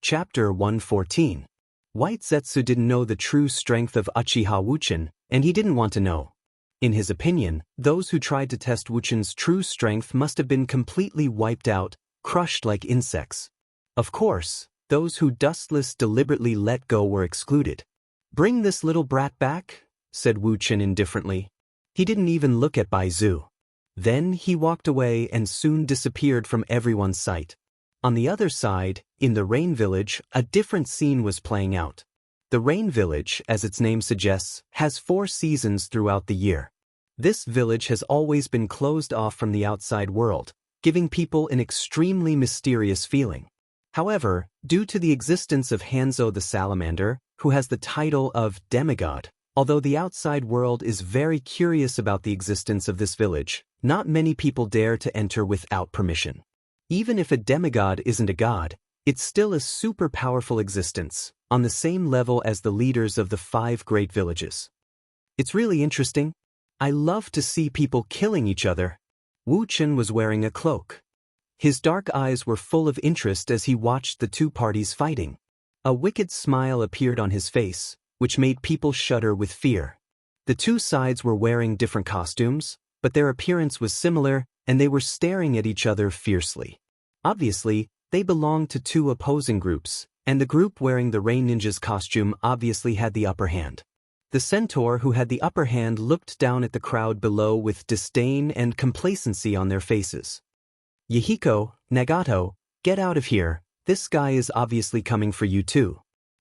Chapter 114. White Zetsu didn't know the true strength of Uchiha Wuchen, and he didn't want to know. In his opinion, those who tried to test Wuchen's true strength must have been completely wiped out, crushed like insects. Of course, those who Dustless deliberately let go were excluded. "Bring this little brat back," said Wuchen indifferently. He didn't even look at Baizu. Then he walked away and soon disappeared from everyone's sight. On the other side, in the Rain Village, a different scene was playing out. The Rain Village, as its name suggests, has 4 seasons throughout the year. This village has always been closed off from the outside world, giving people an extremely mysterious feeling. However, due to the existence of Hanzo the Salamander, who has the title of demigod, although the outside world is very curious about the existence of this village, not many people dare to enter without permission. Even if a demigod isn't a god, it's still a super powerful existence, on the same level as the leaders of the 5 great villages. It's really interesting. I love to see people killing each other. Wuchen was wearing a cloak. His dark eyes were full of interest as he watched the 2 parties fighting. A wicked smile appeared on his face, which made people shudder with fear. The 2 sides were wearing different costumes, but their appearance was similar, and they were staring at each other fiercely. Obviously, they belonged to 2 opposing groups, and the group wearing the Rain Ninja's costume obviously had the upper hand. The centaur who had the upper hand looked down at the crowd below with disdain and complacency on their faces. "Yahiko, Nagato, get out of here, this guy is obviously coming for you too."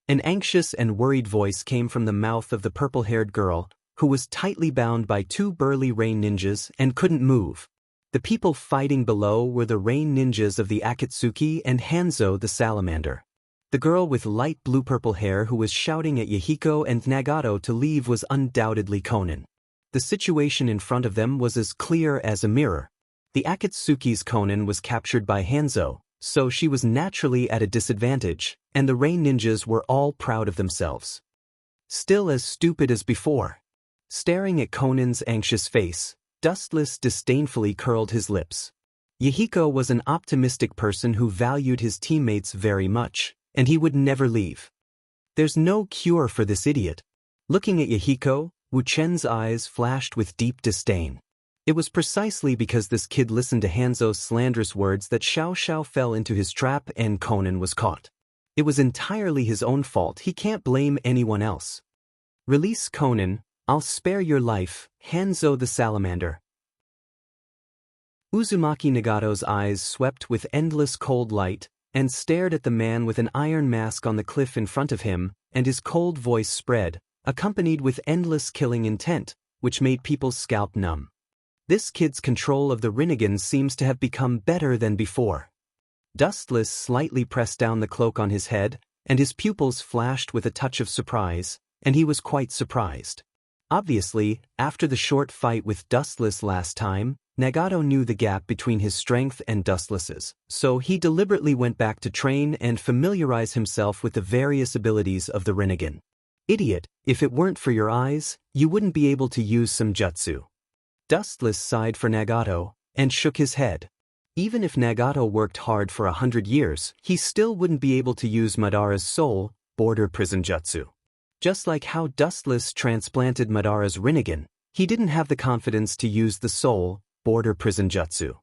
An anxious and worried voice came from the mouth of the purple-haired girl, who was tightly bound by 2 burly Rain Ninjas and couldn't move. The people fighting below were the Rain Ninjas of the Akatsuki and Hanzo the Salamander. The girl with light blue-purple hair who was shouting at Yahiko and Nagato to leave was undoubtedly Konan. The situation in front of them was as clear as a mirror. The Akatsuki's Konan was captured by Hanzo, so she was naturally at a disadvantage, and the Rain Ninjas were all proud of themselves. Still as stupid as before. Staring at Konan's anxious face, Dustless disdainfully curled his lips. Yahiko was an optimistic person who valued his teammates very much, and he would never leave. There's no cure for this idiot. Looking at Yahiko, Wuchen's eyes flashed with deep disdain. It was precisely because this kid listened to Hanzo's slanderous words that Xiao Xiao fell into his trap and Konan was caught. It was entirely his own fault, he can't blame anyone else. "Release Konan, I'll spare your life, Hanzo the Salamander." Uzumaki Nagato's eyes swept with endless cold light, and stared at the man with an iron mask on the cliff in front of him, and his cold voice spread, accompanied with endless killing intent, which made people's scalp numb. This kid's control of the Rinnegan seems to have become better than before. Dustless slightly pressed down the cloak on his head, and his pupils flashed with a touch of surprise, and he was quite surprised. Obviously, after the short fight with Dustless last time, Nagato knew the gap between his strength and Dustless's, so he deliberately went back to train and familiarize himself with the various abilities of the Rinnegan. "Idiot, if it weren't for your eyes, you wouldn't be able to use some jutsu." Dustless sighed for Nagato, and shook his head. Even if Nagato worked hard for 100 years, he still wouldn't be able to use Madara's soul, border prison jutsu. Just like how Dustless transplanted Madara's Rinnegan, he didn't have the confidence to use the soul, border prison jutsu.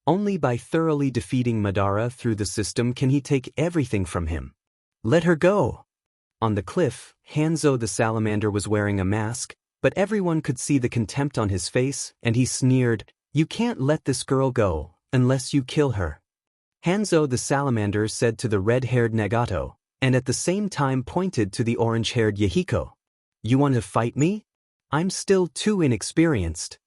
Only by thoroughly defeating Madara through the system can he take everything from him. "Let her go." On the cliff, Hanzo the Salamander was wearing a mask, but everyone could see the contempt on his face, and he sneered, "You can't let this girl go, unless you kill her." Hanzo the Salamander said to the red-haired Nagato, and at the same time pointed to the orange-haired Yahiko. "You want to fight me? I'm still too inexperienced."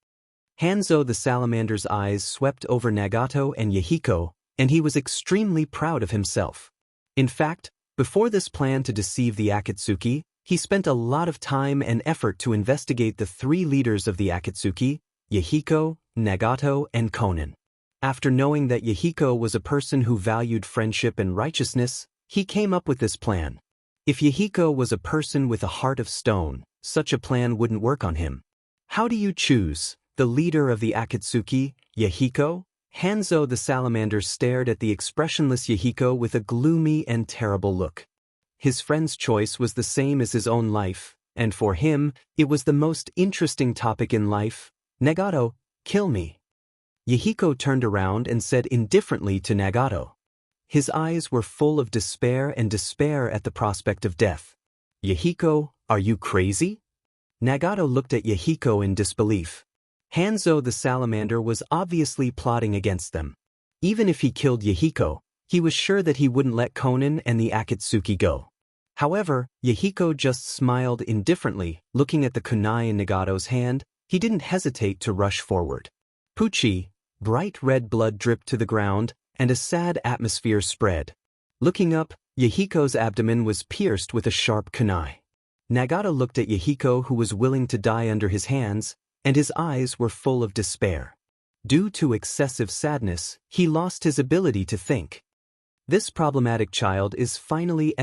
Hanzo the Salamander's eyes swept over Nagato and Yahiko, and he was extremely proud of himself. In fact, before this plan to deceive the Akatsuki, he spent a lot of time and effort to investigate the 3 leaders of the Akatsuki, Yahiko, Nagato, and Konan. After knowing that Yahiko was a person who valued friendship and righteousness, he came up with this plan. If Yahiko was a person with a heart of stone, such a plan wouldn't work on him. How do you choose, the leader of the Akatsuki, Yahiko, Hanzo the salamander stared at the expressionless Yahiko with a gloomy and terrible look. His friend's choice was the same as his own life, and for him, it was the most interesting topic in life. Nagato, kill me. Yahiko turned around and said indifferently to Nagato. His eyes were full of despair at the prospect of death. Yahiko, are you crazy? Nagato looked at Yahiko in disbelief. Hanzo the salamander was obviously plotting against them. Even if he killed Yahiko, he was sure that he wouldn't let Konan and the Akatsuki go. However, Yahiko just smiled indifferently, looking at the kunai in Nagato's hand. He didn't hesitate to rush forward. Pucci, bright red blood dripped to the ground, and a sad atmosphere spread. Looking up, Yahiko's abdomen was pierced with a sharp kunai. Nagato looked at Yahiko, who was willing to die under his hands, and his eyes were full of despair. Due to excessive sadness, he lost his ability to think. This problematic child is finally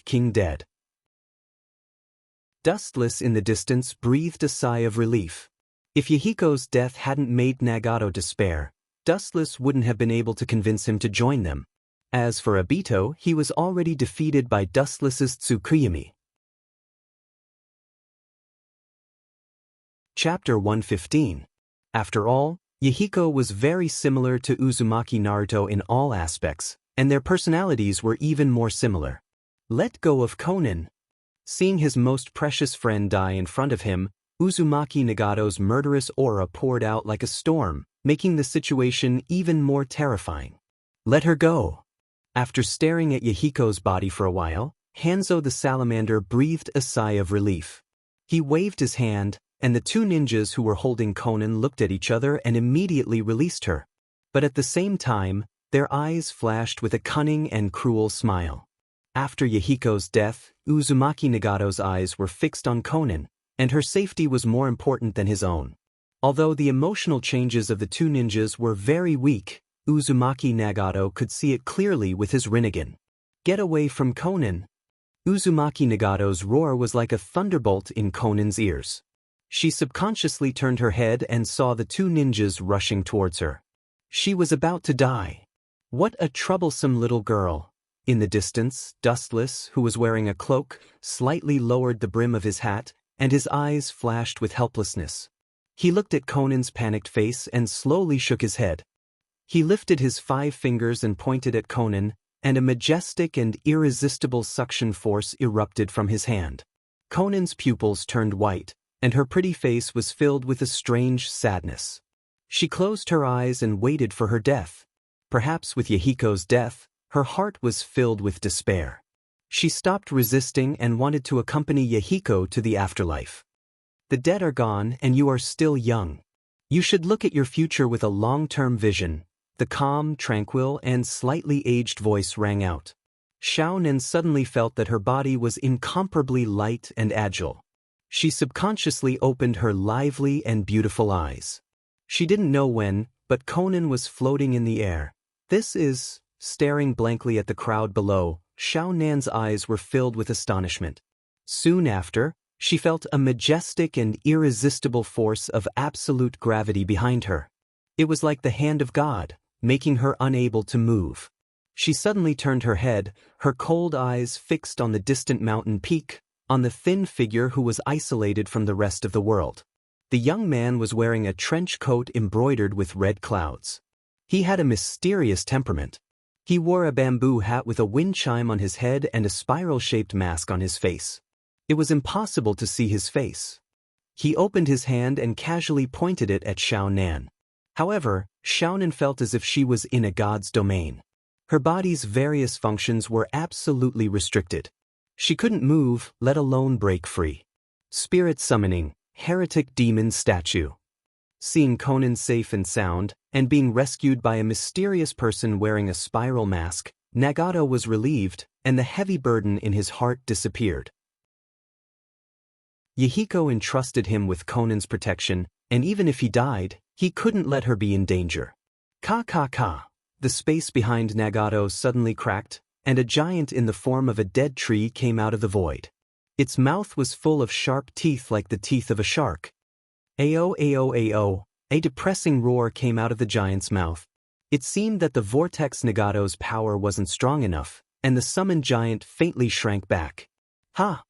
King dead. Dustless in the distance breathed a sigh of relief. If Yahiko's death hadn't made Nagato despair, Dustless wouldn't have been able to convince him to join them. As for Obito, he was already defeated by Dustless's Tsukuyomi. Chapter 115. After all, Yahiko was very similar to Uzumaki Naruto in all aspects, and their personalities were even more similar. Let go of Konan. Seeing his most precious friend die in front of him, Uzumaki Nagato's murderous aura poured out like a storm, making the situation even more terrifying. Let her go. After staring at Yahiko's body for a while, Hanzo the salamander breathed a sigh of relief. He waved his hand, and the two ninjas who were holding Konan looked at each other and immediately released her. But at the same time, their eyes flashed with a cunning and cruel smile. After Yahiko's death, Uzumaki Nagato's eyes were fixed on Konan, and her safety was more important than his own. Although the emotional changes of the two ninjas were very weak, Uzumaki Nagato could see it clearly with his Rinnegan. Get away from Konan. Uzumaki Nagato's roar was like a thunderbolt in Konan's ears. She subconsciously turned her head and saw the two ninjas rushing towards her. She was about to die. What a troublesome little girl. In the distance, Dustless, who was wearing a cloak, slightly lowered the brim of his hat, and his eyes flashed with helplessness. He looked at Konan's panicked face and slowly shook his head. He lifted his 5 fingers and pointed at Konan, and a majestic and irresistible suction force erupted from his hand. Konan's pupils turned white, and her pretty face was filled with a strange sadness. She closed her eyes and waited for her death. Perhaps with Yahiko's death, her heart was filled with despair. She stopped resisting and wanted to accompany Yahiko to the afterlife. The dead are gone and you are still young. You should look at your future with a long-term vision. The calm, tranquil, and slightly aged voice rang out. Xiaonan suddenly felt that her body was incomparably light and agile. She subconsciously opened her lively and beautiful eyes. She didn't know when, but Konan was floating in the air. Staring blankly at the crowd below, Xiaonan's eyes were filled with astonishment. Soon after, she felt a majestic and irresistible force of absolute gravity behind her. It was like the hand of God, making her unable to move. She suddenly turned her head, her cold eyes fixed on the distant mountain peak, on the thin figure who was isolated from the rest of the world. The young man was wearing a trench coat embroidered with red clouds. He had a mysterious temperament. He wore a bamboo hat with a wind chime on his head and a spiral-shaped mask on his face. It was impossible to see his face. He opened his hand and casually pointed it at Xiaonan. However, Xiaonan felt as if she was in a god's domain. Her body's various functions were absolutely restricted. She couldn't move, let alone break free. Spirit summoning, heretic demon statue. Seeing Konan safe and sound, and being rescued by a mysterious person wearing a spiral mask, Nagato was relieved, and the heavy burden in his heart disappeared. Yahiko entrusted him with Konan's protection, and even if he died, he couldn't let her be in danger. Ka. The space behind Nagato suddenly cracked, and a giant in the form of a dead tree came out of the void. Its mouth was full of sharp teeth like the teeth of a shark. Ao. A depressing roar came out of the giant's mouth. It seemed that the vortex Nagato's power wasn't strong enough, and the summoned giant faintly shrank back. Ha!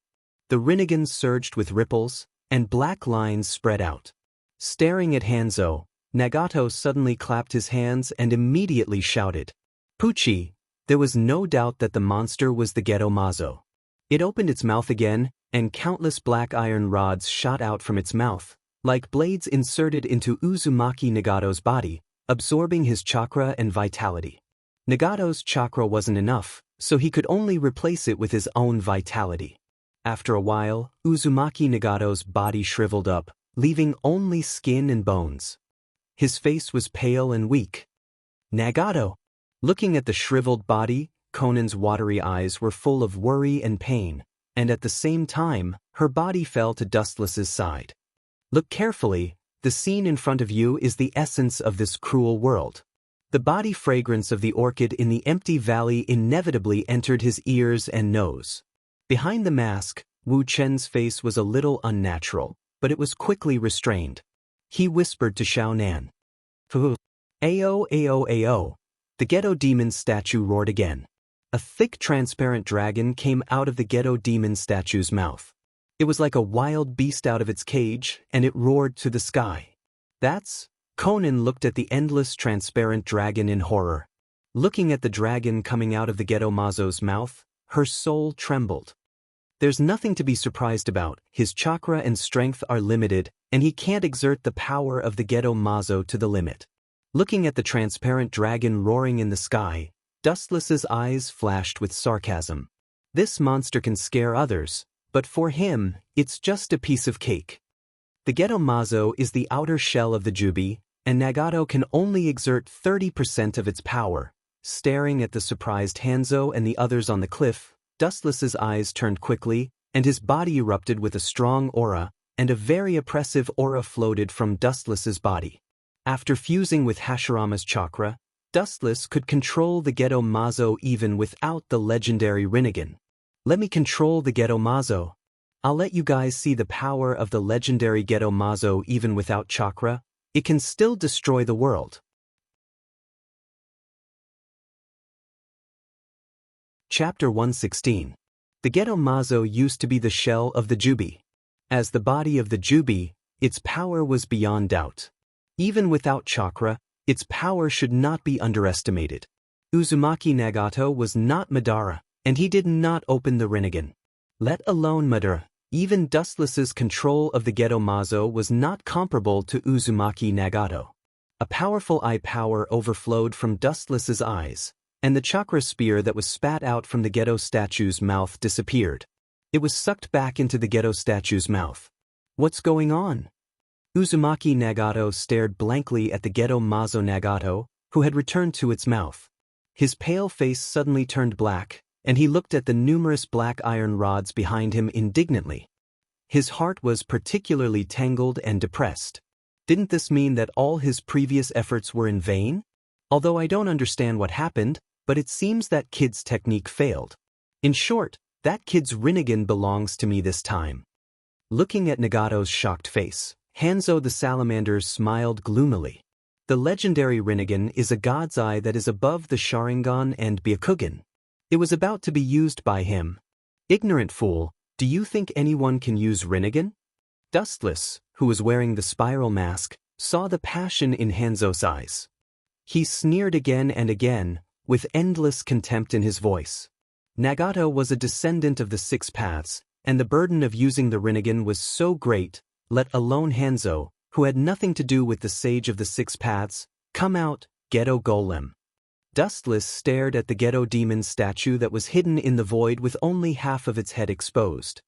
The Rinnegan surged with ripples, and black lines spread out. Staring at Hanzo, Nagato suddenly clapped his hands and immediately shouted, "Pucci!" There was no doubt that the monster was the Gedo Mazo. It opened its mouth again, and countless black iron rods shot out from its mouth, like blades inserted into Uzumaki Nagato's body, absorbing his chakra and vitality. Nagato's chakra wasn't enough, so he could only replace it with his own vitality. After a while, Uzumaki Nagato's body shriveled up, leaving only skin and bones. His face was pale and weak. Nagato! Looking at the shriveled body, Conan's watery eyes were full of worry and pain, and at the same time, her body fell to Dustless's side. Look carefully, the scene in front of you is the essence of this cruel world. The body fragrance of the orchid in the empty valley inevitably entered his ears and nose. Behind the mask, Wu Chen's face was a little unnatural, but it was quickly restrained. He whispered to Xiao Nan. "Fu. Ao ao ao." The Gedo demon statue roared again. A thick transparent dragon came out of the Gedo demon statue's mouth. It was like a wild beast out of its cage, and it roared to the sky. "That's..." Conan looked at the endless transparent dragon in horror. Looking at the dragon coming out of the Gedo Mazo's mouth, her soul trembled. There's nothing to be surprised about. His chakra and strength are limited, and he can't exert the power of the Gedo Mazo to the limit. Looking at the transparent dragon roaring in the sky, Dustless's eyes flashed with sarcasm. This monster can scare others, but for him, it's just a piece of cake. The Gedo Mazo is the outer shell of the Jubi, and Nagato can only exert 30% of its power. Staring at the surprised Hanzo and the others on the cliff, Dustless's eyes turned quickly, and his body erupted with a strong aura, and a very oppressive aura floated from Dustless's body. After fusing with Hashirama's chakra, Dustless could control the Gedo Mazo even without the legendary Rinnegan. "Let me control the Gedo Mazo. I'll let you guys see the power of the legendary Gedo Mazo even without chakra. It can still destroy the world." Chapter 116. The Gedo Mazo used to be the shell of the Jubi. As the body of the Jubi, its power was beyond doubt. Even without chakra, its power should not be underestimated. Uzumaki Nagato was not Madara, and he did not open the Rinnegan. Let alone Madara, even Dustless's control of the Gedo Mazo was not comparable to Uzumaki Nagato. A powerful eye power overflowed from Dustless's eyes, and the chakra spear that was spat out from the Gedo statue's mouth disappeared. It was sucked back into the Gedo statue's mouth. What's going on? Uzumaki Nagato stared blankly at the Gedo Mazo Nagato, who had returned to its mouth. His pale face suddenly turned black, and he looked at the numerous black iron rods behind him indignantly. His heart was particularly tangled and depressed. Didn't this mean that all his previous efforts were in vain? Although I don't understand what happened, but it seems that kid's technique failed. In short, that kid's Rinnegan belongs to me this time. Looking at Nagato's shocked face, Hanzo the salamander smiled gloomily. The legendary Rinnegan is a god's eye that is above the Sharingan and Byakugan. It was about to be used by him. Ignorant fool, do you think anyone can use Rinnegan? Dustless, who was wearing the spiral mask, saw the passion in Hanzo's eyes. He sneered again and again, with endless contempt in his voice. Nagato was a descendant of the Six Paths, and the burden of using the Rinnegan was so great, let alone Hanzo, who had nothing to do with the Sage of the Six Paths. "Come out, Gedo Golem." Dustless stared at the Gedo demon statue that was hidden in the void with only half of its head exposed.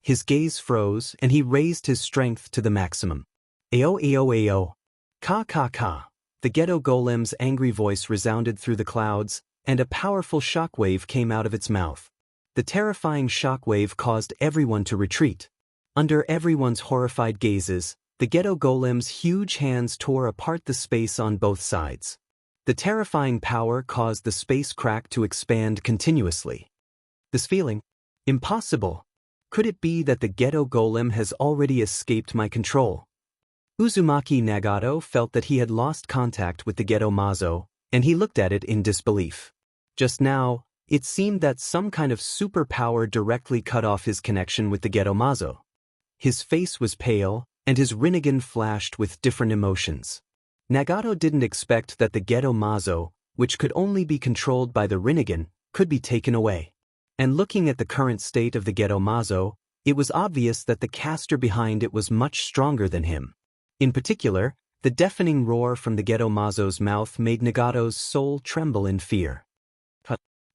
His gaze froze, and he raised his strength to the maximum. "Ao ao ao. Ka ka ka." The Gedo Golem's angry voice resounded through the clouds, and a powerful shockwave came out of its mouth. The terrifying shockwave caused everyone to retreat. Under everyone's horrified gazes, the Gedo Golem's huge hands tore apart the space on both sides. The terrifying power caused the space crack to expand continuously. This feeling? Impossible. Could it be that the Gedo Golem has already escaped my control? Uzumaki Nagato felt that he had lost contact with the Gedo Mazo, and he looked at it in disbelief. Just now, it seemed that some kind of superpower directly cut off his connection with the Gedo Mazo. His face was pale, and his Rinnegan flashed with different emotions. Nagato didn't expect that the Gedo Mazo, which could only be controlled by the Rinnegan, could be taken away. And looking at the current state of the Gedo Mazo, it was obvious that the caster behind it was much stronger than him. In particular, the deafening roar from the Gedo Mazo's mouth made Nagato's soul tremble in fear.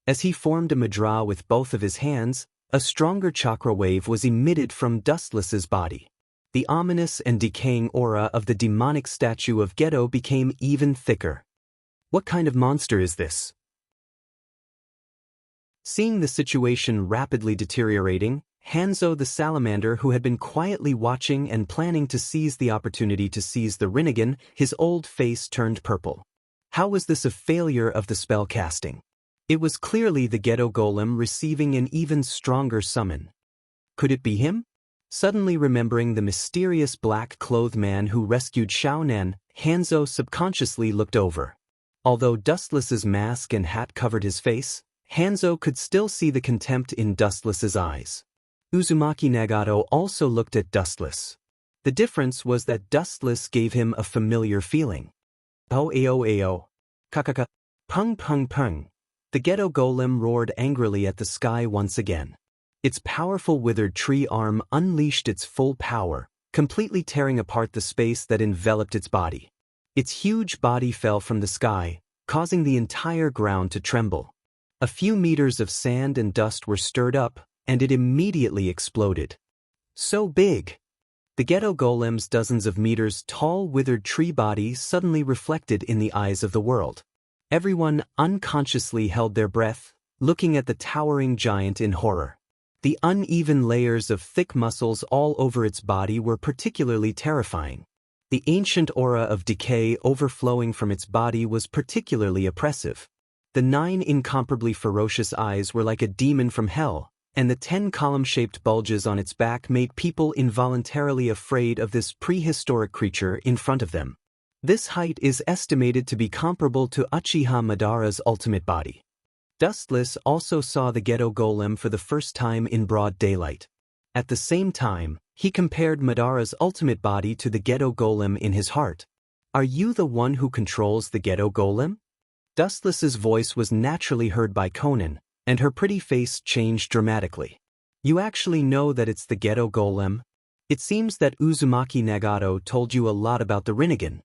As he formed a mudra with both of his hands, a stronger chakra wave was emitted from Dustless's body. The ominous and decaying aura of the demonic statue of Gedo became even thicker. What kind of monster is this? Seeing the situation rapidly deteriorating, Hanzo the salamander, who had been quietly watching and planning to seize the opportunity to seize the Rinnegan, his old face turned purple. How was this a failure of the spell casting? It was clearly the Gedo Golem receiving an even stronger summon. Could it be him? Suddenly remembering the mysterious black-clothed man who rescued Xiaonan, Hanzo subconsciously looked over. Although Dustless's mask and hat covered his face, Hanzo could still see the contempt in Dustless's eyes. Uzumaki Nagato also looked at Dustless. The difference was that Dustless gave him a familiar feeling. Oh ao ao. Kakaka. Pung pung pung. The Gedo Golem roared angrily at the sky once again. Its powerful withered tree arm unleashed its full power, completely tearing apart the space that enveloped its body. Its huge body fell from the sky, causing the entire ground to tremble. A few meters of sand and dust were stirred up, and it immediately exploded. So big! The Gedo Golem's dozens of meters tall withered tree body suddenly reflected in the eyes of the world. Everyone unconsciously held their breath, looking at the towering giant in horror. The uneven layers of thick muscles all over its body were particularly terrifying. The ancient aura of decay overflowing from its body was particularly oppressive. The 9 incomparably ferocious eyes were like a demon from hell, and the 10 column-shaped bulges on its back made people involuntarily afraid of this prehistoric creature in front of them. This height is estimated to be comparable to Uchiha Madara's ultimate body. Dustless also saw the Gedo Golem for the first time in broad daylight. At the same time, he compared Madara's ultimate body to the Gedo Golem in his heart. Are you the one who controls the Gedo Golem? Dustless's voice was naturally heard by Conan, and her pretty face changed dramatically. You actually know that it's the Gedo Golem? It seems that Uzumaki Nagato told you a lot about the Rinnegan.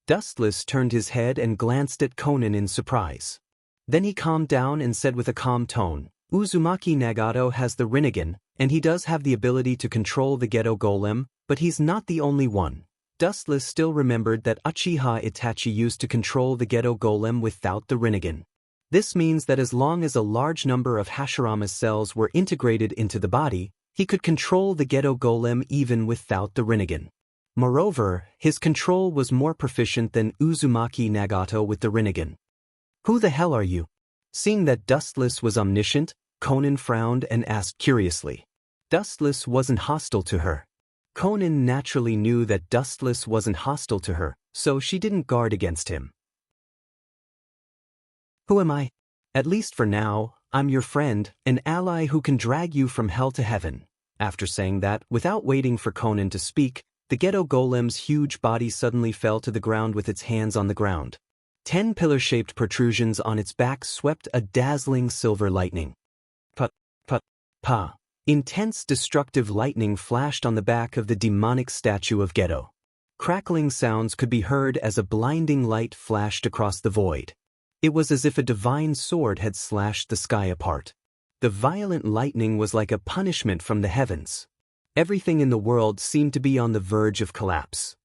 Dustless turned his head and glanced at Conan in surprise. Then he calmed down and said with a calm tone, Uzumaki Nagato has the Rinnegan, and he does have the ability to control the Gedo Golem, but he's not the only one. Dustless still remembered that Uchiha Itachi used to control the Gedo Golem without the Rinnegan. This means that as long as a large number of Hashirama's cells were integrated into the body, he could control the Gedo Golem even without the Rinnegan. Moreover, his control was more proficient than Uzumaki Nagato with the Rinnegan. Who the hell are you? Seeing that Dustless was omniscient, Conan frowned and asked curiously. Dustless wasn't hostile to her. Conan naturally knew that Dustless wasn't hostile to her, so she didn't guard against him. Who am I? At least for now, I'm your friend, an ally who can drag you from hell to heaven. After saying that, without waiting for Conan to speak, the Gedo Golem's huge body suddenly fell to the ground with its hands on the ground. 10 pillar-shaped protrusions on its back swept a dazzling silver lightning. Pa. Intense destructive lightning flashed on the back of the demonic statue of Gedo. Crackling sounds could be heard as a blinding light flashed across the void. It was as if a divine sword had slashed the sky apart. The violent lightning was like a punishment from the heavens. Everything in the world seemed to be on the verge of collapse.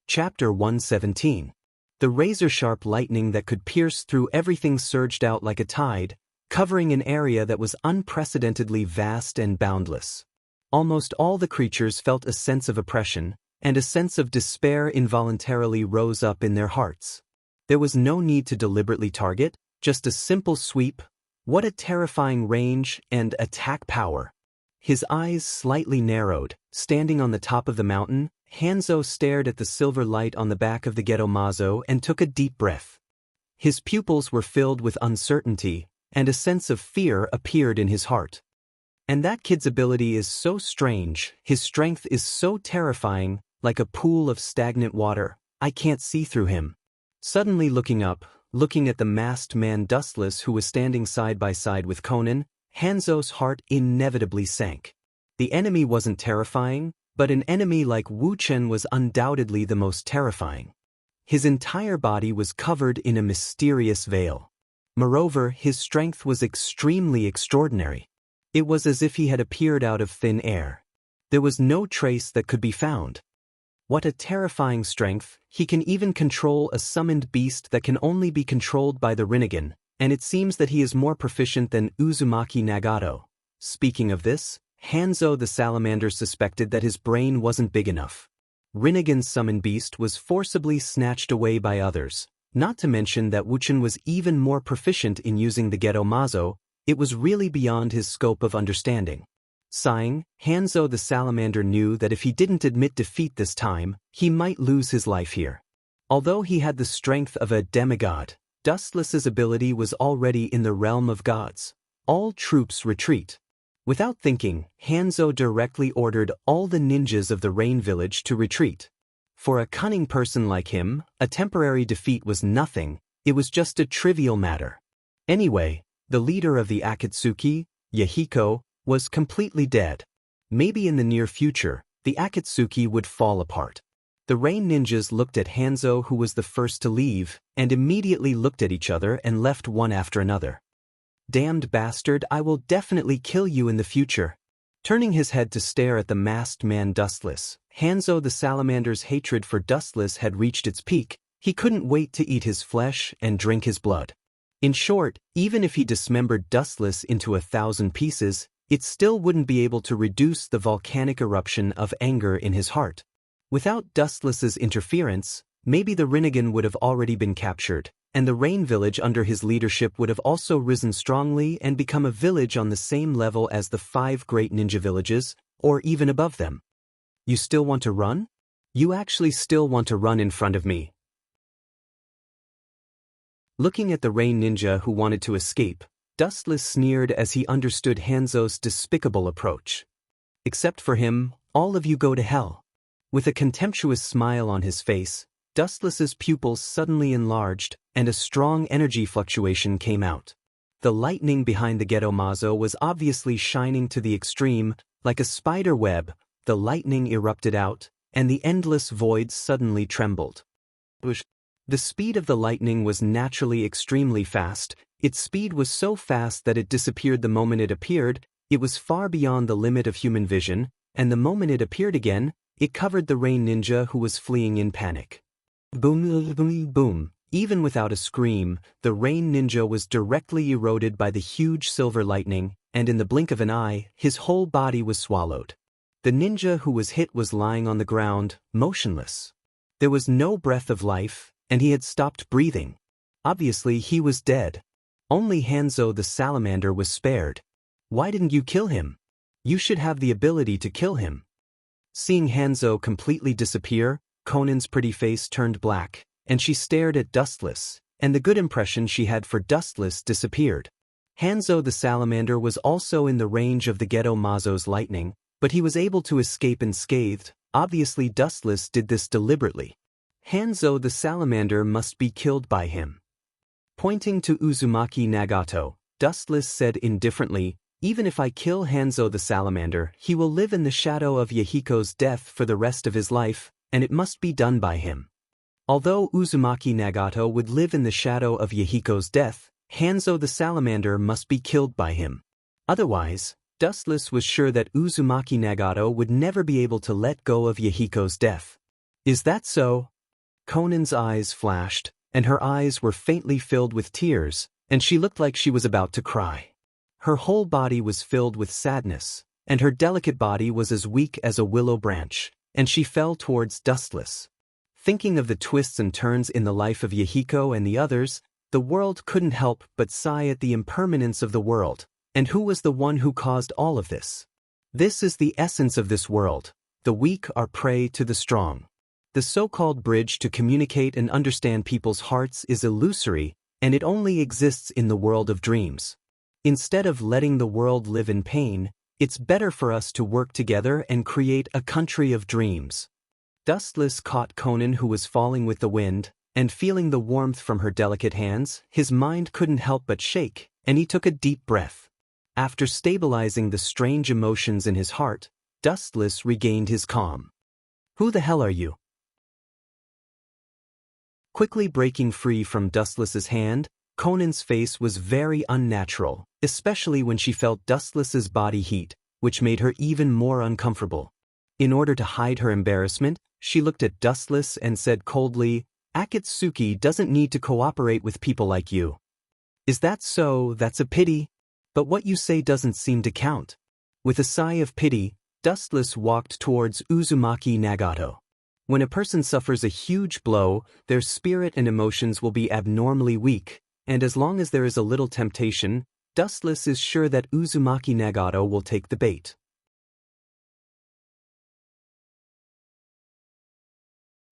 Chapter 117. The razor-sharp lightning that could pierce through everything surged out like a tide, covering an area that was unprecedentedly vast and boundless. Almost all the creatures felt a sense of oppression, and a sense of despair involuntarily rose up in their hearts. There was no need to deliberately target, just a simple sweep. What a terrifying range and attack power! his eyes slightly narrowed. Standing on the top of the mountain, Hanzo stared at the silver light on the back of the Gedomazo and took a deep breath. His pupils were filled with uncertainty, and a sense of fear appeared in his heart. And that kid's ability is so strange, his strength is so terrifying, like a pool of stagnant water. I can't see through him. Suddenly looking up, looking at the masked man Dustless who was standing side by side with Conan, Hanzo's heart inevitably sank. The enemy wasn't terrifying, but an enemy like Wu Chen was undoubtedly the most terrifying. His entire body was covered in a mysterious veil. Moreover, his strength was extremely extraordinary. It was as if he had appeared out of thin air. There was no trace that could be found. What a terrifying strength! He can even control a summoned beast that can only be controlled by the Rinnegan, and it seems that he is more proficient than Uzumaki Nagato. Speaking of this, Hanzo the salamander suspected that his brain wasn't big enough. Rinnegan's summoned beast was forcibly snatched away by others, not to mention that Wuchen was even more proficient in using the Gedomazo. It was really beyond his scope of understanding. Sighing, Hanzo the salamander knew that if he didn't admit defeat this time, he might lose his life here. Although he had the strength of a demigod, Dustless's ability was already in the realm of gods. All troops retreat. Without thinking, Hanzo directly ordered all the ninjas of the Rain Village to retreat. For a cunning person like him, a temporary defeat was nothing, it was just a trivial matter. Anyway, the leader of the Akatsuki, Yahiko, was completely dead. Maybe in the near future, the Akatsuki would fall apart. The Rain Ninjas looked at Hanzo, who was the first to leave, and immediately looked at each other and left one after another. Damned bastard, I will definitely kill you in the future. Turning his head to stare at the masked man Dustless, Hanzo the salamander's hatred for Dustless had reached its peak. He couldn't wait to eat his flesh and drink his blood. In short, even if he dismembered Dustless into 1,000 pieces, it still wouldn't be able to reduce the volcanic eruption of anger in his heart. Without Dustless's interference, maybe the Rinnegan would have already been captured, and the Rain Village under his leadership would have also risen strongly and become a village on the same level as the 5 great ninja villages, or even above them. You still want to run? You actually still want to run in front of me. Looking at the Rain Ninja who wanted to escape, Dustless sneered as he understood Hanzo's despicable approach. Except for him, all of you go to hell. With a contemptuous smile on his face, Dustless's pupils suddenly enlarged, and a strong energy fluctuation came out. The lightning behind the Gedomazo was obviously shining to the extreme, like a spider web. The lightning erupted out, and the endless void suddenly trembled. The speed of the lightning was naturally extremely fast. Its speed was so fast that it disappeared the moment it appeared. It was far beyond the limit of human vision, and the moment it appeared again, it covered the Rain Ninja who was fleeing in panic. Boom, boom, boom. Even without a scream, the Rain Ninja was directly eroded by the huge silver lightning, and in the blink of an eye, his whole body was swallowed. The ninja who was hit was lying on the ground, motionless. There was no breath of life, and he had stopped breathing. Obviously, he was dead. Only Hanzo the salamander was spared. Why didn't you kill him? You should have the ability to kill him. Seeing Hanzo completely disappear, Conan's pretty face turned black, and she stared at Dustless, and the good impression she had for Dustless disappeared. Hanzo the salamander was also in the range of the Gedomazo's lightning, but he was able to escape unscathed. Obviously Dustless did this deliberately. Hanzo the salamander must be killed by him. Pointing to Uzumaki Nagato, Dustless said indifferently, even if I kill Hanzo the salamander, he will live in the shadow of Yahiko's death for the rest of his life, and it must be done by him. Although Uzumaki Nagato would live in the shadow of Yahiko's death, Hanzo the salamander must be killed by him. Otherwise, Dustless was sure that Uzumaki Nagato would never be able to let go of Yahiko's death. Is that so? Conan's eyes flashed, and her eyes were faintly filled with tears, and she looked like she was about to cry. Her whole body was filled with sadness, and her delicate body was as weak as a willow branch, and she fell towards Dustless. Thinking of the twists and turns in the life of Yahiko and the others, the world couldn't help but sigh at the impermanence of the world, and who was the one who caused all of this? This is the essence of this world. The weak are prey to the strong. The so-called bridge to communicate and understand people's hearts is illusory, and it only exists in the world of dreams. Instead of letting the world live in pain, it's better for us to work together and create a country of dreams. Dustless caught Conan, who was falling with the wind, and feeling the warmth from her delicate hands, his mind couldn't help but shake, and he took a deep breath. After stabilizing the strange emotions in his heart, Dustless regained his calm. "Who the hell are you?" Quickly breaking free from Dustless's hand, Conan's face was very unnatural, especially when she felt Dustless's body heat, which made her even more uncomfortable. In order to hide her embarrassment, she looked at Dustless and said coldly, "Akatsuki doesn't need to cooperate with people like you." "Is that so? That's a pity. But what you say doesn't seem to count." With a sigh of pity, Dustless walked towards Uzumaki Nagato. When a person suffers a huge blow, their spirit and emotions will be abnormally weak, and as long as there is a little temptation, Dustless is sure that Uzumaki Nagato will take the bait.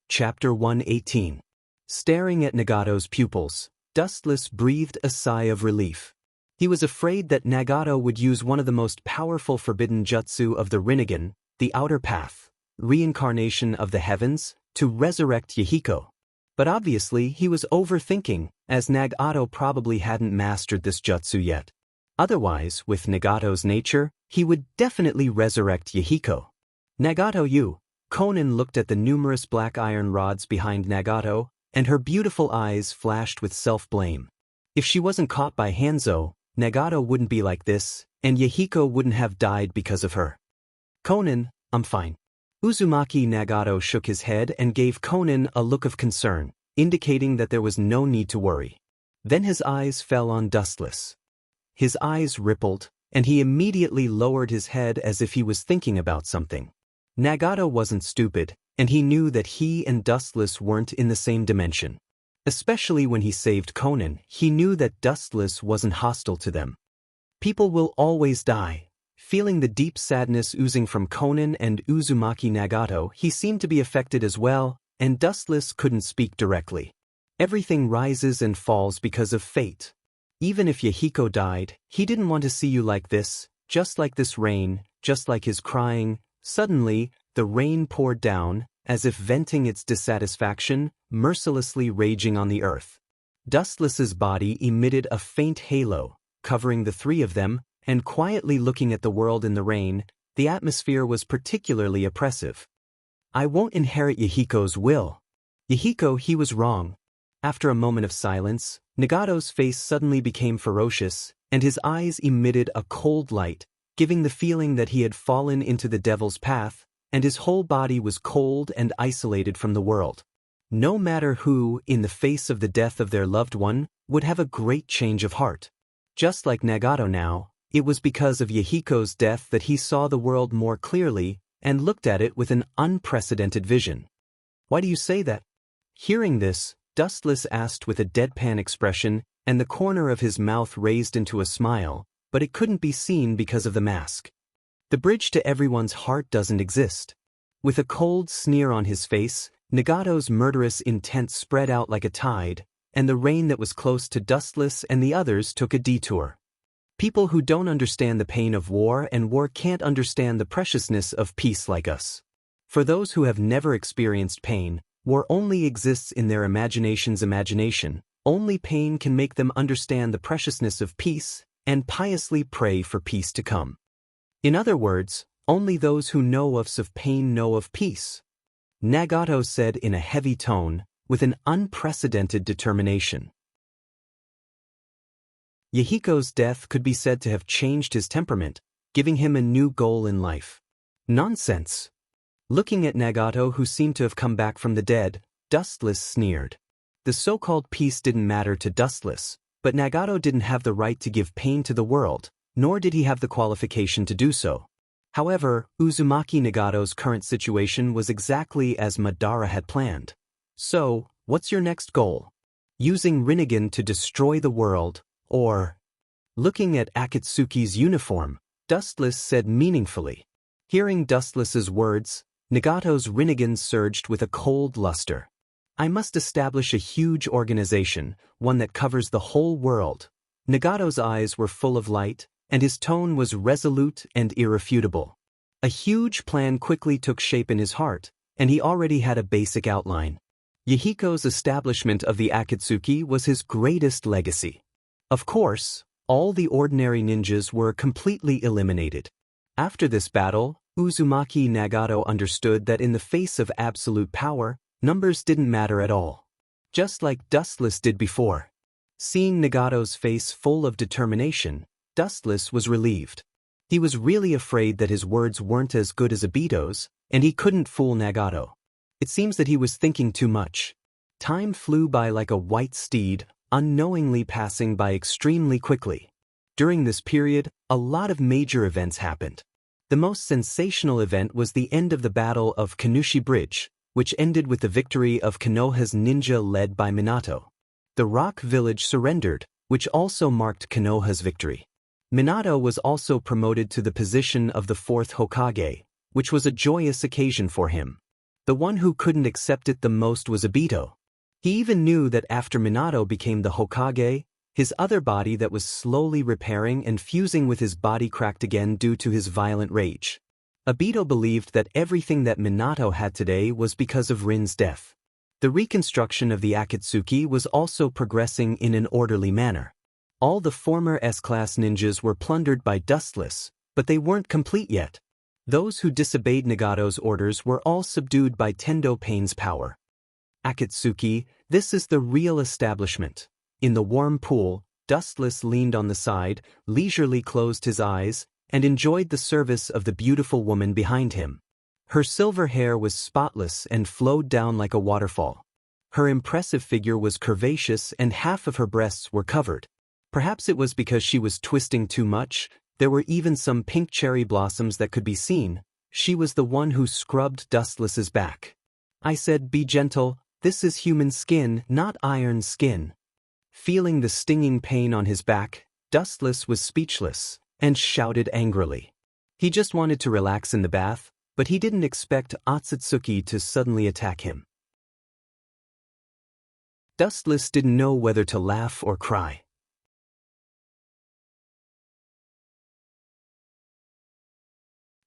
Chapter 118. Staring at Nagato's pupils, Dustless breathed a sigh of relief. He was afraid that Nagato would use one of the most powerful forbidden jutsu of the Rinnegan, the Outer Path, reincarnation of the heavens, to resurrect Yahiko. But obviously he was overthinking, as Nagato probably hadn't mastered this jutsu yet. Otherwise, with Nagato's nature, he would definitely resurrect Yahiko. "Nagato, you." Conan looked at the numerous black iron rods behind Nagato, and her beautiful eyes flashed with self-blame. If she wasn't caught by Hanzo, Nagato wouldn't be like this, and Yahiko wouldn't have died because of her. "Conan, I'm fine." Uzumaki Nagato shook his head and gave Conan a look of concern, indicating that there was no need to worry. Then his eyes fell on Dustless. His eyes rippled, and he immediately lowered his head as if he was thinking about something. Nagato wasn't stupid, and he knew that he and Dustless weren't in the same dimension. Especially when he saved Conan, he knew that Dustless wasn't hostile to them. People will always die. Feeling the deep sadness oozing from Conan and Uzumaki Nagato, he seemed to be affected as well, and Dustless couldn't speak directly. Everything rises and falls because of fate. Even if Yahiko died, he didn't want to see you like this, just like this rain, just like his crying. Suddenly, the rain poured down, as if venting its dissatisfaction, mercilessly raging on the earth. Dustless's body emitted a faint halo, covering the three of them, and quietly looking at the world in the rain, the atmosphere was particularly oppressive. "I won't inherit Yahiko's will." Yahiko, he was wrong. After a moment of silence, Nagato's face suddenly became ferocious, and his eyes emitted a cold light, giving the feeling that he had fallen into the devil's path, and his whole body was cold and isolated from the world. No matter who, in the face of the death of their loved one, would have a great change of heart. Just like Nagato now, it was because of Yahiko's death that he saw the world more clearly and looked at it with an unprecedented vision. "Why do you say that?" Hearing this, Dustless asked with a deadpan expression, and the corner of his mouth raised into a smile, but it couldn't be seen because of the mask. "The bridge to everyone's heart doesn't exist." With a cold sneer on his face, Nagato's murderous intent spread out like a tide, and the rain that was close to Dustless and the others took a detour. People who don't understand the pain of war and war can't understand the preciousness of peace like us. For those who have never experienced pain, war only exists in their imagination's imagination. Only pain can make them understand the preciousness of peace and piously pray for peace to come. In other words, only those who know of pain know of peace. Nagato said in a heavy tone, with an unprecedented determination. Yahiko's death could be said to have changed his temperament, giving him a new goal in life. Nonsense. Looking at Nagato, who seemed to have come back from the dead, Dustless sneered. The so-called peace didn't matter to Dustless, but Nagato didn't have the right to give pain to the world, nor did he have the qualification to do so. However, Uzumaki Nagato's current situation was exactly as Madara had planned. "So, what's your next goal? Using Rinnegan to destroy the world, or?" Looking at Akatsuki's uniform, Dustless said meaningfully. Hearing Dustless's words, Nagato's Rinnegan surged with a cold luster. I must establish a huge organization, one that covers the whole world. Nagato's eyes were full of light, and his tone was resolute and irrefutable. A huge plan quickly took shape in his heart, and he already had a basic outline. Yahiko's establishment of the Akatsuki was his greatest legacy. Of course, all the ordinary ninjas were completely eliminated. After this battle, Uzumaki Nagato understood that in the face of absolute power, numbers didn't matter at all. Just like Dustless did before. Seeing Nagato's face full of determination, Dustless was relieved. He was really afraid that his words weren't as good as Obito's, and he couldn't fool Nagato. It seems that he was thinking too much. Time flew by like a white steed, unknowingly passing by extremely quickly. During this period, a lot of major events happened. The most sensational event was the end of the Battle of Kanushi Bridge, which ended with the victory of Konoha's ninja led by Minato. The rock village surrendered, which also marked Konoha's victory. Minato was also promoted to the position of the fourth Hokage, which was a joyous occasion for him. The one who couldn't accept it the most was Obito. He even knew that after Minato became the Hokage, his other body that was slowly repairing and fusing with his body cracked again due to his violent rage. Obito believed that everything that Minato had today was because of Rin's death. The reconstruction of the Akatsuki was also progressing in an orderly manner. All the former S-class ninjas were plundered by Dustless, but they weren't complete yet. Those who disobeyed Nagato's orders were all subdued by Tendo Pain's power. Akatsuki, this is the real establishment. In the warm pool, Dustless leaned on the side, leisurely closed his eyes, and enjoyed the service of the beautiful woman behind him. Her silver hair was spotless and flowed down like a waterfall. Her impressive figure was curvaceous and half of her breasts were covered. Perhaps it was because she was twisting too much. There were even some pink cherry blossoms that could be seen. She was the one who scrubbed Dustless's back. I said, "Be gentle, this is human skin, not iron skin." Feeling the stinging pain on his back, Dustless was speechless, and shouted angrily. He just wanted to relax in the bath, but he didn't expect Otsutsuki to suddenly attack him. Dustless didn't know whether to laugh or cry.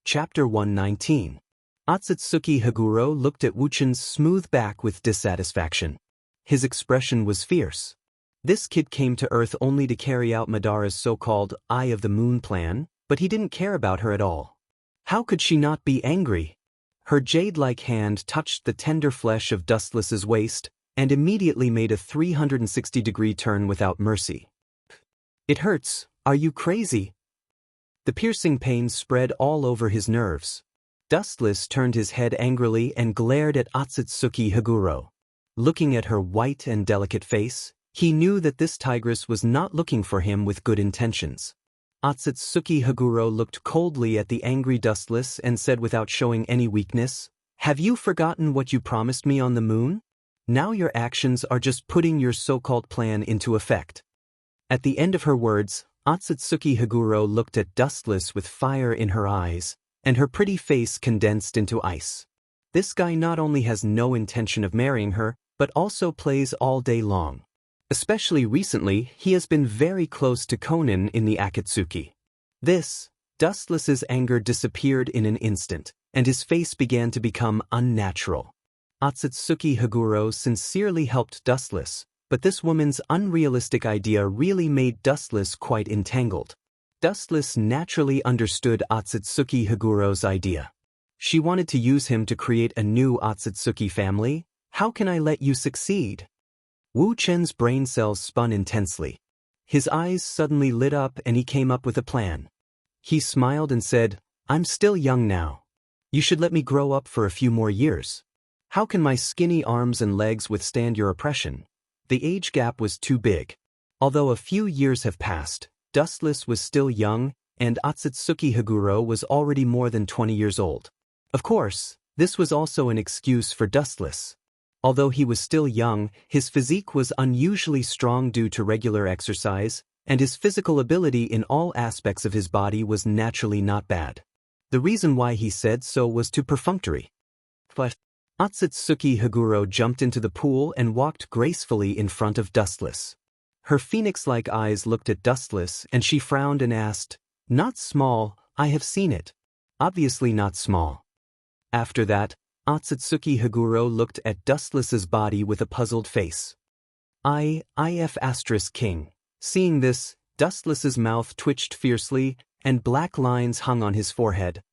Chapter 119. Otsutsuki Haguro looked at Wuchen's smooth back with dissatisfaction. His expression was fierce. This kid came to Earth only to carry out Madara's so-called Eye of the Moon plan, but he didn't care about her at all. How could she not be angry? Her jade-like hand touched the tender flesh of Dustless's waist, and immediately made a 360-degree turn without mercy. "It hurts, are you crazy?" The piercing pain spread all over his nerves. Dustless turned his head angrily and glared at Otsutsuki Haguro. Looking at her white and delicate face, he knew that this tigress was not looking for him with good intentions. Otsutsuki Haguro looked coldly at the angry Dustless and said without showing any weakness, "Have you forgotten what you promised me on the moon? Now your actions are just putting your so-called plan into effect." At the end of her words, Otsutsuki Haguro looked at Dustless with fire in her eyes, and her pretty face condensed into ice. This guy not only has no intention of marrying her, but also plays all day long. Especially recently, he has been very close to Konin in the Akatsuki. Dustless's anger disappeared in an instant, and his face began to become unnatural. Otsutsuki Haguro sincerely helped Dustless, but this woman's unrealistic idea really made Dustless quite entangled. Dustless naturally understood Otsutsuki Haguro's idea. She wanted to use him to create a new Otsutsuki family. How can I let you succeed? Wu Chen's brain cells spun intensely. His eyes suddenly lit up and he came up with a plan. He smiled and said, "I'm still young now. You should let me grow up for a few more years. How can my skinny arms and legs withstand your oppression?" The age gap was too big. Although a few years have passed, Dustless was still young, and Otsutsuki Haguro was already more than 20 years old. Of course, this was also an excuse for Dustless. Although he was still young, his physique was unusually strong due to regular exercise, and his physical ability in all aspects of his body was naturally not bad. The reason why he said so was too perfunctory. But Otsutsuki Haguro jumped into the pool and walked gracefully in front of Dustless. Her phoenix-like eyes looked at Dustless and she frowned and asked, "Not small, I have seen it. Obviously not small." After that, Otsutsuki Haguro looked at Dustless's body with a puzzled face. King. Seeing this, Dustless's mouth twitched fiercely, and black lines hung on his forehead.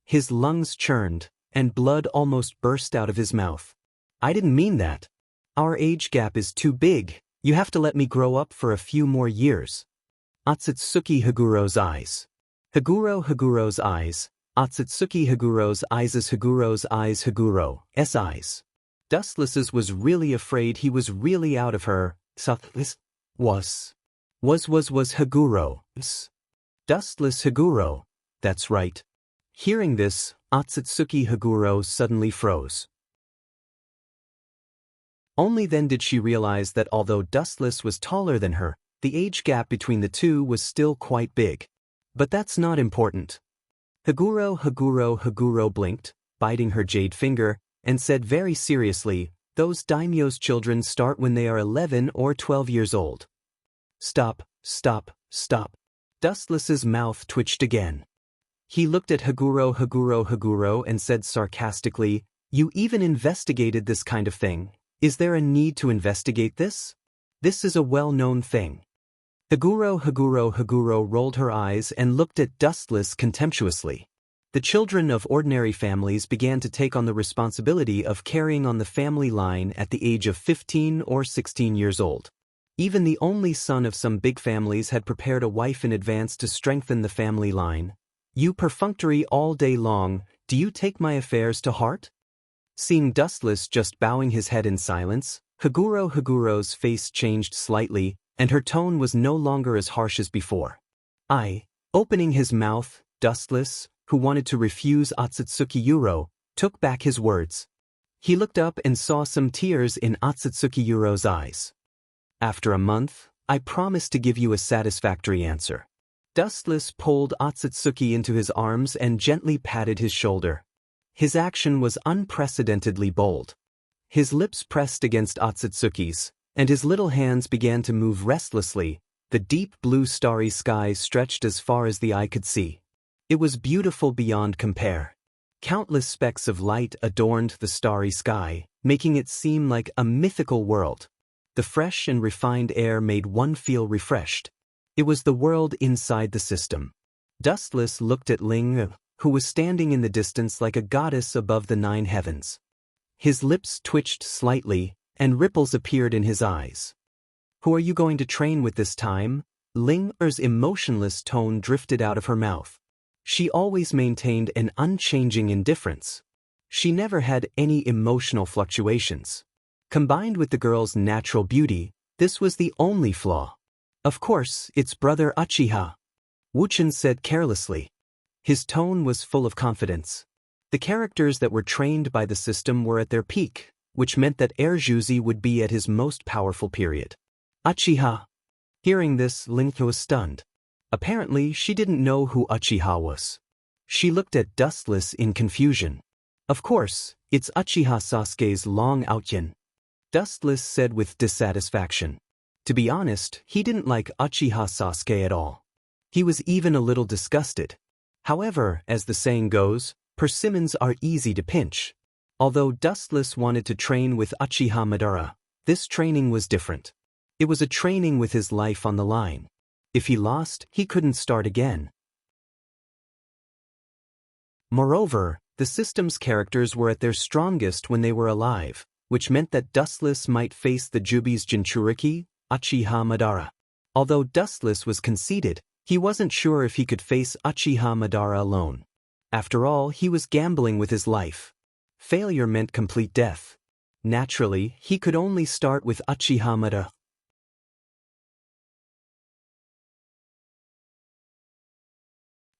His lungs churned, and blood almost burst out of his mouth. "I didn't mean that. Our age gap is too big. You have to let me grow up for a few more years." Otsutsuki Haguro's eyes. Haguro's eyes. Otsutsuki Haguro's eyes. Eyes. Dustless's was really afraid he was really out of her. Was Haguro's. Dustless Haguro. That's right. Hearing this, Otsutsuki Haguro suddenly froze. Only then did she realize that although Dustless was taller than her, the age gap between the two was still quite big. But that's not important. Haguro blinked, biting her jade finger, and said very seriously, "Those daimyo's children start when they are 11 or 12 years old." Stop. Dustless's mouth twitched again. He looked at Haguro and said sarcastically, "You even investigated this kind of thing. Is there a need to investigate this? This is a well-known thing." Haguro rolled her eyes and looked at Dustless contemptuously. The children of ordinary families began to take on the responsibility of carrying on the family line at the age of 15 or 16 years old. Even the only son of some big families had prepared a wife in advance to strengthen the family line. "You perfunctory all day long, do you take my affairs to heart?" Seeing Dustless just bowing his head in silence, Haguro's face changed slightly, and her tone was no longer as harsh as before. Opening his mouth, Dustless, who wanted to refuse Otsutsuki Yuro, took back his words. He looked up and saw some tears in Otsutsuki Yuro's eyes. "After a month, I promise to give you a satisfactory answer." Dustless pulled Otsutsuki into his arms and gently patted his shoulder. His action was unprecedentedly bold. His lips pressed against Otsutsuki's, and his little hands began to move restlessly. The deep blue starry sky stretched as far as the eye could see. It was beautiful beyond compare. Countless specks of light adorned the starry sky, making it seem like a mythical world. The fresh and refined air made one feel refreshed. It was the world inside the system. Dustless looked at Ling, who was standing in the distance like a goddess above the 9 heavens. His lips twitched slightly, and ripples appeared in his eyes. "Who are you going to train with this time?" Ling's emotionless tone drifted out of her mouth. She always maintained an unchanging indifference. She never had any emotional fluctuations. Combined with the girl's natural beauty, this was the only flaw. "Of course, it's brother Uchiha," Wuchen said carelessly. His tone was full of confidence. The characters that were trained by the system were at their peak, which meant that Erjuzi would be at his most powerful period. Uchiha. Hearing this, Ling was stunned. Apparently, she didn't know who Uchiha was. She looked at Dustless in confusion. "Of course, it's Uchiha Sasuke's long outyin," Dustless said with dissatisfaction. To be honest, he didn't like Uchiha Sasuke at all. He was even a little disgusted. However, as the saying goes, persimmons are easy to pinch. Although Dustless wanted to train with Uchiha Madara, this training was different. It was a training with his life on the line. If he lost, he couldn't start again. Moreover, the system's characters were at their strongest when they were alive, which meant that Dustless might face the Jubi's Jinchuriki, Uchiha Madara. Although Dustless was conceited, he wasn't sure if he could face Uchiha Madara alone. After all, he was gambling with his life. Failure meant complete death. Naturally, he could only start with Uchiha Madara.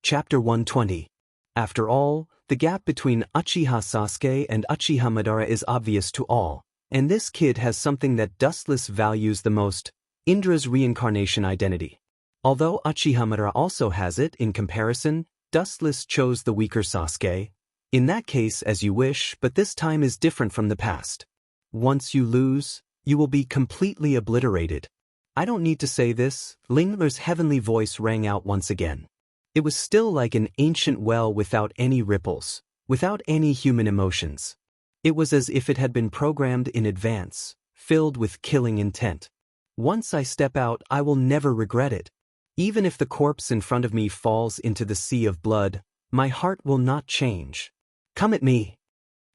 Chapter 120. After all, the gap between Uchiha Sasuke and Uchiha Madara is obvious to all, and this kid has something that Dustless values the most, Indra's reincarnation identity. Although Uchiha Madara also has it in comparison, Dustless chose the weaker Sasuke. In that case, as you wish, but this time is different from the past. Once you lose, you will be completely obliterated. I don't need to say this, Lingler's heavenly voice rang out once again. It was still like an ancient well without any ripples, without any human emotions. It was as if it had been programmed in advance, filled with killing intent. Once I step out, I will never regret it. Even if the corpse in front of me falls into the sea of blood, my heart will not change. Come at me.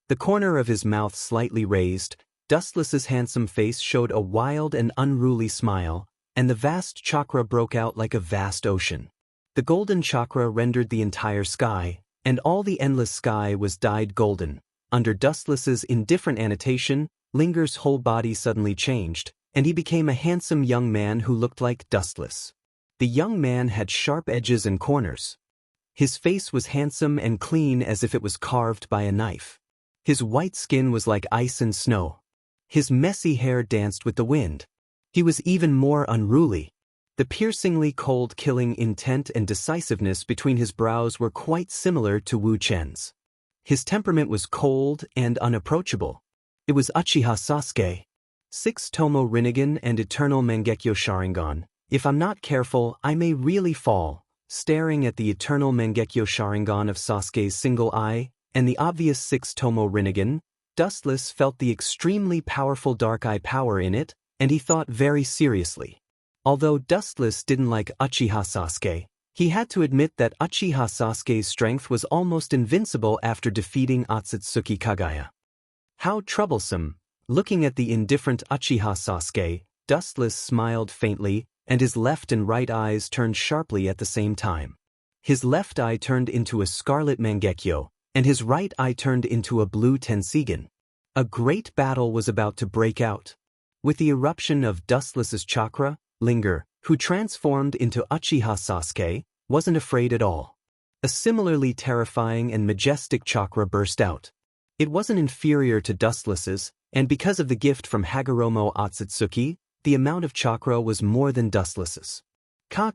The corner of his mouth slightly raised, Dustless's handsome face showed a wild and unruly smile, and the vast chakra broke out like a vast ocean. The golden chakra rendered the entire sky, and all the endless sky was dyed golden. Under Dustless's indifferent annotation, Linger's whole body suddenly changed, and he became a handsome young man who looked like Dustless. The young man had sharp edges and corners. His face was handsome and clean as if it was carved by a knife. His white skin was like ice and snow. His messy hair danced with the wind. He was even more unruly. The piercingly cold killing intent and decisiveness between his brows were quite similar to Wu Chen's. His temperament was cold and unapproachable. It was Uchiha Sasuke. 6 Tomo Rinnegan and Eternal Mangekyo Sharingan. If I'm not careful, I may really fall. Staring at the Eternal Mangekyo Sharingan of Sasuke's single eye, and the obvious 6 Tomo Rinnegan, Dustless felt the extremely powerful Dark Eye power in it, and he thought very seriously. Although Dustless didn't like Uchiha Sasuke, he had to admit that Uchiha Sasuke's strength was almost invincible after defeating Otsutsuki Kagaya. How troublesome! Looking at the indifferent Uchiha Sasuke, Dustless smiled faintly, and his left and right eyes turned sharply at the same time. His left eye turned into a scarlet Mangekyo, and his right eye turned into a blue Tensigen. A great battle was about to break out. With the eruption of Dustless's chakra, Linger, who transformed into Uchiha Sasuke, wasn't afraid at all. A similarly terrifying and majestic chakra burst out. It wasn't inferior to Dustless's, and because of the gift from Hagoromo Otsutsuki, the amount of chakra was more than Dustless's. Ka.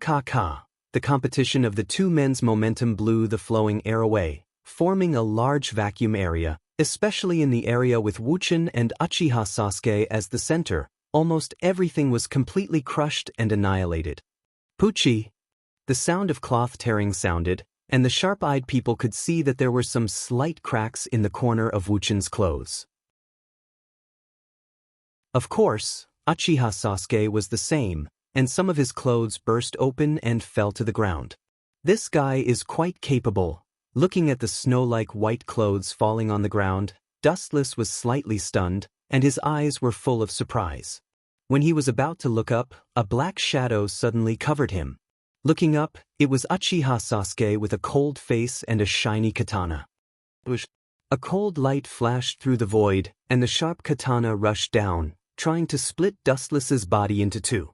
The competition of the two men's momentum blew the flowing air away, forming a large vacuum area, especially in the area with Wuchen and Uchiha Sasuke as the center. Almost everything was completely crushed and annihilated. Puchi! The sound of cloth tearing sounded, and the sharp-eyed people could see that there were some slight cracks in the corner of Wuchen's clothes. Of course, Uchiha Sasuke was the same, and some of his clothes burst open and fell to the ground. This guy is quite capable. Looking at the snow-like white clothes falling on the ground, Dustless was slightly stunned, and his eyes were full of surprise. When he was about to look up, a black shadow suddenly covered him. Looking up, it was Uchiha Sasuke with a cold face and a shiny katana. A cold light flashed through the void, and the sharp katana rushed down, trying to split Dustless's body into two.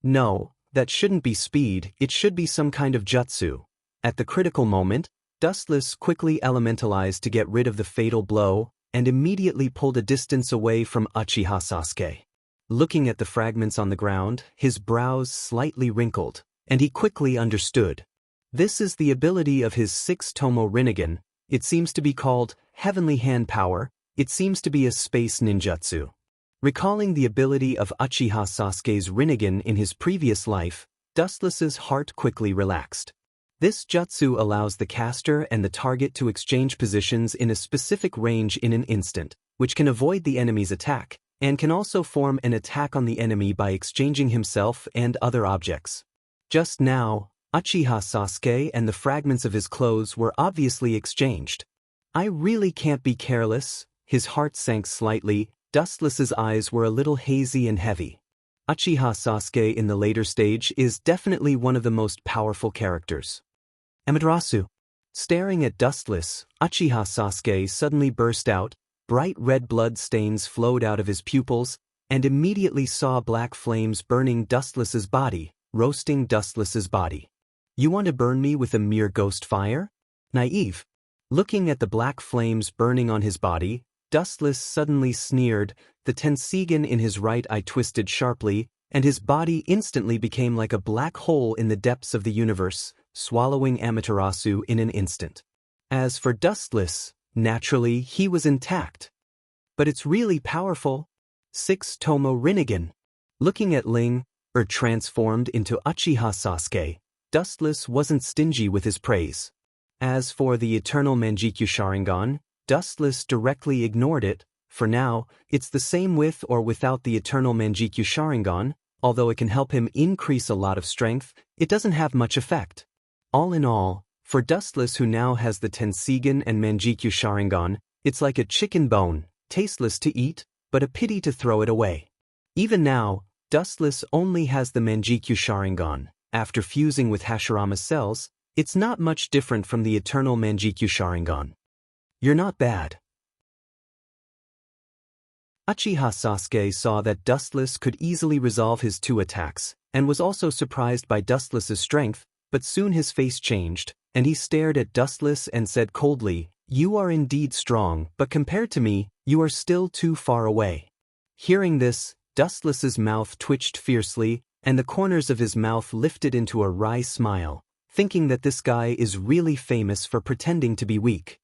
No, that shouldn't be speed, it should be some kind of jutsu. At the critical moment, Dustless quickly elementalized to get rid of the fatal blow, and immediately pulled a distance away from Uchiha Sasuke. Looking at the fragments on the ground, his brows slightly wrinkled, and he quickly understood. This is the ability of his 6 Tomo Rinnegan. It seems to be called Heavenly Hand Power. It seems to be a space ninjutsu. Recalling the ability of Uchiha Sasuke's Rinnegan in his previous life, Dustless's heart quickly relaxed. This jutsu allows the caster and the target to exchange positions in a specific range in an instant, which can avoid the enemy's attack, and can also form an attack on the enemy by exchanging himself and other objects. Just now, Uchiha Sasuke and the fragments of his clothes were obviously exchanged. I really can't be careless. His heart sank slightly. Dustless's eyes were a little hazy and heavy. Uchiha Sasuke in the later stage is definitely one of the most powerful characters. Amaterasu. Staring at Dustless, Uchiha Sasuke suddenly burst out. Bright red blood stains flowed out of his pupils, and immediately saw black flames burning Dustless's body, roasting Dustless's body. You want to burn me with a mere ghost fire? Naive. Looking at the black flames burning on his body, Dustless suddenly sneered, the Tensigen in his right eye twisted sharply, and his body instantly became like a black hole in the depths of the universe, swallowing Amaterasu in an instant. As for Dustless, naturally he was intact. But it's really powerful. 6 Tomo Rinnegan. Looking at Ling, transformed into Uchiha Sasuke, Dustless wasn't stingy with his praise. As for the eternal Manjikyu Sharingan, Dustless directly ignored it. For now, it's the same with or without the eternal Manjikyu Sharingan. Although it can help him increase a lot of strength, it doesn't have much effect. All in all, for Dustless who now has the Tensigen and Manjikyu Sharingan, it's like a chicken bone, tasteless to eat, but a pity to throw it away. Even now, Dustless only has the Manjikyu Sharingan. After fusing with Hashirama's cells, it's not much different from the eternal Manjikyu Sharingan. You're not bad. Uchiha Sasuke saw that Dustless could easily resolve his 2 attacks, and was also surprised by Dustless's strength, but soon his face changed, and he stared at Dustless and said coldly, "You are indeed strong, but compared to me, you are still too far away." Hearing this, Dustless's mouth twitched fiercely, and the corners of his mouth lifted into a wry smile, thinking that this guy is really famous for pretending to be weak.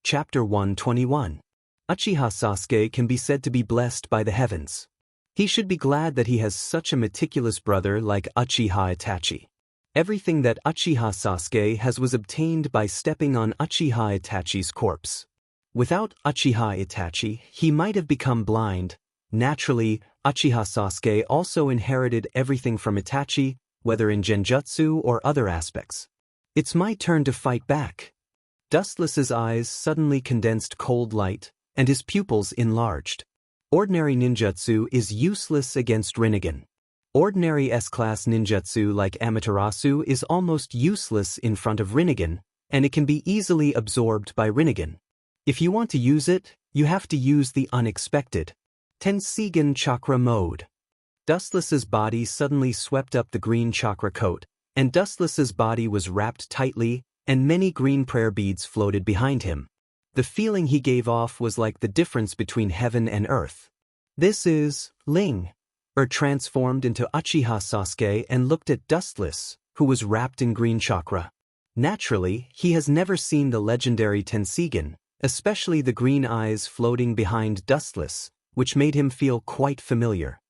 Chapter 121. Uchiha Sasuke can be said to be blessed by the heavens. He should be glad that he has such a meticulous brother like Uchiha Itachi. Everything that Uchiha Sasuke has was obtained by stepping on Uchiha Itachi's corpse. Without Uchiha Itachi, he might have become blind. Naturally, Uchiha Sasuke also inherited everything from Itachi, whether in genjutsu or other aspects. It's my turn to fight back. Dustless's eyes suddenly condensed cold light, and his pupils enlarged. Ordinary ninjutsu is useless against Rinnegan. Ordinary S-class ninjutsu like Amaterasu is almost useless in front of Rinnegan, and it can be easily absorbed by Rinnegan. If you want to use it, you have to use the unexpected. Tensigen Chakra Mode. Dustless's body suddenly swept up the green chakra coat, and Dustless's body was wrapped tightly, and many green prayer beads floated behind him. The feeling he gave off was like the difference between heaven and earth. This is Ling, transformed into Uchiha Sasuke and looked at Dustless, who was wrapped in green chakra. Naturally, he has never seen the legendary Tensigen, especially the green eyes floating behind Dustless, which made him feel quite familiar.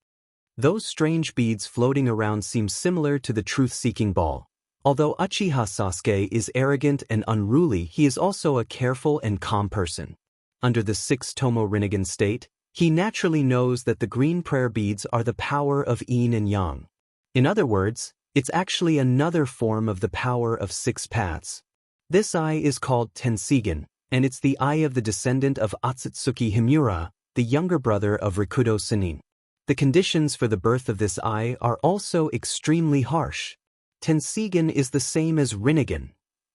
Those strange beads floating around seem similar to the truth-seeking ball. Although Uchiha Sasuke is arrogant and unruly, he is also a careful and calm person. Under the 6 Tomo Rinnegan state, he naturally knows that the green prayer beads are the power of yin and yang. In other words, it's actually another form of the power of 6 paths. This eye is called Tensigen, and it's the eye of the descendant of Otsutsuki Himura, the younger brother of Rikudo Sannin. The conditions for the birth of this eye are also extremely harsh. Tensigen is the same as Rinnegan.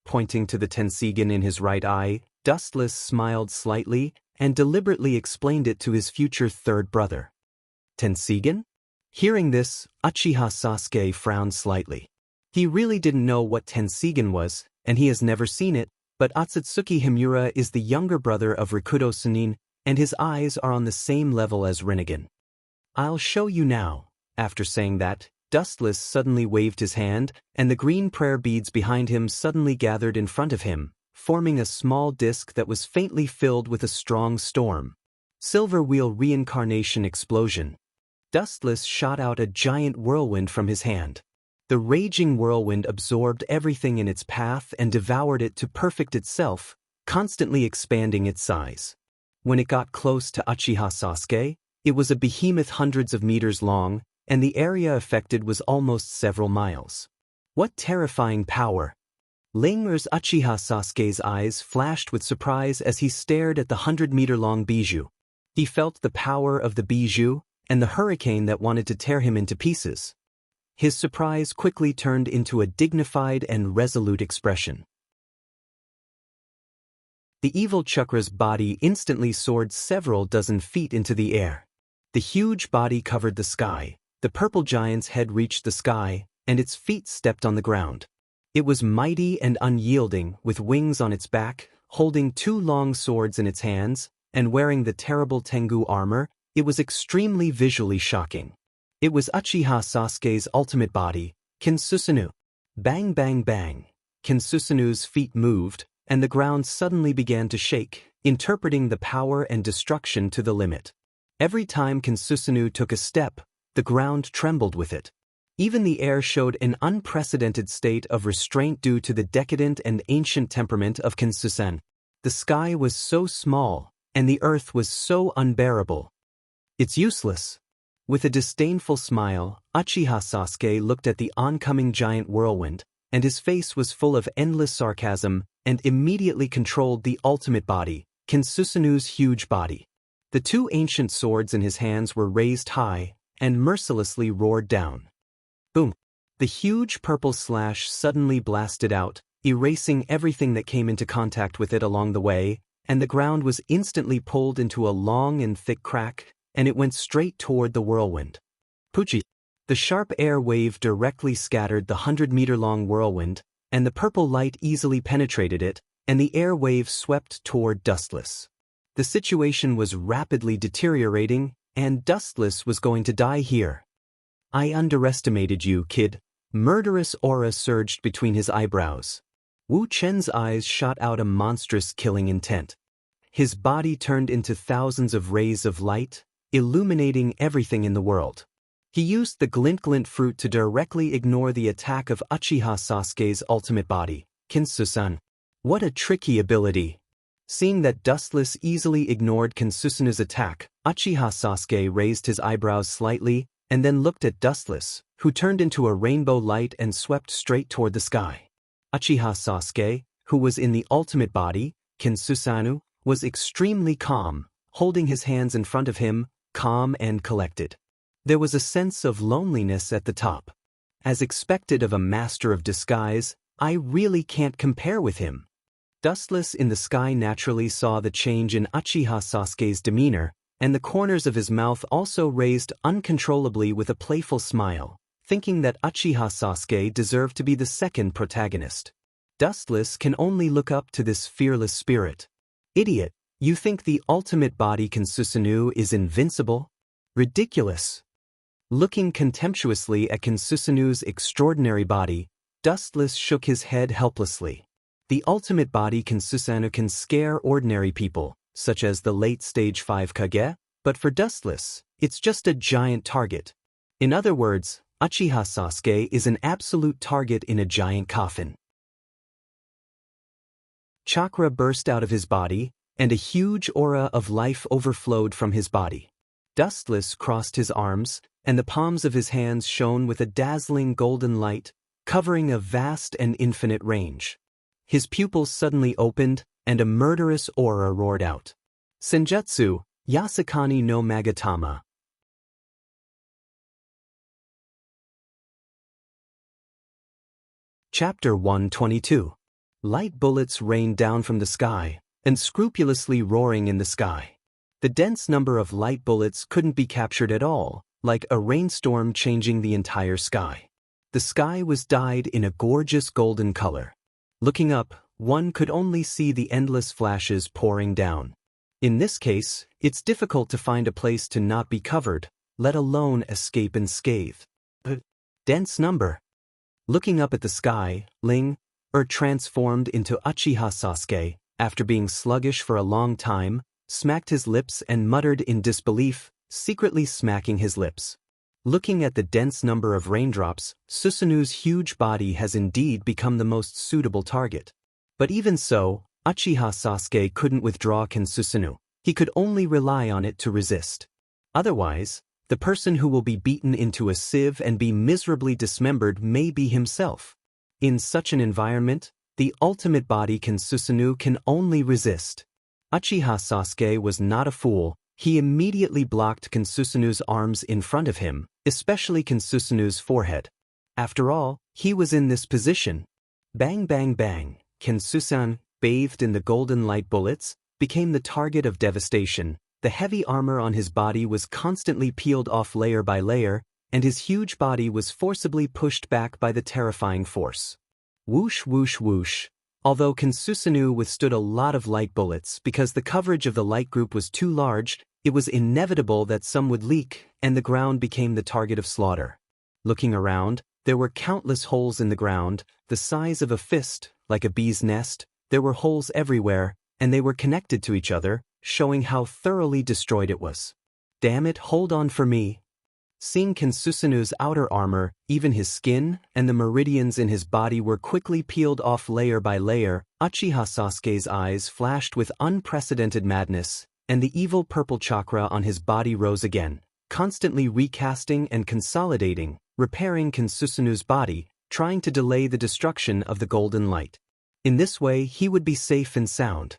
Pointing to the Tensigen in his right eye, Dustless smiled slightly and deliberately explained it to his future 3rd brother. Tensigen? Hearing this, Uchiha Sasuke frowned slightly. He really didn't know what Tensigen was, and he has never seen it, but Otsutsuki Himura is the younger brother of Rikudo Sannin, and his eyes are on the same level as Rinnegan. I'll show you now. After saying that, Dustless suddenly waved his hand, and the green prayer beads behind him suddenly gathered in front of him, forming a small disc that was faintly filled with a strong storm. Silver Wheel Reincarnation Explosion. Dustless shot out a giant whirlwind from his hand. The raging whirlwind absorbed everything in its path and devoured it to perfect itself, constantly expanding its size. When it got close to Uchiha Sasuke, it was a behemoth hundreds of meters long, and the area affected was almost several miles. What terrifying power! Ling's Uchiha Sasuke's eyes flashed with surprise as he stared at the 100-meter-long bijou. He felt the power of the bijou and the hurricane that wanted to tear him into pieces. His surprise quickly turned into a dignified and resolute expression. The evil chakra's body instantly soared several dozen feet into the air. The huge body covered the sky. The purple giant's head reached the sky, and its feet stepped on the ground. It was mighty and unyielding, with wings on its back, holding 2 long swords in its hands, and wearing the terrible Tengu armor. It was extremely visually shocking. It was Uchiha Sasuke's ultimate body, Kinsusanoo. Bang bang bang. Kinsusanu's feet moved, and the ground suddenly began to shake, interpreting the power and destruction to the limit. Every time Kinsusanoo took a step, the ground trembled with it. Even the air showed an unprecedented state of restraint due to the decadent and ancient temperament of Kinsusan. The sky was so small, and the earth was so unbearable. It's useless. With a disdainful smile, Uchiha Sasuke looked at the oncoming giant whirlwind, and his face was full of endless sarcasm, and immediately controlled the ultimate body, Kinsusanoo's huge body. The two ancient swords in his hands were raised high, and mercilessly roared down. Boom! The huge purple slash suddenly blasted out, erasing everything that came into contact with it along the way, and the ground was instantly pulled into a long and thick crack, and it went straight toward the whirlwind. Poochie! The sharp air wave directly scattered the 100-meter-long whirlwind, and the purple light easily penetrated it, and the air wave swept toward Dustless. The situation was rapidly deteriorating, and Dustless was going to die here. I underestimated you, kid. Murderous aura surged between his eyebrows. Wu Chen's eyes shot out a monstrous killing intent. His body turned into thousands of rays of light, illuminating everything in the world. He used the glint fruit to directly ignore the attack of Uchiha Sasuke's ultimate body, Kinsusan. What a tricky ability! Seeing that Dustless easily ignored Kinsusanoo's attack, Uchiha Sasuke raised his eyebrows slightly, and then looked at Dustless, who turned into a rainbow light and swept straight toward the sky. Uchiha Sasuke, who was in the ultimate body, Kinsusanoo, was extremely calm, holding his hands in front of him, calm and collected. There was a sense of loneliness at the top. As expected of a master of disguise, I really can't compare with him. Dustless in the sky naturally saw the change in Uchiha Sasuke's demeanor, and the corners of his mouth also raised uncontrollably with a playful smile, thinking that Uchiha Sasuke deserved to be the second protagonist. Dustless can only look up to this fearless spirit. Idiot, you think the ultimate body Kinsusanoo is invincible? Ridiculous. Looking contemptuously at Kinsusanoo's extraordinary body, Dustless shook his head helplessly. The ultimate body Kinsusanoo can scare ordinary people, such as the late stage 5 Kage, but for Dustless, it's just a giant target. In other words, Uchiha Sasuke is an absolute target in a giant coffin. Chakra burst out of his body, and a huge aura of life overflowed from his body. Dustless crossed his arms, and the palms of his hands shone with a dazzling golden light, covering a vast and infinite range. His pupils suddenly opened, and a murderous aura roared out. Senjutsu, Yasakani no Magatama. Chapter 122. Light bullets rained down from the sky, unscrupulously roaring in the sky. The dense number of light bullets couldn't be captured at all, like a rainstorm changing the entire sky. The sky was dyed in a gorgeous golden color. Looking up, one could only see the endless flashes pouring down. In this case, it's difficult to find a place to not be covered, let alone escape unscathed. Dense number. Looking up at the sky, transformed into Uchiha Sasuke, after being sluggish for a long time, smacked his lips and muttered in disbelief, secretly smacking his lips. Looking at the dense number of raindrops, Susanoo's huge body has indeed become the most suitable target. But even so, Uchiha Sasuke couldn't withdraw Kinsusanoo. He could only rely on it to resist. Otherwise, the person who will be beaten into a sieve and be miserably dismembered may be himself. In such an environment, the ultimate body Kinsusanoo can only resist. Uchiha Sasuke was not a fool. He immediately blocked Kinsusanoo's arms in front of him, especially Kinsusanoo's forehead. After all, he was in this position. Bang bang bang, Kinsusan, bathed in the golden light bullets, became the target of devastation. The heavy armor on his body was constantly peeled off layer by layer, and his huge body was forcibly pushed back by the terrifying force. Whoosh whoosh whoosh. Although Kinsusanoo withstood a lot of light bullets because the coverage of the light group was too large, It was inevitable that some would leak, and the ground became the target of slaughter. Looking around, there were countless holes in the ground, the size of a fist, like a bee's nest. There were holes everywhere, and they were connected to each other, showing how thoroughly destroyed it was. Damn it, hold on for me. Seeing Kensusanu's outer armor, even his skin, and the meridians in his body were quickly peeled off layer by layer, Uchiha Sasuke's eyes flashed with unprecedented madness, and the evil purple chakra on his body rose again, constantly recasting and consolidating, repairing Kensusanu's body, trying to delay the destruction of the golden light. In this way he would be safe and sound.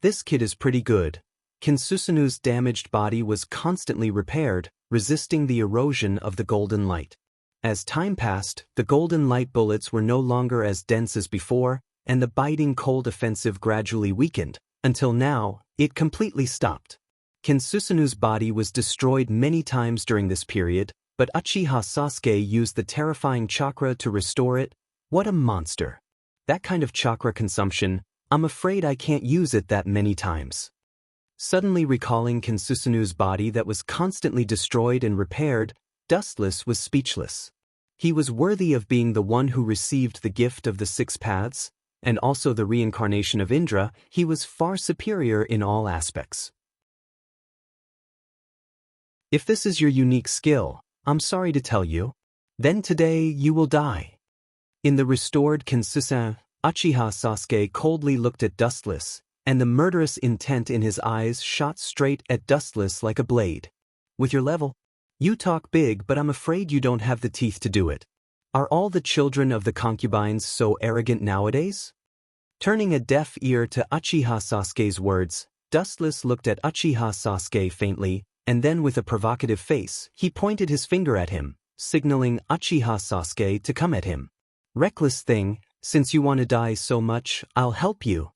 This kid is pretty good. Kensusanu's damaged body was constantly repaired, resisting the erosion of the golden light. As time passed, the golden light bullets were no longer as dense as before, and the biting cold offensive gradually weakened, until now, it completely stopped. Kensusanu's body was destroyed many times during this period, but Uchiha Sasuke used the terrifying chakra to restore it. What a monster. That kind of chakra consumption, I'm afraid I can't use it that many times. Suddenly recalling Kensusanu's body that was constantly destroyed and repaired, Dustless was speechless. He was worthy of being the one who received the gift of the 6 paths, and also the reincarnation of Indra. He was far superior in all aspects. If this is your unique skill, I'm sorry to tell you, then today you will die. In the restored Kensusan, Uchiha Sasuke coldly looked at Dustless, and the murderous intent in his eyes shot straight at Dustless like a blade. With your level, you talk big, but I'm afraid you don't have the teeth to do it. Are all the children of the concubines so arrogant nowadays? Turning a deaf ear to Uchiha Sasuke's words, Dustless looked at Uchiha Sasuke faintly, and then with a provocative face, he pointed his finger at him, signaling Uchiha Sasuke to come at him. Reckless thing, since you want to die so much, I'll help you.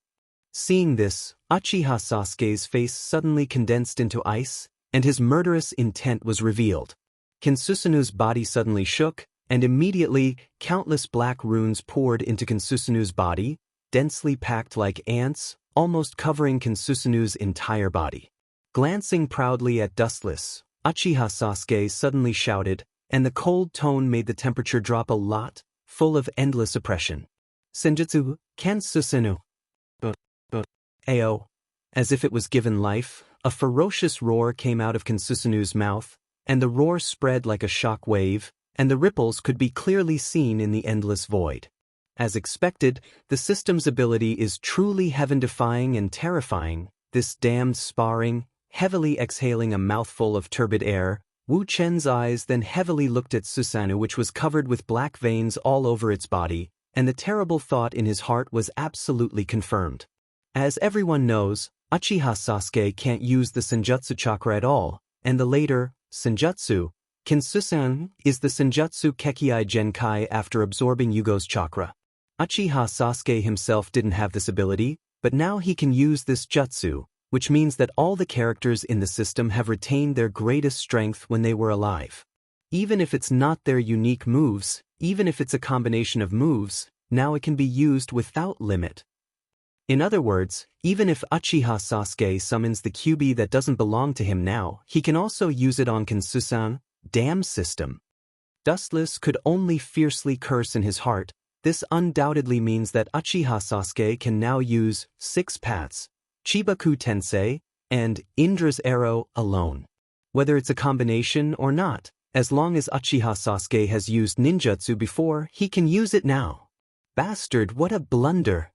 Seeing this, Uchiha Sasuke's face suddenly condensed into ice, and his murderous intent was revealed. Kensusanu's body suddenly shook, and immediately, countless black runes poured into Kensusanu's body, densely packed like ants, almost covering Kensusanu's entire body. Glancing proudly at Dustless, Uchiha Sasuke suddenly shouted, and the cold tone made the temperature drop a lot, full of endless oppression. Senjutsu, Kensusanu. Ao. As if it was given life, a ferocious roar came out of Kensusanu's mouth, and the roar spread like a shock wave, and the ripples could be clearly seen in the endless void. As expected, the system's ability is truly heaven-defying and terrifying. This damned sparring, heavily exhaling a mouthful of turbid air, Wu Chen's eyes then heavily looked at Susanoo, which was covered with black veins all over its body, and the terrible thought in his heart was absolutely confirmed. As everyone knows, Uchiha Sasuke can't use the Senjutsu chakra at all, and the later, Senjutsu, Kensusan, is the Senjutsu Kekkei Genkai after absorbing Yugo's chakra. Uchiha Sasuke himself didn't have this ability, but now he can use this jutsu, which means that all the characters in the system have retained their greatest strength when they were alive. Even if it's not their unique moves, even if it's a combination of moves, now it can be used without limit. In other words, even if Uchiha Sasuke summons the QB that doesn't belong to him now, he can also use it on Kensusan. Damn system. Dustless could only fiercely curse in his heart. This undoubtedly means that Uchiha Sasuke can now use 6 paths, Chibaku Tensei, and Indra's arrow alone. Whether it's a combination or not, as long as Uchiha Sasuke has used ninjutsu before, he can use it now. Bastard, what a blunder.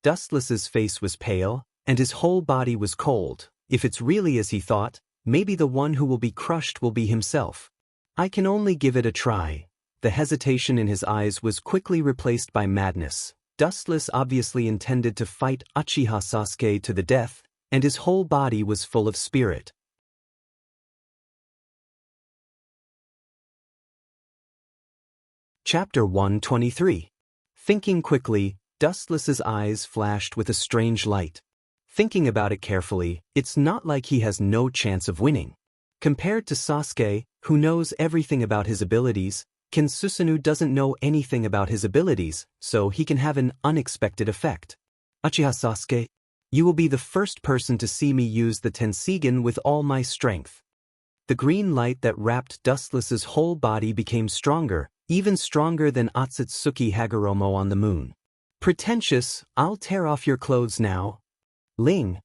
Dustless's face was pale, and his whole body was cold. If it's really as he thought, maybe the one who will be crushed will be himself. I can only give it a try. The hesitation in his eyes was quickly replaced by madness. Dustless obviously intended to fight Uchiha Sasuke to the death, and his whole body was full of spirit. Chapter 123. Thinking quickly, Dustless's eyes flashed with a strange light. Thinking about it carefully, it's not like he has no chance of winning. Compared to Sasuke, who knows everything about his abilities, Kensusanoo doesn't know anything about his abilities, so he can have an unexpected effect. Uchiha Sasuke, You will be the first person to see me use the Tensigen with all my strength. The green light that wrapped Dustless's whole body became stronger, even stronger than Otsutsuki Hagoromo on the moon. Pretentious, I'll tear off your clothes now. Ling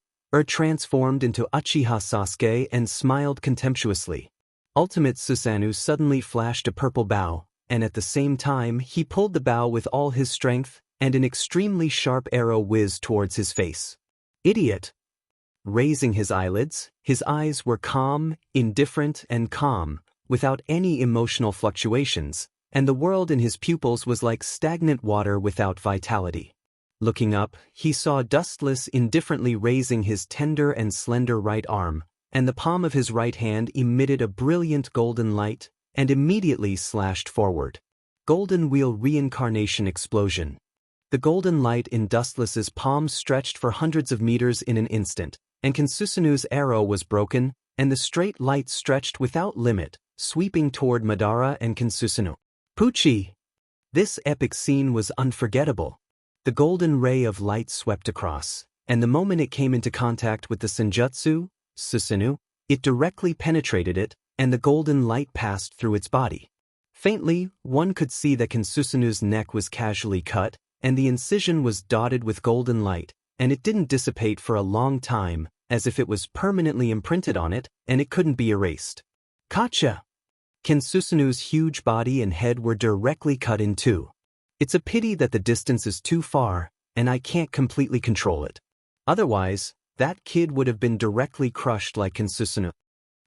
transformed into Uchiha Sasuke and smiled contemptuously. Ultimate Susanoo suddenly flashed a purple bow, and at the same time he pulled the bow with all his strength, and an extremely sharp arrow whizzed towards his face. Idiot! Raising his eyelids, his eyes were calm, indifferent, and calm, without any emotional fluctuations, and the world in his pupils was like stagnant water without vitality. Looking up, he saw Dustless indifferently raising his tender and slender right arm, and the palm of his right hand emitted a brilliant golden light, and immediately slashed forward. Golden Wheel Reincarnation Explosion. The golden light in Dustless's palm stretched for hundreds of meters in an instant, and Kensusanu's arrow was broken, and the straight light stretched without limit, sweeping toward Madara and Kensusanu. Pucci! This epic scene was unforgettable. The golden ray of light swept across, and the moment it came into contact with the Senjutsu, Susanoo, it directly penetrated it, and the golden light passed through its body. Faintly, one could see that Kensusanu's neck was casually cut, and the incision was dotted with golden light, and it didn't dissipate for a long time, as if it was permanently imprinted on it, and it couldn't be erased. Gotcha! Kensusanu's huge body and head were directly cut in two. It's a pity that the distance is too far, and I can't completely control it. Otherwise, that kid would have been directly crushed like Kensusanu.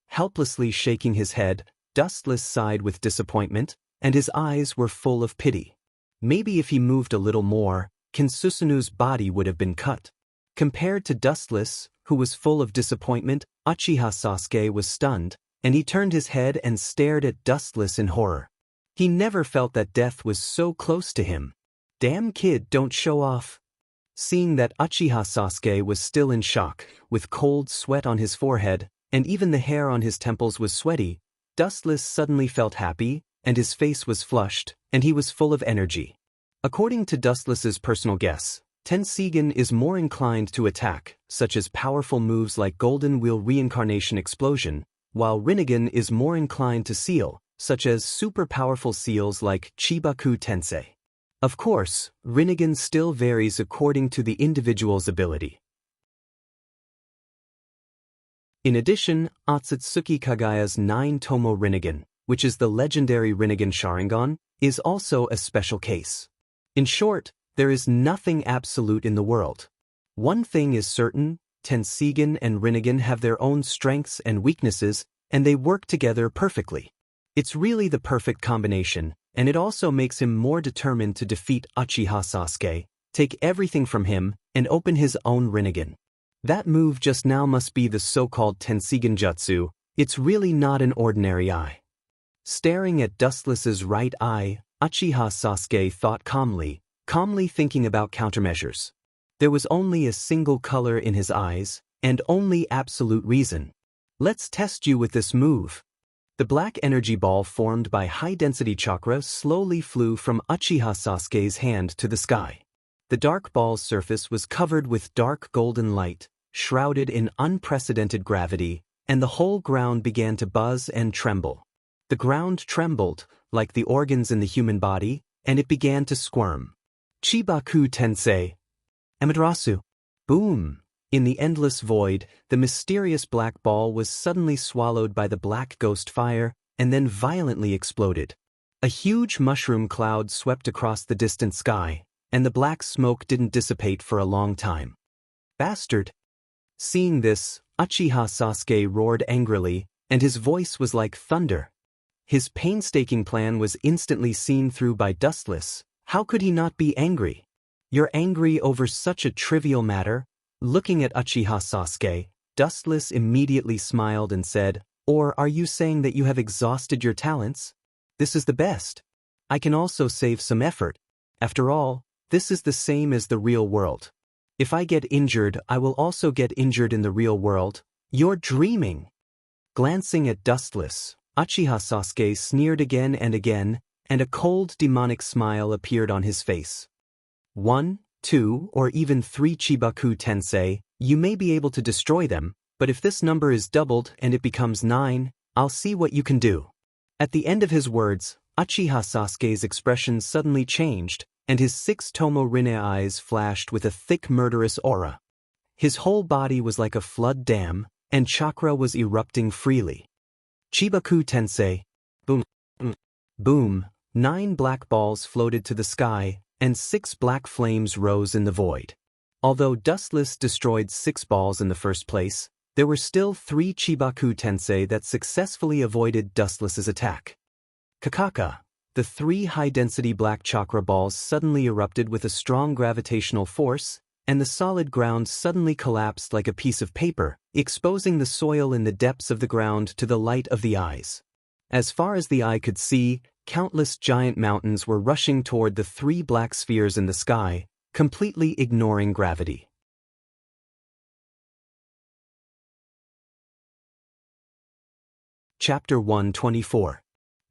Helplessly shaking his head, Dustless sighed with disappointment, and his eyes were full of pity. Maybe if he moved a little more, Kensusanu's body would have been cut. Compared to Dustless, who was full of disappointment, Uchiha Sasuke was stunned, and he turned his head and stared at Dustless in horror. He never felt that death was so close to him. Damn kid, don't show off. Seeing that Uchiha Sasuke was still in shock, with cold sweat on his forehead, and even the hair on his temples was sweaty, Dustless suddenly felt happy, and his face was flushed, and he was full of energy. According to Dustless's personal guess, Tensigen is more inclined to attack, such as powerful moves like Golden Wheel Reincarnation Explosion, while Rinnegan is more inclined to seal, such as super powerful seals like Chibaku Tensei. Of course, Rinnegan still varies according to the individual's ability. In addition, Otsutsuki Kagaya's 9-Tomo Rinnegan, which is the legendary Rinnegan Sharingan, is also a special case. In short, there is nothing absolute in the world. One thing is certain, Tensigen and Rinnegan have their own strengths and weaknesses, and they work together perfectly. It's really the perfect combination, and it also makes him more determined to defeat Uchiha Sasuke, take everything from him, and open his own Rinnegan. That move just now must be the so-called Tensigen Jutsu. It's really not an ordinary eye. Staring at Dustless's right eye, Uchiha Sasuke thought calmly thinking about countermeasures. There was only a single color in his eyes, and only absolute reason. Let's test you with this move. The black energy ball formed by high-density chakra slowly flew from Uchiha Sasuke's hand to the sky. The dark ball's surface was covered with dark golden light, shrouded in unprecedented gravity, and the whole ground began to buzz and tremble. The ground trembled, like the organs in the human body, and it began to squirm. Chibaku Tensei. Amaterasu. Boom! In the endless void, the mysterious black ball was suddenly swallowed by the black ghost fire, and then violently exploded. A huge mushroom cloud swept across the distant sky, and the black smoke didn't dissipate for a long time. Bastard! Seeing this, Uchiha Sasuke roared angrily, and his voice was like thunder. His painstaking plan was instantly seen through by Dustless. How could he not be angry? You're angry over such a trivial matter? Looking at Uchiha Sasuke, Dustless immediately smiled and said, "Or are you saying that you have exhausted your talents? This is the best. I can also save some effort. After all, this is the same as the real world. If I get injured, I will also get injured in the real world. You're dreaming." Glancing at Dustless, Uchiha Sasuke sneered again, and a cold demonic smile appeared on his face. 1, 2, or even 3 Chibaku Tensei, You may be able to destroy them, but if this number is doubled and it becomes 9, I'll see what you can do." At the end of his words, Uchiha Sasuke's expression suddenly changed, and his 6 Tomo Rinne eyes flashed with a thick murderous aura. His whole body was like a flood dam, and chakra was erupting freely. Chibaku Tensei. Boom. Boom. 9 black balls floated to the sky, and 6 black flames rose in the void. Although Dustless destroyed 6 balls in the first place, there were still 3 Chibaku Tensei that successfully avoided Dustless's attack. Kakaka. The 3 high-density black chakra balls suddenly erupted with a strong gravitational force, and the solid ground suddenly collapsed like a piece of paper, exposing the soil in the depths of the ground to the light of the eyes. As far as the eye could see, countless giant mountains were rushing toward the 3 black spheres in the sky, completely ignoring gravity. Chapter 124.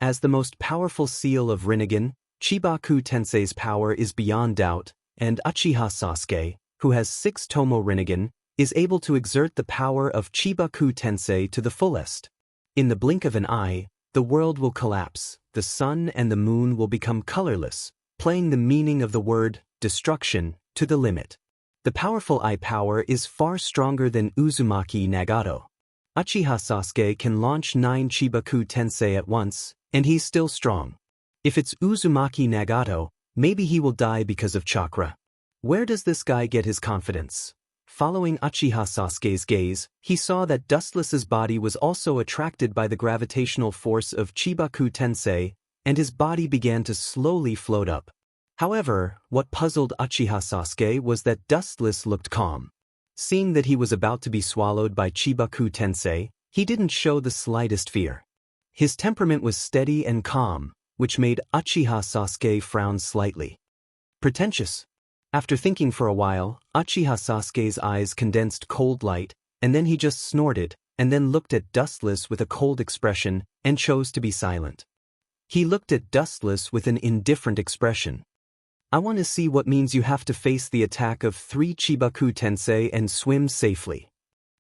As the most powerful seal of Rinnegan, Chibaku Tensei's power is beyond doubt, and Uchiha Sasuke, who has 6 Tomo Rinnegan, is able to exert the power of Chibaku Tensei to the fullest. In the blink of an eye, the world will collapse, the sun and the moon will become colorless, playing the meaning of the word destruction to the limit. The powerful eye power is far stronger than Uzumaki Nagato. Uchiha Sasuke can launch 9 Chibaku Tensei at once, and he's still strong. If it's Uzumaki Nagato, maybe he will die because of chakra. Where does this guy get his confidence? Following Uchiha Sasuke's gaze, he saw that Dustless's body was also attracted by the gravitational force of Chibaku Tensei, and his body began to slowly float up. However, what puzzled Uchiha Sasuke was that Dustless looked calm. Seeing that he was about to be swallowed by Chibaku Tensei, he didn't show the slightest fear. His temperament was steady and calm, which made Uchiha Sasuke frown slightly. Pretentious. After thinking for a while, Uchiha Sasuke's eyes condensed cold light, and then he just snorted, and then looked at Dustless with a cold expression, and chose to be silent. He looked at Dustless with an indifferent expression. "I want to see what means you have to face the attack of 3 Chibaku Tensei and swim safely."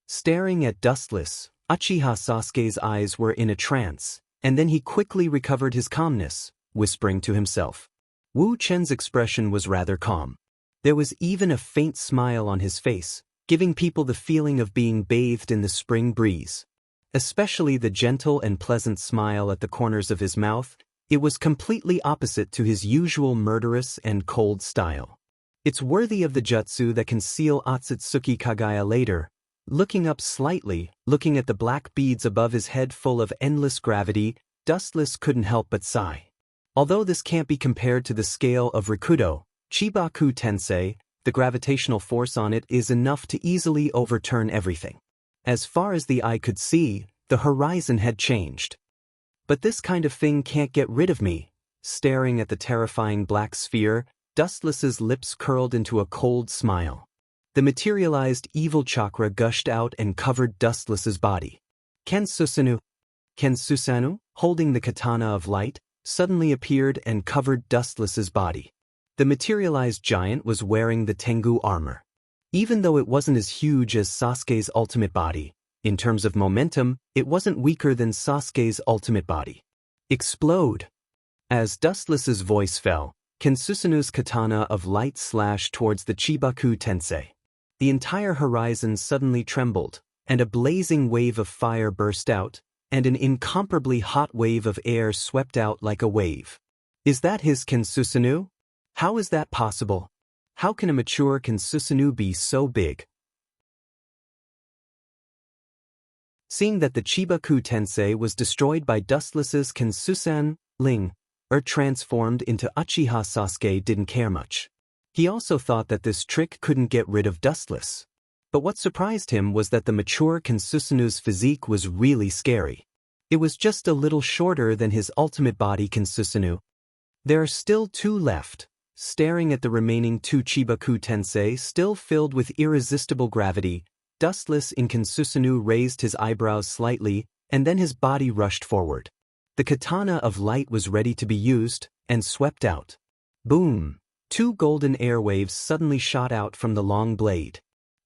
Staring at Dustless, Uchiha Sasuke's eyes were in a trance, and then he quickly recovered his calmness, whispering to himself. Wu Chen's expression was rather calm. There was even a faint smile on his face, giving people the feeling of being bathed in the spring breeze. Especially the gentle and pleasant smile at the corners of his mouth, it was completely opposite to his usual murderous and cold style. It's worthy of the jutsu that can seal Otsutsuki Kagaya later. Looking up slightly, looking at the black beads above his head full of endless gravity, Dustless couldn't help but sigh. Although this can't be compared to the scale of Rikudo, Chibaku Tensei, the gravitational force on it is enough to easily overturn everything. As far as the eye could see, the horizon had changed. But this kind of thing can't get rid of me. Staring at the terrifying black sphere, Dustless's lips curled into a cold smile. The materialized evil chakra gushed out and covered Dustless's body. Kensusanu, holding the katana of light, suddenly appeared and covered Dustless's body. The materialized giant was wearing the Tengu armor. Even though it wasn't as huge as Sasuke's ultimate body, in terms of momentum, it wasn't weaker than Sasuke's ultimate body. Explode! As Dustless's voice fell, Kensusanu's katana of light slashed towards the Chibaku Tensei. The entire horizon suddenly trembled, and a blazing wave of fire burst out, and an incomparably hot wave of air swept out like a wave. Is that his Kensusanu? How is that possible? How can a mature Kensusanu be so big? Seeing that the Chibaku Tensei was destroyed by Dustless's Kensusan, Ling, or transformed into Uchiha Sasuke didn't care much. He also thought that this trick couldn't get rid of Dustless. But what surprised him was that the mature Kensusanu's physique was really scary. It was just a little shorter than his ultimate body Kensusanu. There are still 2 left. Staring at the remaining 2 Chibaku Tensei still filled with irresistible gravity, Dustless in Kensusanu raised his eyebrows slightly, and then his body rushed forward. The katana of light was ready to be used, and swept out. Boom! 2 golden airwaves suddenly shot out from the long blade.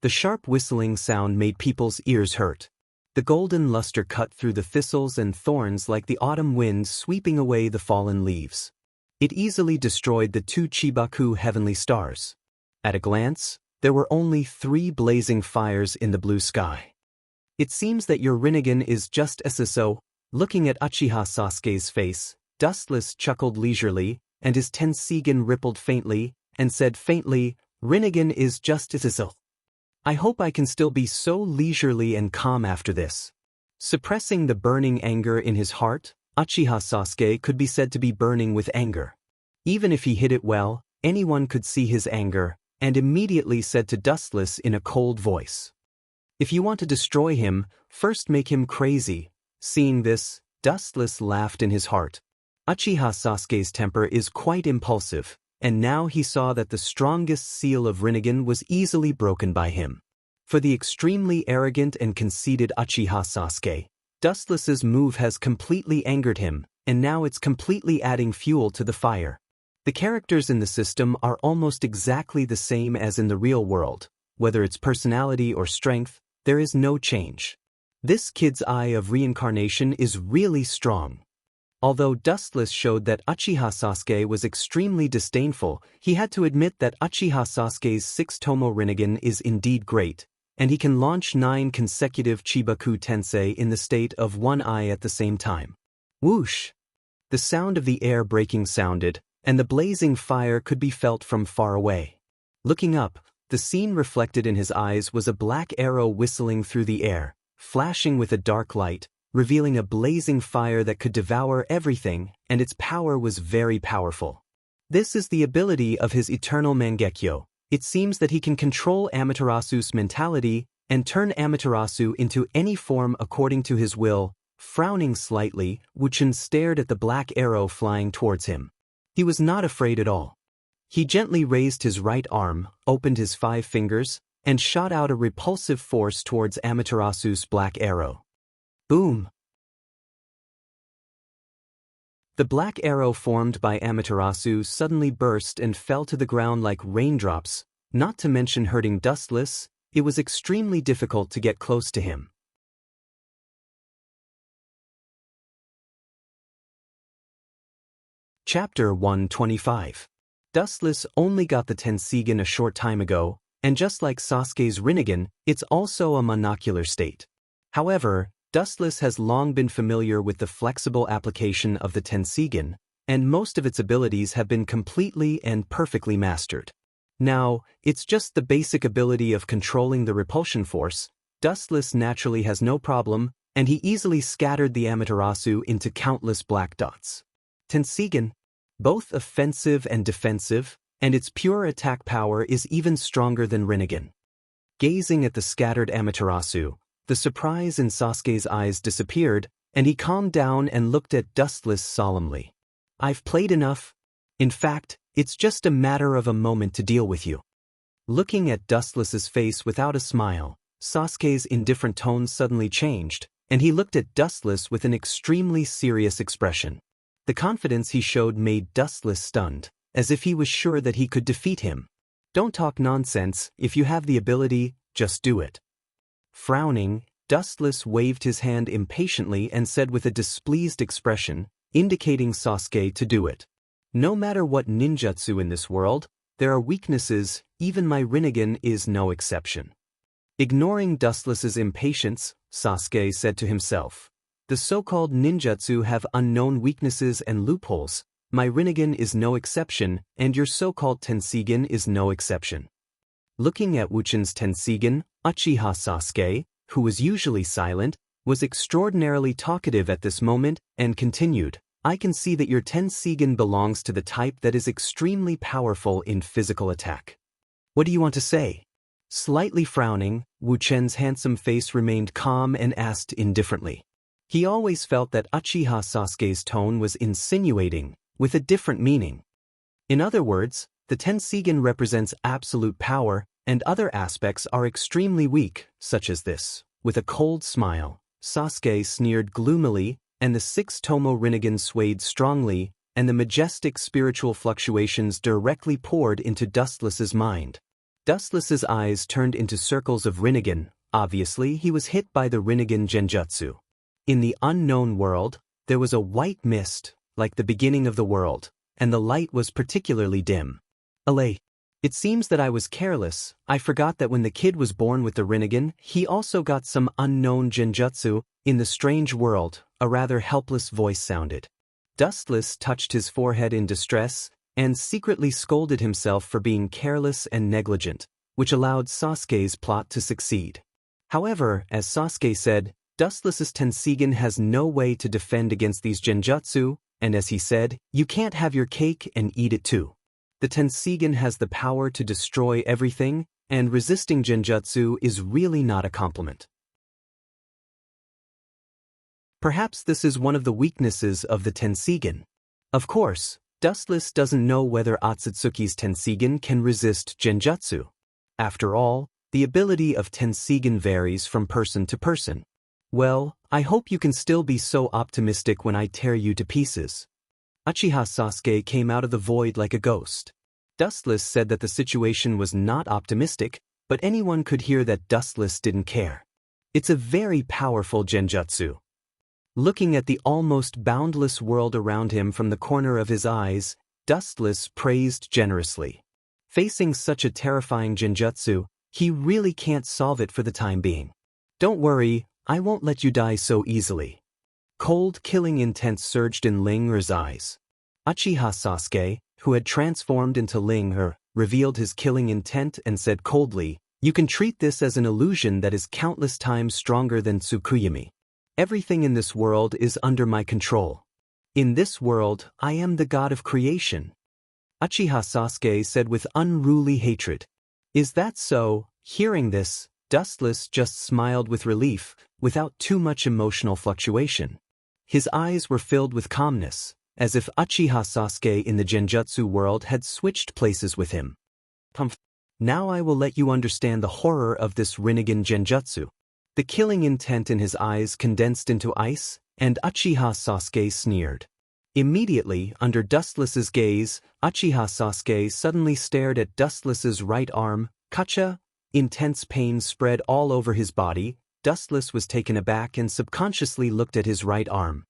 The sharp whistling sound made people's ears hurt. The golden luster cut through the thistles and thorns like the autumn wind sweeping away the fallen leaves. It easily destroyed the 2 Chibaku heavenly stars. At a glance, there were only 3 blazing fires in the blue sky. It seems that your Rinnegan is just as so. Looking at Uchiha Sasuke's face, Dustless chuckled leisurely, and his Tenseigan rippled faintly, and said faintly, "Rinnegan is just as so. I hope I can still be so leisurely and calm after this." Suppressing the burning anger in his heart, Uchiha Sasuke could be said to be burning with anger. Even if he hid it well, anyone could see his anger, and immediately said to Dustless in a cold voice, "If you want to destroy him, first make him crazy." Seeing this, Dustless laughed in his heart. Uchiha Sasuke's temper is quite impulsive, and now he saw that the strongest seal of Rinnegan was easily broken by him. For the extremely arrogant and conceited Uchiha Sasuke, Dustless's move has completely angered him, and now it's completely adding fuel to the fire. The characters in the system are almost exactly the same as in the real world. Whether it's personality or strength, there is no change. This kid's eye of reincarnation is really strong. Although Dustless showed that Uchiha Sasuke was extremely disdainful, he had to admit that Uchiha Sasuke's 6-tomo Rinnegan is indeed great, and he can launch 9 consecutive Chibaku Tensei in the state of one eye at the same time. Whoosh! The sound of the air breaking sounded, and the blazing fire could be felt from far away. Looking up, the scene reflected in his eyes was a black arrow whistling through the air, flashing with a dark light, revealing a blazing fire that could devour everything, and its power was very powerful. This is the ability of his eternal Mangekyo. It seems that he can control Amaterasu's mentality and turn Amaterasu into any form according to his will. Frowning slightly, Wuchen stared at the black arrow flying towards him. He was not afraid at all. He gently raised his right arm, opened his 5 fingers, and shot out a repulsive force towards Amaterasu's black arrow. Boom! The black arrow formed by Amaterasu suddenly burst and fell to the ground like raindrops. Not to mention hurting Dustless, it was extremely difficult to get close to him. Chapter 125. Dustless only got the Tenseigan a short time ago, and just like Sasuke's Rinnegan, it's also a monocular state. However, Dustless has long been familiar with the flexible application of the Tenseigan, and most of its abilities have been completely and perfectly mastered. Now, it's just the basic ability of controlling the repulsion force. Dustless naturally has no problem, and he easily scattered the Amaterasu into countless black dots. Tenseigan, both offensive and defensive, and its pure attack power is even stronger than Rinnegan. Gazing at the scattered Amaterasu, the surprise in Sasuke's eyes disappeared, and he calmed down and looked at Dustless solemnly. "I've played enough. In fact, it's just a matter of a moment to deal with you." Looking at Dustless's face without a smile, Sasuke's indifferent tone suddenly changed, and he looked at Dustless with an extremely serious expression. The confidence he showed made Dustless stunned, as if he was sure that he could defeat him. "Don't talk nonsense. If you have the ability, just do it." Frowning, Dustless waved his hand impatiently and said with a displeased expression, indicating Sasuke to do it. "No matter what ninjutsu in this world, there are weaknesses, even my Rinnegan is no exception." Ignoring Dustless's impatience, Sasuke said to himself, "The so-called ninjutsu have unknown weaknesses and loopholes. My Rinnegan is no exception, and your so-called Tenseigan is no exception." Looking at Wuchen's Tenseigan, Uchiha Sasuke, who was usually silent, was extraordinarily talkative at this moment, and continued, "I can see that your Tenseigan belongs to the type that is extremely powerful in physical attack. What do you want to say?" Slightly frowning, Wuchen's handsome face remained calm and asked indifferently. He always felt that Uchiha Sasuke's tone was insinuating, with a different meaning. In other words, the Tenseigan represents absolute power, and other aspects are extremely weak, such as this. With a cold smile, Sasuke sneered gloomily, and the 6-tomo Rinnegan swayed strongly, and the majestic spiritual fluctuations directly poured into Dustless's mind. Dustless's eyes turned into circles of Rinnegan. Obviously, he was hit by the Rinnegan genjutsu. In the unknown world, there was a white mist, like the beginning of the world, and the light was particularly dim. Allay. It seems that I was careless. I forgot that when the kid was born with the Rinnegan, he also got some unknown genjutsu. In the strange world, a rather helpless voice sounded. Dustless touched his forehead in distress, and secretly scolded himself for being careless and negligent, which allowed Sasuke's plot to succeed. However, as Sasuke said, Dustless's Tensigen has no way to defend against these genjutsu, and as he said, you can't have your cake and eat it too. The Tensigen has the power to destroy everything, and resisting genjutsu is really not a compliment. Perhaps this is one of the weaknesses of the Tensigen. Of course, Dustless doesn't know whether Otsutsuki's Tensigen can resist genjutsu. After all, the ability of Tensigen varies from person to person. Well, I hope you can still be so optimistic when I tear you to pieces. Uchiha Sasuke came out of the void like a ghost. Dustless said that the situation was not optimistic, but anyone could hear that Dustless didn't care. It's a very powerful genjutsu. Looking at the almost boundless world around him from the corner of his eyes, Dustless praised generously. Facing such a terrifying genjutsu, he really can't solve it for the time being. Don't worry, I won't let you die so easily. Cold killing intent surged in Ling Er's eyes. Uchiha Sasuke, who had transformed into Ling Er, revealed his killing intent and said coldly, you can treat this as an illusion that is countless times stronger than Tsukuyami. Everything in this world is under my control. In this world, I am the god of creation. Uchiha Sasuke said with unruly hatred. Is that so? Hearing this, Dustless just smiled with relief, without too much emotional fluctuation. His eyes were filled with calmness, as if Uchiha Sasuke in the genjutsu world had switched places with him. Now I will let you understand the horror of this Rinnegan genjutsu. The killing intent in his eyes condensed into ice, and Uchiha Sasuke sneered. Immediately, under Dustless's gaze, Uchiha Sasuke suddenly stared at Dustless's right arm. Kacha. Intense pain spread all over his body. Dustless was taken aback and subconsciously looked at his right arm.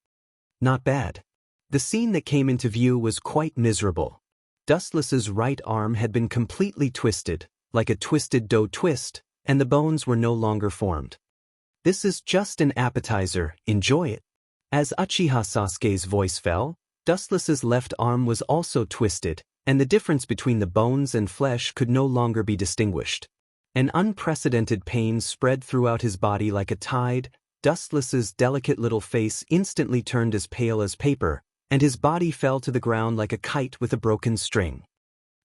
Not bad. The scene that came into view was quite miserable. Dustless's right arm had been completely twisted, like a twisted dough twist, and the bones were no longer formed. This is just an appetizer, enjoy it. As Uchiha Sasuke's voice fell, Dustless's left arm was also twisted, and the difference between the bones and flesh could no longer be distinguished. An unprecedented pain spread throughout his body like a tide. Dustless's delicate little face instantly turned as pale as paper, and his body fell to the ground like a kite with a broken string.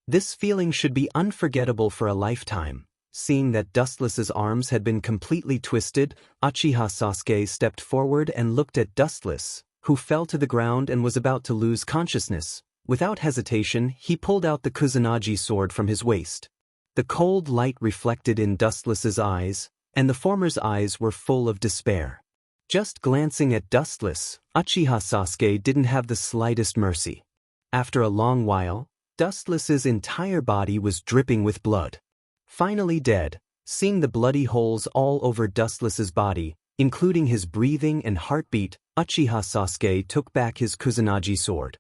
This feeling should be unforgettable for a lifetime. Seeing that Dustless's arms had been completely twisted, Uchiha Sasuke stepped forward and looked at Dustless, who fell to the ground and was about to lose consciousness. Without hesitation, he pulled out the Kusanagi sword from his waist. The cold light reflected in Dustless's eyes, and the former's eyes were full of despair. Just glancing at Dustless, Uchiha Sasuke didn't have the slightest mercy. After a long while, Dustless's entire body was dripping with blood. Finally dead, seeing the bloody holes all over Dustless's body, including his breathing and heartbeat, Uchiha Sasuke took back his Kusanagi sword.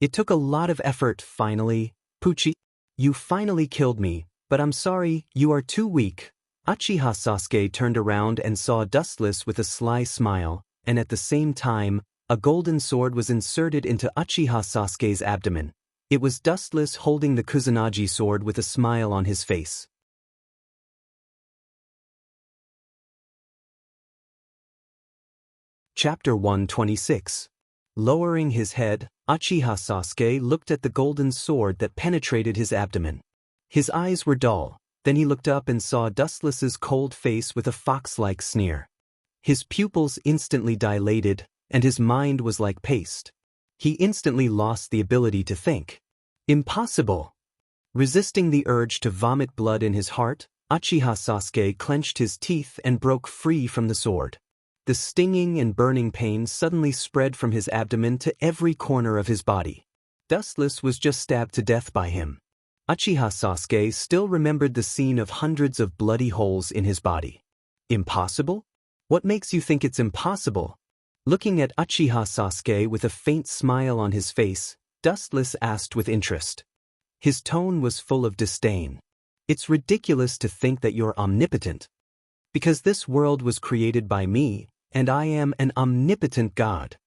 It took a lot of effort, finally. Pucci, you finally killed me, but I'm sorry, you are too weak. Uchiha Sasuke turned around and saw Dustless with a sly smile, and at the same time, a golden sword was inserted into Uchiha Sasuke's abdomen. It was Dustless holding the Kusanagi sword with a smile on his face. Chapter 126. Lowering his head, Uchiha Sasuke looked at the golden sword that penetrated his abdomen. His eyes were dull, then he looked up and saw Dustless's cold face with a fox-like sneer. His pupils instantly dilated, and his mind was like paste. He instantly lost the ability to think. Impossible! Resisting the urge to vomit blood in his heart, Uchiha Sasuke clenched his teeth and broke free from the sword. The stinging and burning pain suddenly spread from his abdomen to every corner of his body. Dustless was just stabbed to death by him. Uchiha Sasuke still remembered the scene of hundreds of bloody holes in his body. Impossible? What makes you think it's impossible? Looking at Uchiha Sasuke with a faint smile on his face, Dustless asked with interest. His tone was full of disdain. It's ridiculous to think that you're omnipotent. Because this world was created by me, and I am an omnipotent god.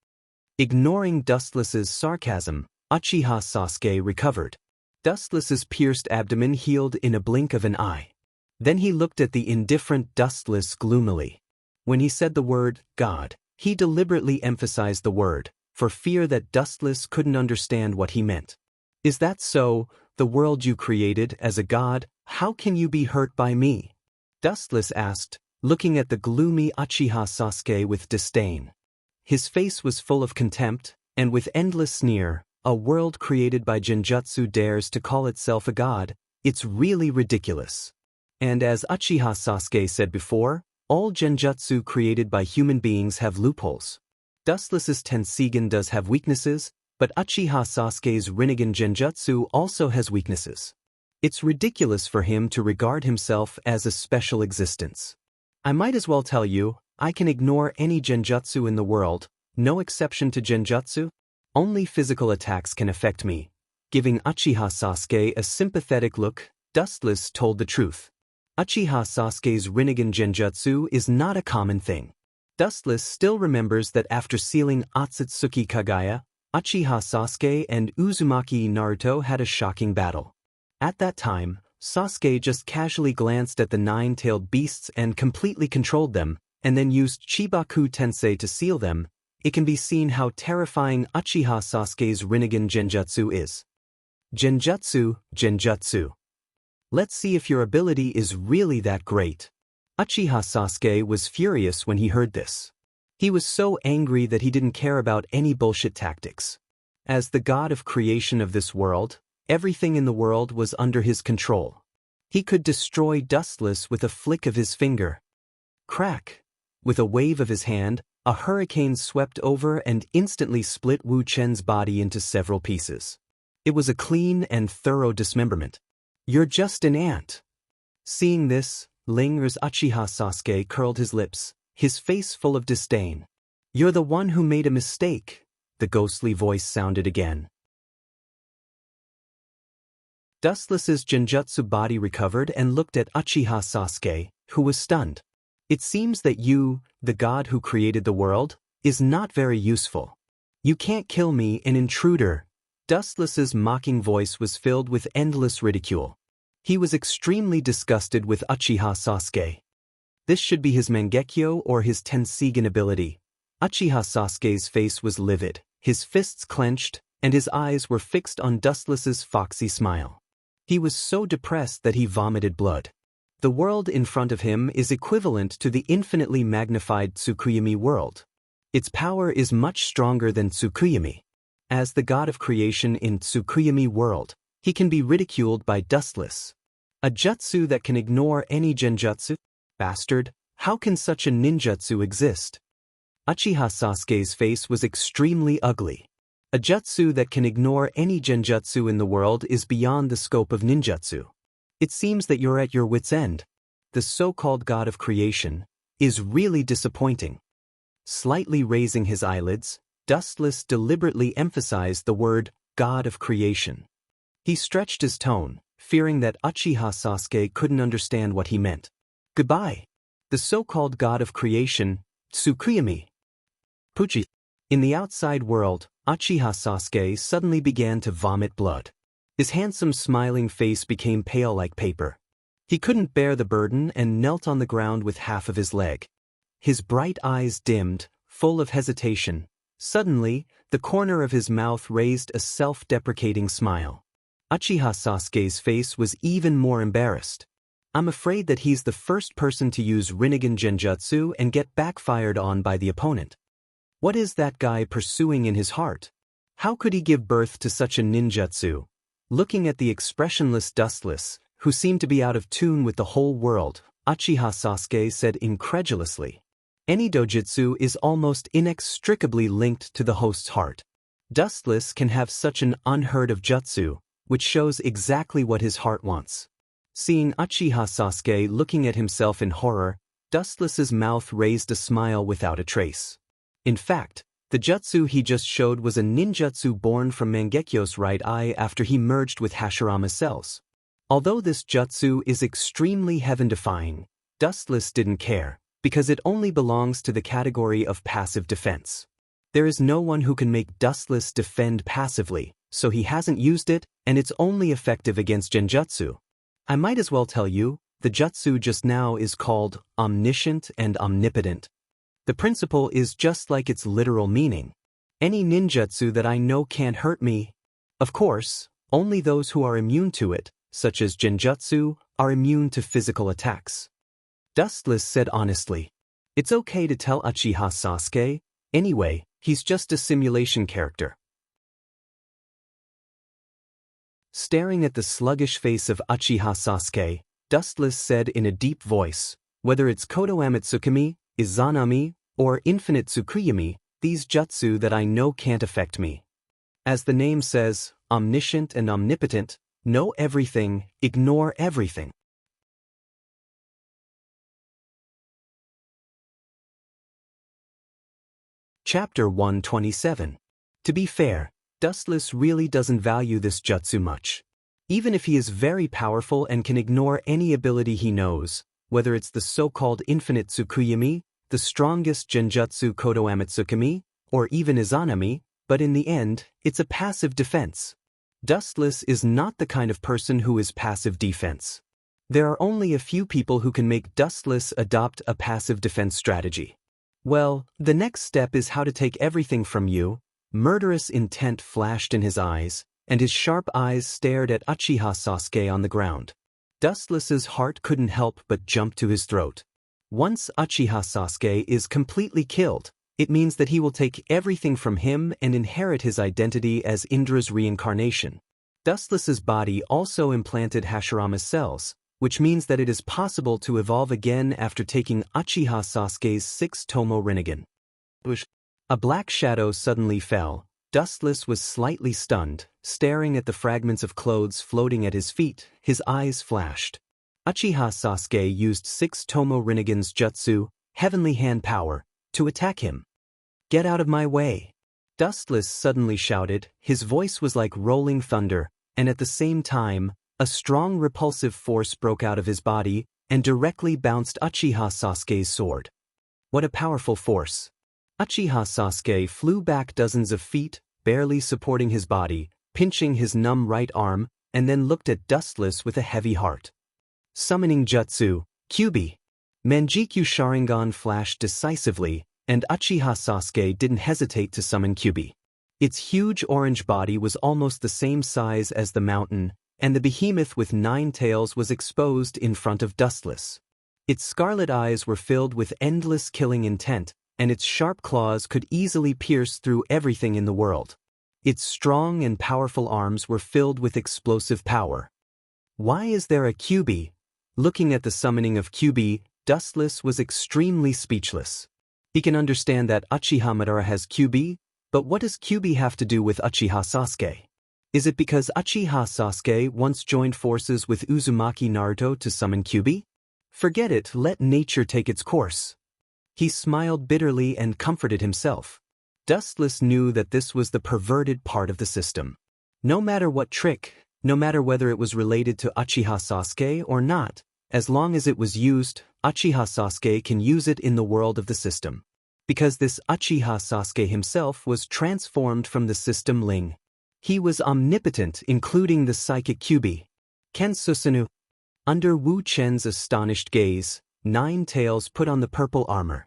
Ignoring Dustless's sarcasm, Uchiha Sasuke recovered. Dustless's pierced abdomen healed in a blink of an eye. Then he looked at the indifferent Dustless gloomily. When he said the word, God, he deliberately emphasized the word, for fear that Dustless couldn't understand what he meant. Is that so, the world you created as a god, how can you be hurt by me? Dustless asked, looking at the gloomy Uchiha Sasuke with disdain. His face was full of contempt, and with endless sneer, a world created by genjutsu dares to call itself a god, it's really ridiculous. And as Uchiha Sasuke said before, all genjutsu created by human beings have loopholes. Dustless's Tensigen does have weaknesses, but Uchiha Sasuke's Rinnegan genjutsu also has weaknesses. It's ridiculous for him to regard himself as a special existence. I might as well tell you, I can ignore any genjutsu in the world, no exception to genjutsu. Only physical attacks can affect me. Giving Uchiha Sasuke a sympathetic look, Dustless told the truth. Uchiha Sasuke's Rinnegan genjutsu is not a common thing. Dustless still remembers that after sealing Otsutsuki Kagaya, Uchiha Sasuke and Uzumaki Naruto had a shocking battle. At that time, Sasuke just casually glanced at the nine-tailed beasts and completely controlled them, and then used Chibaku Tensei to seal them. It can be seen how terrifying Uchiha Sasuke's Rinnegan genjutsu is. Genjutsu. Let's see if your ability is really that great. Uchiha Sasuke was furious when he heard this. He was so angry that he didn't care about any bullshit tactics. As the god of creation of this world, everything in the world was under his control. He could destroy Dustless with a flick of his finger. Crack! With a wave of his hand, a hurricane swept over and instantly split Wu Chen's body into several pieces. It was a clean and thorough dismemberment. You're just an ant. Seeing this, Linger's Uchiha Sasuke curled his lips, his face full of disdain. You're the one who made a mistake, the ghostly voice sounded again. Dustless's genjutsu body recovered and looked at Uchiha Sasuke, who was stunned. It seems that you, the god who created the world, is not very useful. You can't kill me, an intruder. Dustless's mocking voice was filled with endless ridicule. He was extremely disgusted with Uchiha Sasuke. This should be his Mangekyo or his Tensigen ability. Uchiha Sasuke's face was livid, his fists clenched, and his eyes were fixed on Dustless's foxy smile. He was so depressed that he vomited blood. The world in front of him is equivalent to the infinitely magnified Tsukuyomi world. Its power is much stronger than Tsukuyomi. As the god of creation in Tsukuyomi world, he can be ridiculed by Dustless. A jutsu that can ignore any genjutsu? Bastard, how can such a ninjutsu exist? Uchiha Sasuke's face was extremely ugly. A jutsu that can ignore any genjutsu in the world is beyond the scope of ninjutsu. It seems that you're at your wit's end. The so-called god of creation is really disappointing. Slightly raising his eyelids, Dustless deliberately emphasized the word god of creation. He stretched his tone, fearing that Uchiha Sasuke couldn't understand what he meant. Goodbye. The so-called god of creation, Tsukuyomi. Puchi. In the outside world, Uchiha Sasuke suddenly began to vomit blood. His handsome smiling face became pale like paper. He couldn't bear the burden and knelt on the ground with half of his leg. His bright eyes dimmed, full of hesitation. Suddenly, the corner of his mouth raised a self-deprecating smile. Uchiha Sasuke's face was even more embarrassed. I'm afraid that he's the first person to use Rinnegan genjutsu and get backfired on by the opponent. What is that guy pursuing in his heart? How could he give birth to such a ninjutsu? Looking at the expressionless Dustless, who seemed to be out of tune with the whole world, Uchiha Sasuke said incredulously. Any dojutsu is almost inextricably linked to the host's heart. Dustless can have such an unheard of jutsu, which shows exactly what his heart wants. Seeing Uchiha Sasuke looking at himself in horror, Dustless's mouth raised a smile without a trace. In fact, the jutsu he just showed was a ninjutsu born from Mangekyo's right eye after he merged with Hashirama's cells. Although this jutsu is extremely heaven-defying, Dustless didn't care, because it only belongs to the category of passive defense. There is no one who can make Dustless defend passively, so he hasn't used it, and it's only effective against genjutsu. I might as well tell you, the jutsu just now is called omniscient and omnipotent. The principle is just like its literal meaning. Any ninjutsu that I know can't hurt me. Of course, only those who are immune to it, such as genjutsu, are immune to physical attacks. Dustless said honestly. It's okay to tell Uchiha Sasuke, anyway, he's just a simulation character. Staring at the sluggish face of Uchiha Sasuke, Dustless said in a deep voice, whether it's Kodo Amatsukami, Izanami, or Infinite Tsukuyami, these jutsu that I know can't affect me. As the name says, omniscient and omnipotent, know everything, ignore everything. Chapter 127. To be fair, Dustless really doesn't value this jutsu much. Even if he is very powerful and can ignore any ability he knows, whether it's the so-called Infinite Tsukuyami, the strongest genjutsu Kodo Amatsukami, or even Izanami, but in the end, it's a passive defense. Dustless is not the kind of person who is passive defense. There are only a few people who can make Dustless adopt a passive defense strategy. Well, the next step is how to take everything from you. Murderous intent flashed in his eyes, and his sharp eyes stared at Uchiha Sasuke on the ground. Dustless's heart couldn't help but jump to his throat. Once Uchiha Sasuke is completely killed, it means that he will take everything from him and inherit his identity as Indra's reincarnation. Dustless's body also implanted Hashirama's cells, which means that it is possible to evolve again after taking Uchiha Sasuke's 6 Tomo Rinnegan. A black shadow suddenly fell. Dustless was slightly stunned, staring at the fragments of clothes floating at his feet. His eyes flashed. Uchiha Sasuke used 6 Tomo Rinnegan's jutsu, Heavenly Hand Power, to attack him. Get out of my way! Dustless suddenly shouted. His voice was like rolling thunder, and at the same time, a strong repulsive force broke out of his body and directly bounced Uchiha Sasuke's sword. What a powerful force! Uchiha Sasuke flew back dozens of feet, barely supporting his body, pinching his numb right arm, and then looked at Dustless with a heavy heart. Summoning Jutsu, Kyubi. Manjikyu Sharingan flashed decisively, and Uchiha Sasuke didn't hesitate to summon Kyubi. Its huge orange body was almost the same size as the mountain, and the behemoth with 9 tails was exposed in front of Dustless. Its scarlet eyes were filled with endless killing intent, and its sharp claws could easily pierce through everything in the world. Its strong and powerful arms were filled with explosive power. Why is there a Kyubi? Looking at the summoning of Kyubi, Dustless was extremely speechless. He can understand that Uchiha Madara has Kyubi, but what does Kyubi have to do with Uchiha Sasuke? Is it because Uchiha Sasuke once joined forces with Uzumaki Naruto to summon Kyubi? Forget it, let nature take its course. He smiled bitterly and comforted himself. Dustless knew that this was the perverted part of the system. No matter what trick, no matter whether it was related to Uchiha Sasuke or not, as long as it was used, Uchiha Sasuke can use it in the world of the system. Because this Uchiha Sasuke himself was transformed from the system Ling. He was omnipotent, including the psychic Kyubi. Kensusunu. Under Wu Chen's astonished gaze, 9 Tails put on the purple armor.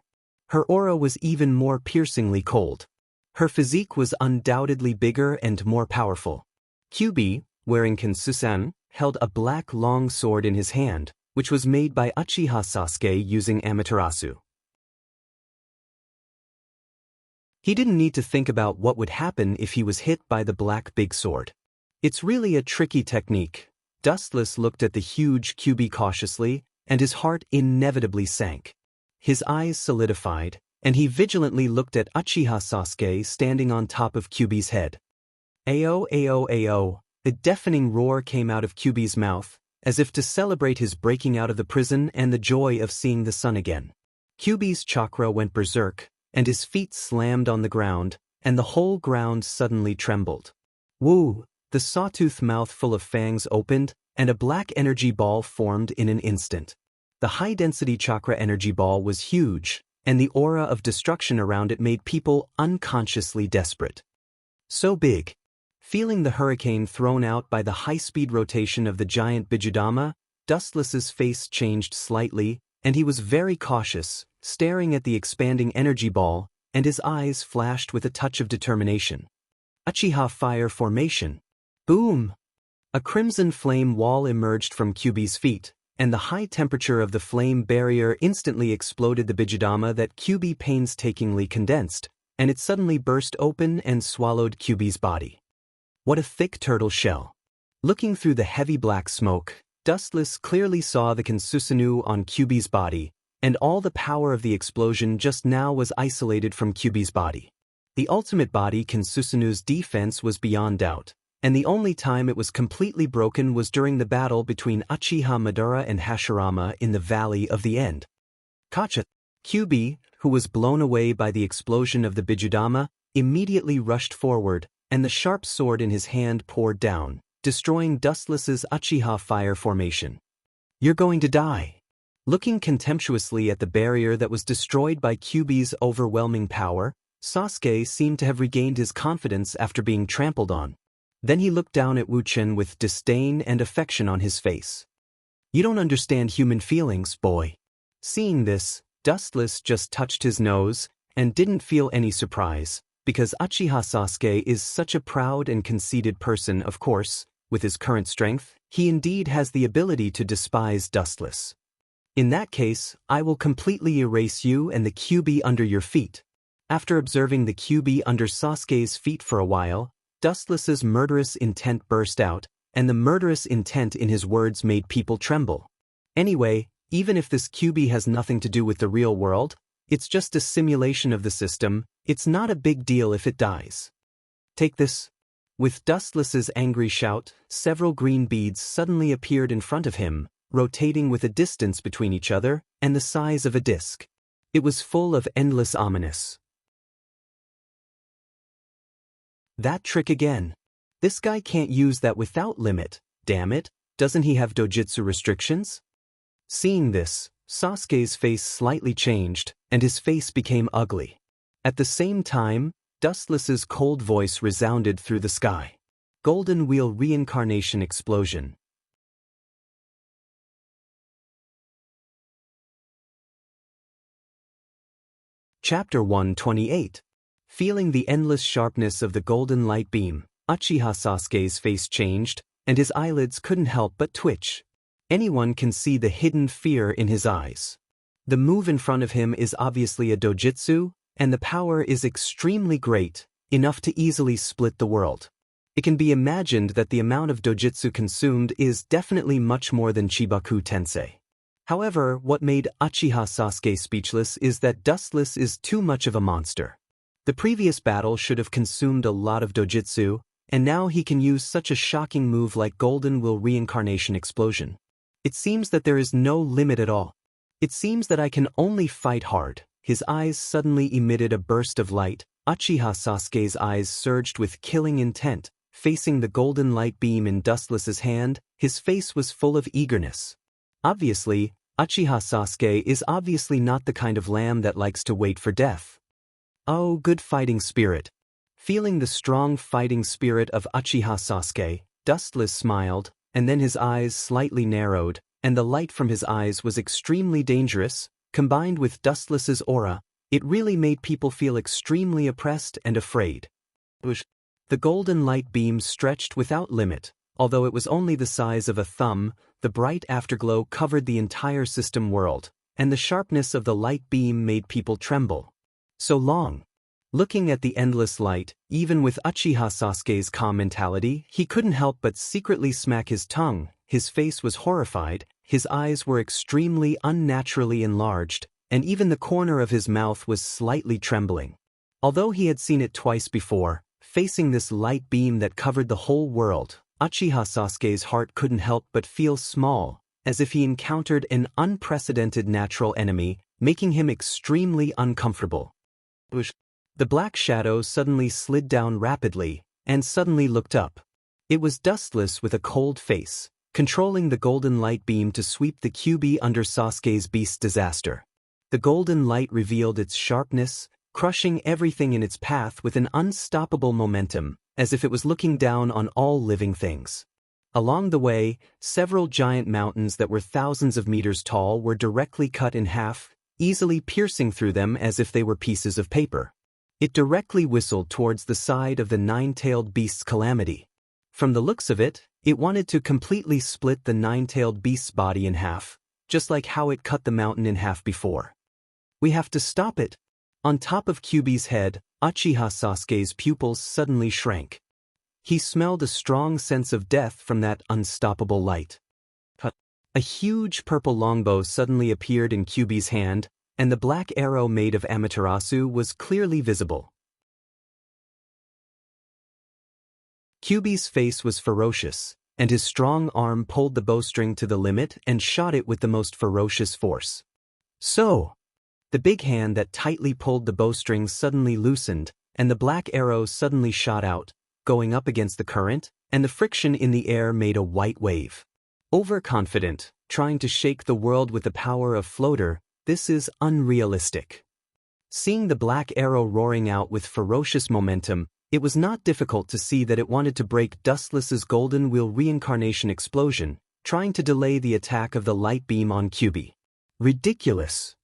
Her aura was even more piercingly cold. Her physique was undoubtedly bigger and more powerful. Kyubi, wearing Kensusan, held a black long sword in his hand, which was made by Uchiha Sasuke using Amaterasu. He didn't need to think about what would happen if he was hit by the black big sword. It's really a tricky technique. Dustless looked at the huge Kyubi cautiously, and his heart inevitably sank. His eyes solidified, and he vigilantly looked at Uchiha Sasuke standing on top of Kyubi's head. Ao, A deafening roar came out of Kyuubi's mouth, as if to celebrate his breaking out of the prison and the joy of seeing the sun again. Kyuubi's chakra went berserk, and his feet slammed on the ground, and the whole ground suddenly trembled. Woo! The sawtooth mouth full of fangs opened, and a black energy ball formed in an instant. The high-density chakra energy ball was huge, and the aura of destruction around it made people unconsciously desperate. So big. Feeling the hurricane thrown out by the high-speed rotation of the giant Bijudama, Dustless's face changed slightly, and he was very cautious, staring at the expanding energy ball, and his eyes flashed with a touch of determination. Uchiha Fire Formation. Boom! A crimson flame wall emerged from Kyuubi's feet, and the high temperature of the flame barrier instantly exploded the Bijudama that Kyuubi painstakingly condensed, and it suddenly burst open and swallowed Kyuubi's body. What a thick turtle shell! Looking through the heavy black smoke, Dustless clearly saw the Kensusunu on Kyuubi's body, and all the power of the explosion just now was isolated from Kyuubi's body. The ultimate body Kensusunu's defense was beyond doubt, and the only time it was completely broken was during the battle between Uchiha Madara and Hashirama in the Valley of the End. Kacha! Kyuubi, who was blown away by the explosion of the Bijudama, immediately rushed forward, and the sharp sword in his hand poured down, destroying Dustless's Uchiha Fire Formation. You're going to die. Looking contemptuously at the barrier that was destroyed by Kyuubi's overwhelming power, Sasuke seemed to have regained his confidence after being trampled on. Then he looked down at Wuchen with disdain and affection on his face. You don't understand human feelings, boy. Seeing this, Dustless just touched his nose, and didn't feel any surprise, because Uchiha Sasuke is such a proud and conceited person. Of course, with his current strength, he indeed has the ability to despise Dustless. In that case, I will completely erase you and the Kyuubi under your feet. After observing the Kyuubi under Sasuke's feet for a while, Dustless's murderous intent burst out, and the murderous intent in his words made people tremble. Anyway, even if this Kyuubi has nothing to do with the real world, it's just a simulation of the system, it's not a big deal if it dies. Take this. With Dustless's angry shout, several green beads suddenly appeared in front of him, rotating with a distance between each other and the size of a disc. It was full of endless ominous. That trick again. This guy can't use that without limit, damn it, doesn't he have dojutsu restrictions? Seeing this, Sasuke's face slightly changed, and his face became ugly. At the same time, Dustless's cold voice resounded through the sky. Golden Wheel Reincarnation Explosion. Chapter 128. Feeling the endless sharpness of the golden light beam, Uchiha Sasuke's face changed, and his eyelids couldn't help but twitch. Anyone can see the hidden fear in his eyes. The move in front of him is obviously a dojutsu, and the power is extremely great, enough to easily split the world. It can be imagined that the amount of dojutsu consumed is definitely much more than Chibaku Tensei. However, what made Uchiha Sasuke speechless is that Dustless is too much of a monster. The previous battle should have consumed a lot of dojutsu, and now he can use such a shocking move like Golden Will Reincarnation Explosion. It seems that there is no limit at all. It seems that I can only fight hard. His eyes suddenly emitted a burst of light. Uchiha Sasuke's eyes surged with killing intent. Facing the golden light beam in Dustless's hand, his face was full of eagerness. Obviously, Uchiha Sasuke is obviously not the kind of lamb that likes to wait for death. Oh, good fighting spirit. Feeling the strong fighting spirit of Uchiha Sasuke, Dustless smiled, and then his eyes slightly narrowed, and the light from his eyes was extremely dangerous. Combined with Dustless's aura, it really made people feel extremely oppressed and afraid. The golden light beam stretched without limit. Although it was only the size of a thumb, the bright afterglow covered the entire system world, and the sharpness of the light beam made people tremble. So long. Looking at the endless light, even with Uchiha Sasuke's calm mentality, he couldn't help but secretly smack his tongue. His face was horrified, his eyes were extremely unnaturally enlarged, and even the corner of his mouth was slightly trembling. Although he had seen it twice before, facing this light beam that covered the whole world, Uchiha Sasuke's heart couldn't help but feel small, as if he encountered an unprecedented natural enemy, making him extremely uncomfortable. The black shadow suddenly slid down rapidly, and suddenly looked up. It was Dustless with a cold face, controlling the golden light beam to sweep the QB under Sasuke's beast disaster. The golden light revealed its sharpness, crushing everything in its path with an unstoppable momentum, as if it was looking down on all living things. Along the way, several giant mountains that were thousands of meters tall were directly cut in half, easily piercing through them as if they were pieces of paper. It directly whistled towards the side of the nine-tailed beast's calamity. From the looks of it, it wanted to completely split the nine-tailed beast's body in half, just like how it cut the mountain in half before. We have to stop it. On top of QB's head, Uchiha Sasuke's pupils suddenly shrank. He smelled a strong sense of death from that unstoppable light. A huge purple longbow suddenly appeared in QB's hand, and the black arrow made of Amaterasu was clearly visible. QB's face was ferocious, and his strong arm pulled the bowstring to the limit and shot it with the most ferocious force. So, the big hand that tightly pulled the bowstring suddenly loosened, and the black arrow suddenly shot out, going up against the current, and the friction in the air made a white wave. Overconfident, trying to shake the world with the power of floater, this is unrealistic. Seeing the black arrow roaring out with ferocious momentum, it was not difficult to see that it wanted to break Dustless's golden wheel reincarnation explosion, trying to delay the attack of the light beam on QB. Ridiculous.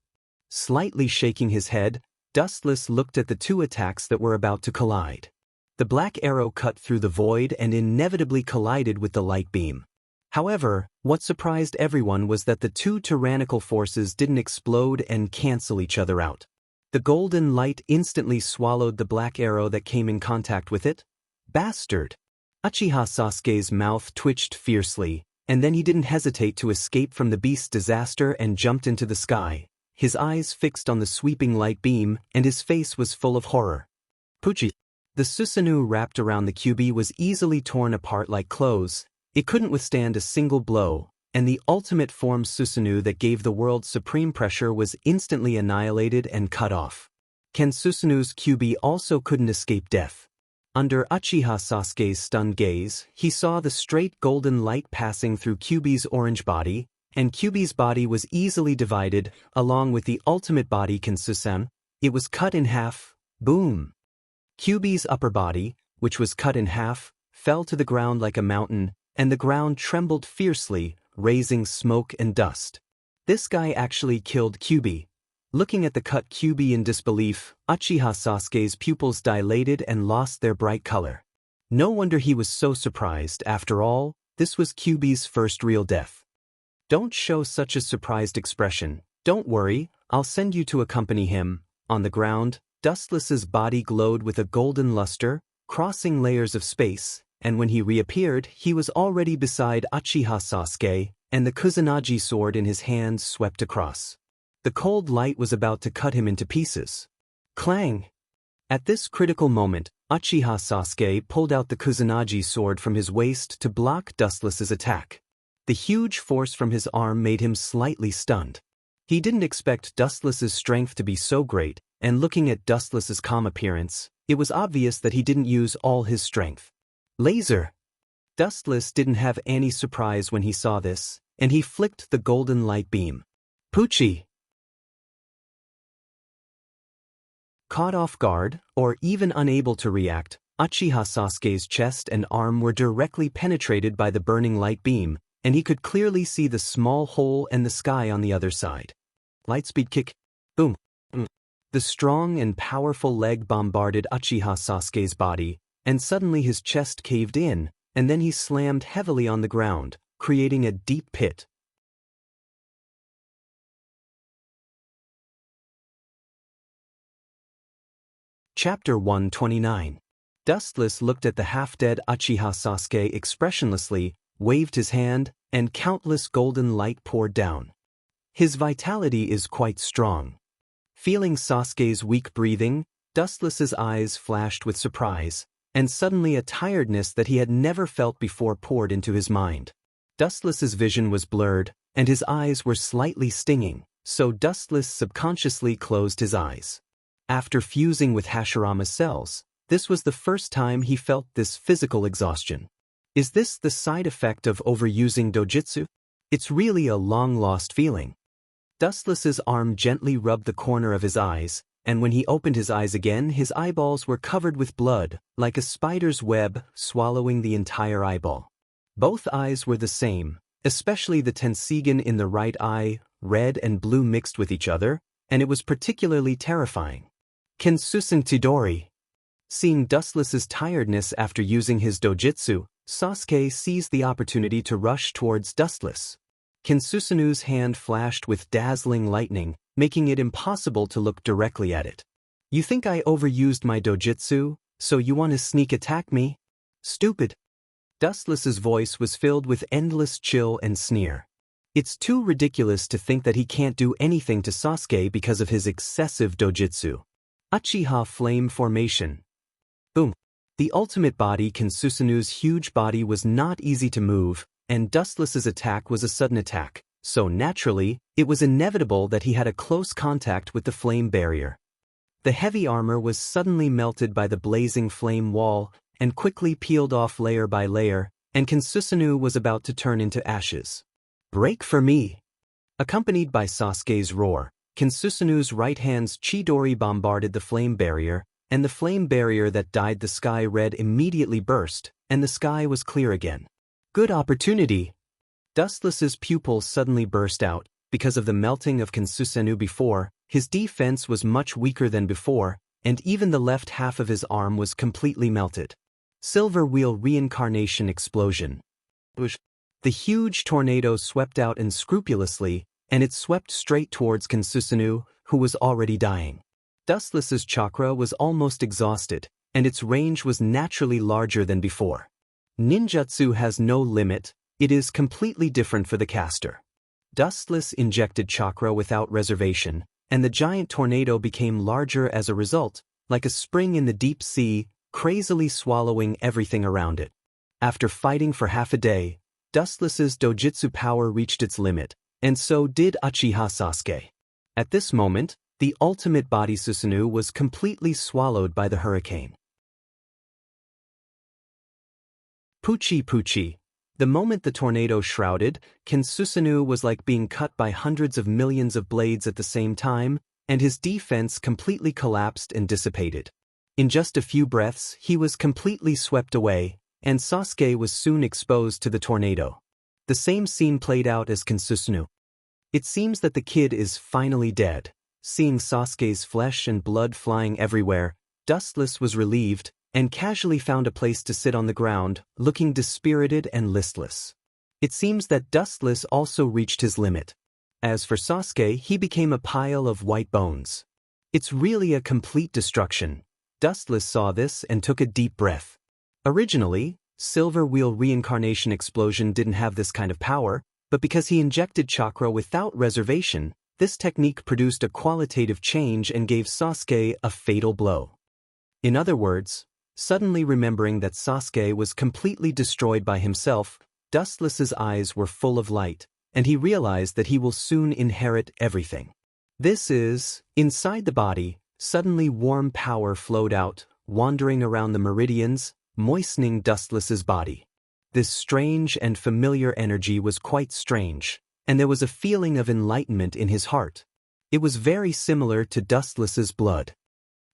Slightly shaking his head, Dustless looked at the two attacks that were about to collide. The black arrow cut through the void and inevitably collided with the light beam. However, what surprised everyone was that the two tyrannical forces didn't explode and cancel each other out. The golden light instantly swallowed the black arrow that came in contact with it. Bastard! Uchiha Sasuke's mouth twitched fiercely, and then he didn't hesitate to escape from the beast's disaster and jumped into the sky, his eyes fixed on the sweeping light beam, and his face was full of horror. Pucci! The Susanoo wrapped around the QB was easily torn apart like clothes. It couldn't withstand a single blow, and the ultimate form Susanoo that gave the world supreme pressure was instantly annihilated and cut off. Ken Susanoo's QB also couldn't escape death. Under Uchiha Sasuke's stunned gaze, he saw the straight golden light passing through QB's orange body, and QB's body was easily divided, along with the ultimate body Ken Susan. It was cut in half. Boom! QB's upper body, which was cut in half, fell to the ground like a mountain, and the ground trembled fiercely, raising smoke and dust. This guy actually killed QB. Looking at the cut QB in disbelief, Uchiha Sasuke's pupils dilated and lost their bright color. No wonder he was so surprised. After all, this was QB's first real death. Don't show such a surprised expression. Don't worry, I'll send you to accompany him. On the ground, Dustless's body glowed with a golden luster, crossing layers of space, and when he reappeared, he was already beside Uchiha Sasuke, and the Kusanagi sword in his hands swept across. The cold light was about to cut him into pieces. Clang! At this critical moment, Uchiha Sasuke pulled out the Kusanagi sword from his waist to block Dustless's attack. The huge force from his arm made him slightly stunned. He didn't expect Dustless's strength to be so great, and looking at Dustless's calm appearance, it was obvious that he didn't use all his strength. Laser! Dustless didn't have any surprise when he saw this, and he flicked the golden light beam. Pucci! Caught off guard, or even unable to react, Uchiha Sasuke's chest and arm were directly penetrated by the burning light beam, and he could clearly see the small hole and the sky on the other side. Lightspeed kick. Boom. The strong and powerful leg bombarded Uchiha Sasuke's body, and suddenly his chest caved in, and then he slammed heavily on the ground, creating a deep pit. Chapter 129. Dustless looked at the half-dead Uchiha Sasuke expressionlessly, waved his hand, and countless golden light poured down. His vitality is quite strong. Feeling Sasuke's weak breathing, Dustless's eyes flashed with surprise, and suddenly a tiredness that he had never felt before poured into his mind. Dustless's vision was blurred, and his eyes were slightly stinging, so Dustless subconsciously closed his eyes. After fusing with Hashirama's cells, this was the first time he felt this physical exhaustion. Is this the side effect of overusing dojutsu? It's really a long-lost feeling. Dustless's arm gently rubbed the corner of his eyes, and when he opened his eyes again, his eyeballs were covered with blood, like a spider's web swallowing the entire eyeball. Both eyes were the same, especially the tensigen in the right eye, red and blue mixed with each other, and it was particularly terrifying. Kensusen Tidori. Seeing Dustless's tiredness after using his dojutsu, Sasuke seized the opportunity to rush towards Dustless. Kensusanu's hand flashed with dazzling lightning, making it impossible to look directly at it. You think I overused my dojutsu, so you want to sneak attack me? Stupid. Dustless's voice was filled with endless chill and sneer. It's too ridiculous to think that he can't do anything to Sasuke because of his excessive dojutsu. Uchiha Flame Formation. Boom. The ultimate body, Kensusanu's huge body, was not easy to move, and Dustless's attack was a sudden attack, so naturally, it was inevitable that he had a close contact with the flame barrier. The heavy armor was suddenly melted by the blazing flame wall, and quickly peeled off layer by layer, and Kensusanu was about to turn into ashes. Break for me! Accompanied by Sasuke's roar, Kensusanu's right hand's Chidori bombarded the flame barrier, and the flame barrier that dyed the sky red immediately burst, and the sky was clear again. Good opportunity! Dustless's pupils suddenly burst out. Because of the melting of Kensusanu before, his defense was much weaker than before, and even the left half of his arm was completely melted. Silver Wheel Reincarnation Explosion. The huge tornado swept out unscrupulously, and it swept straight towards Kensusanu, who was already dying. Dustless's chakra was almost exhausted, and its range was naturally larger than before. Ninjutsu has no limit, it is completely different for the caster. Dustless injected chakra without reservation, and the giant tornado became larger as a result, like a spring in the deep sea, crazily swallowing everything around it. After fighting for half a day, Dustless's dojutsu power reached its limit, and so did Uchiha Sasuke. At this moment, the ultimate body Susanoo was completely swallowed by the hurricane. Puchi Puchi. The moment the tornado shrouded, Kensusanoo was like being cut by hundreds of millions of blades at the same time, and his defense completely collapsed and dissipated. In just a few breaths, he was completely swept away, and Sasuke was soon exposed to the tornado. The same scene played out as Kensusanoo. It seems that the kid is finally dead. Seeing Sasuke's flesh and blood flying everywhere, Dustless was relieved, and casually found a place to sit on the ground, looking dispirited and listless. It seems that Dustless also reached his limit. As for Sasuke, he became a pile of white bones. It's really a complete destruction. Dustless saw this and took a deep breath. Originally, Silver Wheel Reincarnation Explosion didn't have this kind of power, but because he injected chakra without reservation, this technique produced a qualitative change and gave Sasuke a fatal blow. In other words, suddenly remembering that Sasuke was completely destroyed by himself, Dustless's eyes were full of light, and he realized that he will soon inherit everything. This is, inside the body, suddenly warm power flowed out, wandering around the meridians, moistening Dustless's body. This strange and familiar energy was quite strange, and there was a feeling of enlightenment in his heart. It was very similar to Dustless's blood.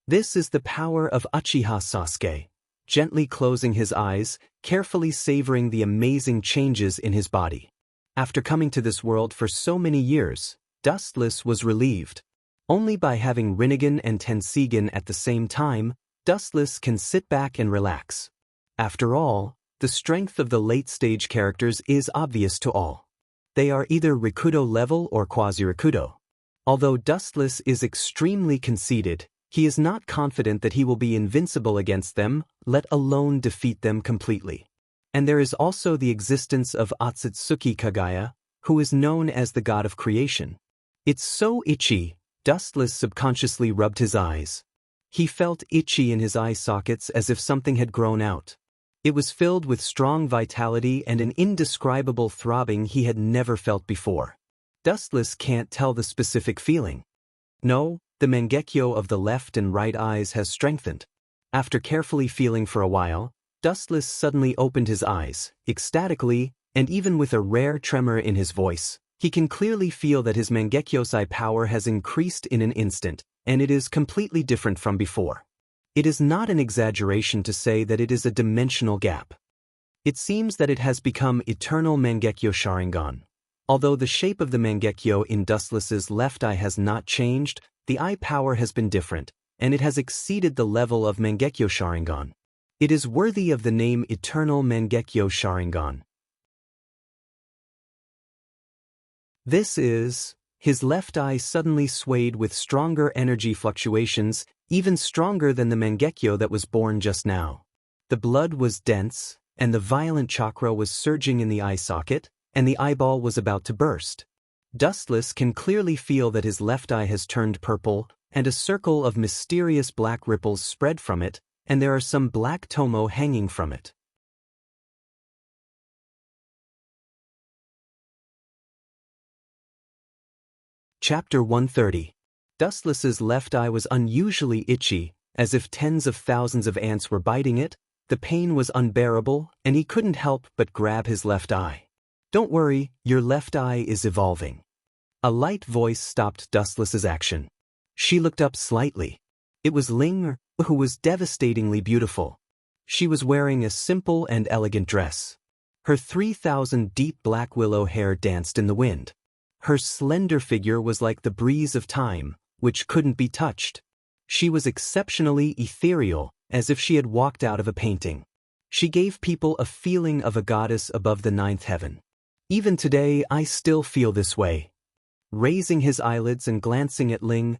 This is the power of Uchiha Sasuke. Gently closing his eyes, carefully savoring the amazing changes in his body. After coming to this world for so many years, Dustless was relieved. Only by having Rinnegan and Tensigen at the same time, Dustless can sit back and relax. After all, the strength of the late-stage characters is obvious to all. They are either Rikudo level or quasi-Rikudo. Although Dustless is extremely conceited, he is not confident that he will be invincible against them, let alone defeat them completely. And there is also the existence of Otsutsuki Kagaya, who is known as the god of creation. It's so itchy, Dustless subconsciously rubbed his eyes. He felt itchy in his eye sockets as if something had grown out. It was filled with strong vitality and an indescribable throbbing he had never felt before. Dustless can't tell the specific feeling. No, the mangekyo of the left and right eyes has strengthened. After carefully feeling for a while, Dustless suddenly opened his eyes, ecstatically, and even with a rare tremor in his voice, he can clearly feel that his mangekyosai power has increased in an instant, and it is completely different from before. It is not an exaggeration to say that it is a dimensional gap. It seems that it has become eternal Mangekyo Sharingan. Although the shape of the Mangekyo in Dustless's left eye has not changed, the eye power has been different, and it has exceeded the level of Mangekyo Sharingan. It is worthy of the name Eternal Mangekyo Sharingan. This is... His left eye suddenly swayed with stronger energy fluctuations, even stronger than the Mangekyo that was born just now. The blood was dense, and the violent chakra was surging in the eye socket, and the eyeball was about to burst. Dustless can clearly feel that his left eye has turned purple, and a circle of mysterious black ripples spread from it, and there are some black tomo hanging from it. Chapter 130. Dustless's left eye was unusually itchy, as if tens of thousands of ants were biting it. The pain was unbearable, and he couldn't help but grab his left eye. "Don't worry, your left eye is evolving." A light voice stopped Dustless's action. She looked up slightly. It was Ling, who was devastatingly beautiful. She was wearing a simple and elegant dress. Her 3,000 deep black willow hair danced in the wind. Her slender figure was like the breeze of time, which couldn't be touched. She was exceptionally ethereal, as if she had walked out of a painting. She gave people a feeling of a goddess above the ninth heaven. Even today, I still feel this way. Raising his eyelids and glancing at Ling,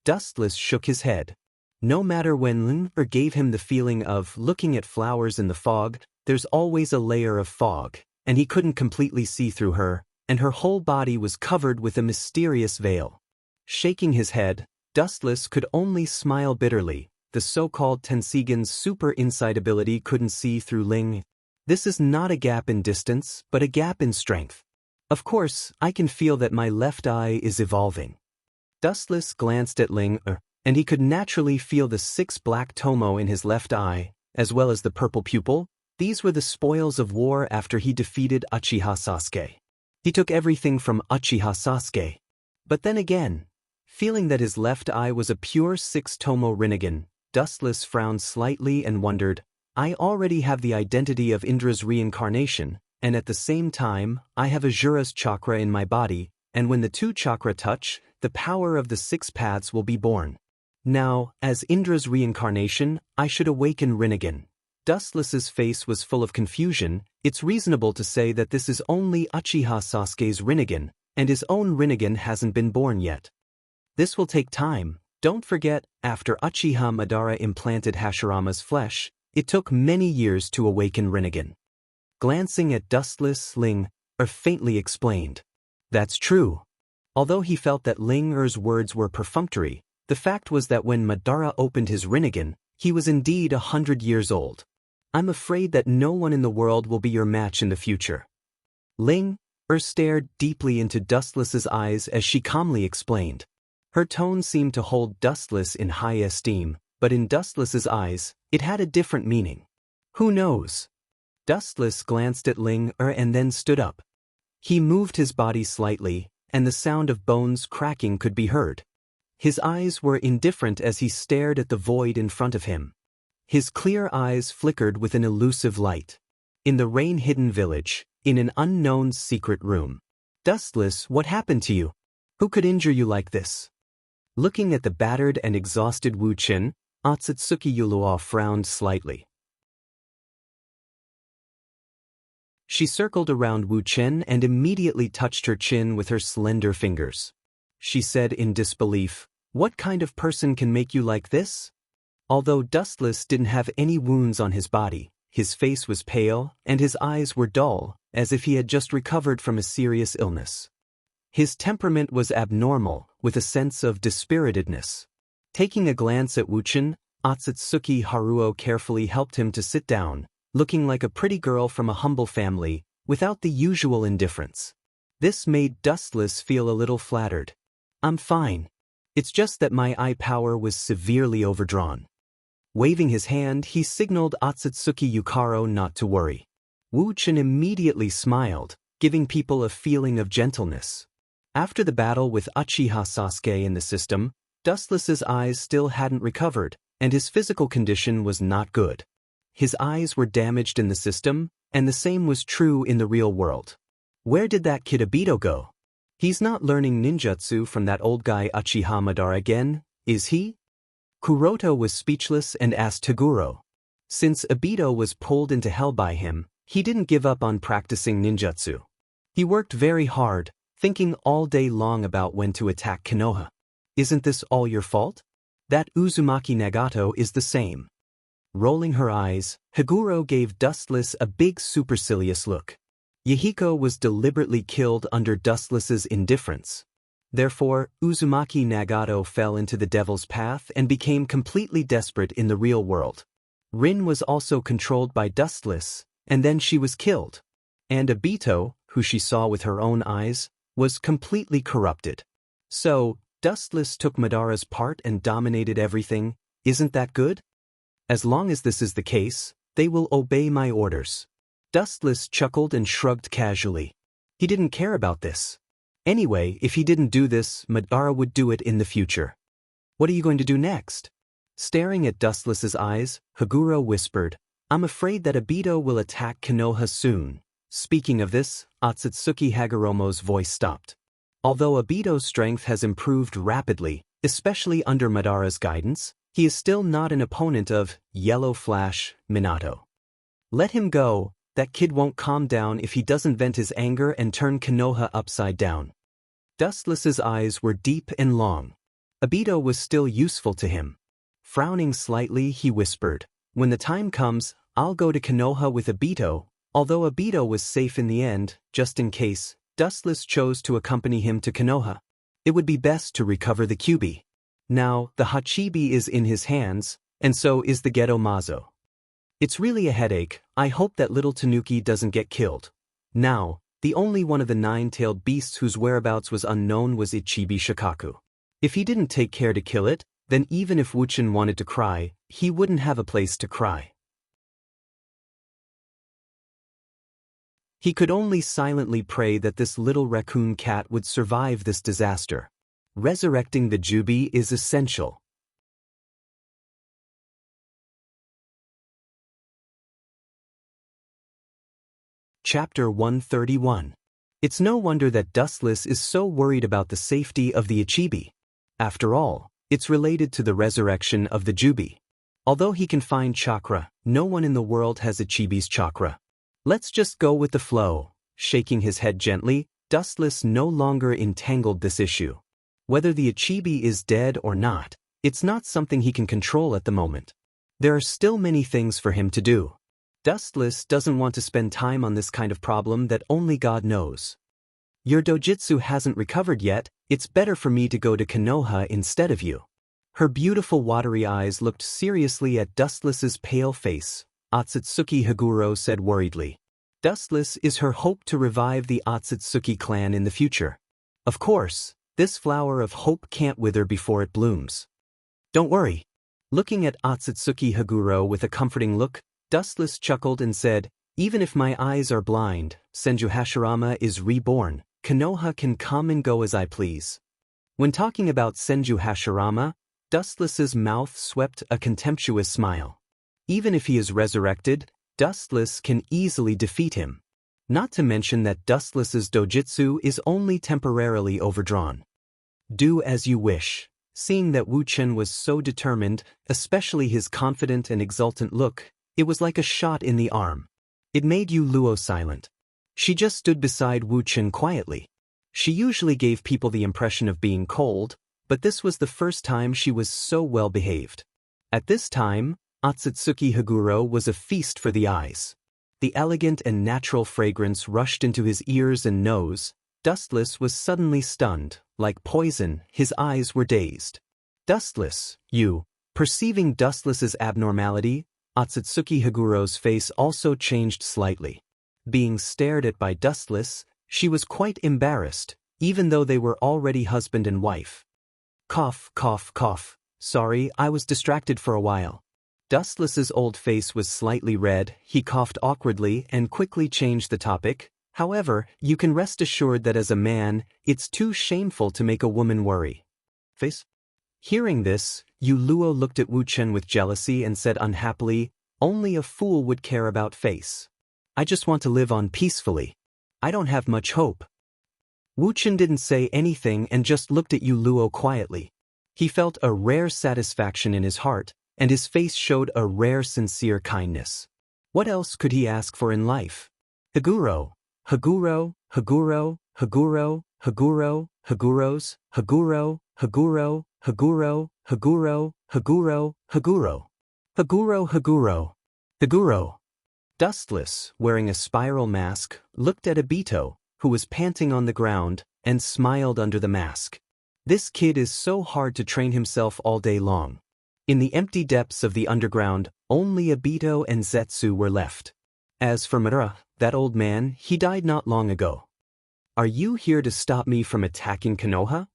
Dustless shook his head. No matter when Ling gave him the feeling of looking at flowers in the fog, there's always a layer of fog, and he couldn't completely see through her, and her whole body was covered with a mysterious veil. Shaking his head, Dustless could only smile bitterly. The so-called Tensigen's super insight ability couldn't see through Ling. This is not a gap in distance, but a gap in strength. Of course, I can feel that my left eye is evolving. Dustless glanced at Ling, and he could naturally feel the 6 black tomo in his left eye, as well as the purple pupil. These were the spoils of war after he defeated Uchiha Sasuke. He took everything from Uchiha Sasuke. But then again, feeling that his left eye was a pure 6-tomo Rinnegan, Dustless frowned slightly and wondered, I already have the identity of Indra's reincarnation, and at the same time, I have Ajura's chakra in my body, and when the 2 chakra touch, the power of the 6 paths will be born. Now, as Indra's reincarnation, I should awaken Rinnegan. Dustless's face was full of confusion. It's reasonable to say that this is only Uchiha Sasuke's Rinnegan, and his own Rinnegan hasn't been born yet. This will take time. Don't forget, after Uchiha Madara implanted Hashirama's flesh, it took many years to awaken Rinnegan. Glancing at Dustless, Ling faintly explained. That's true. Although he felt that Ling words were perfunctory, the fact was that when Madara opened his Rinnegan, he was indeed 100 years old. I'm afraid that no one in the world will be your match in the future. Ling stared deeply into Dustless's eyes as she calmly explained. Her tone seemed to hold Dustless in high esteem, but in Dustless's eyes, it had a different meaning. Who knows? Dustless glanced at Ling and then stood up. He moved his body slightly, and the sound of bones cracking could be heard. His eyes were indifferent as he stared at the void in front of him. His clear eyes flickered with an elusive light. In the rain-hidden village, in an unknown secret room. Dustless, what happened to you? Who could injure you like this? Looking at the battered and exhausted Wu Qin, Otsutsuki Yulua frowned slightly. She circled around Wu Qin and immediately touched her chin with her slender fingers. She said in disbelief, "What kind of person can make you like this?" Although Dustless didn't have any wounds on his body, his face was pale and his eyes were dull, as if he had just recovered from a serious illness. His temperament was abnormal, with a sense of dispiritedness. Taking a glance at Wuchen, Otsutsuki Haruo carefully helped him to sit down, looking like a pretty girl from a humble family, without the usual indifference. This made Dustless feel a little flattered. "I'm fine. It's just that my eye power was severely overdrawn." Waving his hand, he signaled Otsutsuki Yukaro not to worry. Wuchen immediately smiled, giving people a feeling of gentleness. After the battle with Uchiha Sasuke in the system, Dustless's eyes still hadn't recovered, and his physical condition was not good. His eyes were damaged in the system, and the same was true in the real world. Where did that kid Obito go? He's not learning ninjutsu from that old guy Uchiha Madara again, is he? Kuroto was speechless and asked Toguro. Since Obito was pulled into hell by him, he didn't give up on practicing ninjutsu. He worked very hard, thinking all day long about when to attack Konoha. Isn't this all your fault? That Uzumaki Nagato is the same. Rolling her eyes, Higuro gave Dustless a big supercilious look. Yahiko was deliberately killed under Dustless's indifference. Therefore, Uzumaki Nagato fell into the devil's path and became completely desperate in the real world. Rin was also controlled by Dustless, and then she was killed. And Obito, who she saw with her own eyes, was completely corrupted. So, Dustless took Madara's part and dominated everything. Isn't that good? As long as this is the case, they will obey my orders. Dustless chuckled and shrugged casually. He didn't care about this. Anyway, if he didn't do this, Madara would do it in the future. What are you going to do next? Staring at Dustless's eyes, Higuro whispered, "I'm afraid that Obito will attack Konoha soon." Speaking of this, Otsutsuki Hagoromo's voice stopped. Although Obito's strength has improved rapidly, especially under Madara's guidance, he is still not an opponent of Yellow Flash Minato. Let him go. That kid won't calm down if he doesn't vent his anger and turn Konoha upside down. Dustless's eyes were deep and long. Obito was still useful to him. Frowning slightly, he whispered, "When the time comes, I'll go to Konoha with Obito." Although Obito was safe in the end, just in case, Dustless chose to accompany him to Konoha. It would be best to recover the Kyuubi. Now, the Hachibi is in his hands, and so is the Geto Mazo. It's really a headache. I hope that little Tanuki doesn't get killed. Now, the only one of the nine-tailed beasts whose whereabouts was unknown was Ichibi Shikaku. If he didn't take care to kill it, then even if Wuchen wanted to cry, he wouldn't have a place to cry. He could only silently pray that this little raccoon cat would survive this disaster. Resurrecting the Kyuubi is essential. Chapter 131. It's no wonder that Dustless is so worried about the safety of the Ichibi. After all, it's related to the resurrection of the Kyuubi. Although he can find chakra, no one in the world has Ichibi's chakra. Let's just go with the flow. Shaking his head gently, Dustless no longer entangled this issue. Whether the Ichibi is dead or not, it's not something he can control at the moment. There are still many things for him to do. Dustless doesn't want to spend time on this kind of problem that only God knows. Your dojutsu hasn't recovered yet, it's better for me to go to Konoha instead of you. Her beautiful watery eyes looked seriously at Dustless's pale face. Otsutsuki Higuro said worriedly. Dustless is her hope to revive the Otsutsuki clan in the future. Of course, this flower of hope can't wither before it blooms. Don't worry. Looking at Otsutsuki Higuro with a comforting look, Dustless chuckled and said, "Even if my eyes are blind, Senju Hashirama is reborn. Konoha can come and go as I please." When talking about Senju Hashirama, Dustless's mouth swept a contemptuous smile. Even if he is resurrected, Dustless can easily defeat him. Not to mention that Dustless's dojutsu is only temporarily overdrawn. Do as you wish. Seeing that Wuchen was so determined, especially his confident and exultant look, it was like a shot in the arm. It made Yu Luo silent. She just stood beside Wuchen quietly. She usually gave people the impression of being cold, but this was the first time she was so well behaved. At this time, Otsutsuki Higuro was a feast for the eyes. The elegant and natural fragrance rushed into his ears and nose. Dustless was suddenly stunned. Like poison, his eyes were dazed. Dustless, you. Perceiving Dustless's abnormality, Otsutsuki Haguro's face also changed slightly. Being stared at by Dustless, she was quite embarrassed, even though they were already husband and wife. Cough, cough, cough. Sorry, I was distracted for a while. Dustless's old face was slightly red, he coughed awkwardly and quickly changed the topic. However, you can rest assured that as a man, it's too shameful to make a woman worry. Face? Hearing this, Yu Luo looked at Wu Chen with jealousy and said unhappily, only a fool would care about face. I just want to live on peacefully. I don't have much hope. Wu Chen didn't say anything and just looked at Yu Luo quietly. He felt a rare satisfaction in his heart, and his face showed a rare sincere kindness. What else could he ask for in life? Haguro, Haguro, Haguro, Haguro, Haguro, Haguros, Haguro, Haguro, Haguro, Haguro, Haguro, Haguro. Haguro, Haguro. Haguro. Dustless, wearing a spiral mask, looked at Obito, who was panting on the ground, and smiled under the mask. This kid is so hard to train himself all day long. In the empty depths of the underground, only Obito and Zetsu were left. As for Madara, that old man, he died not long ago. Are you here to stop me from attacking Konoha?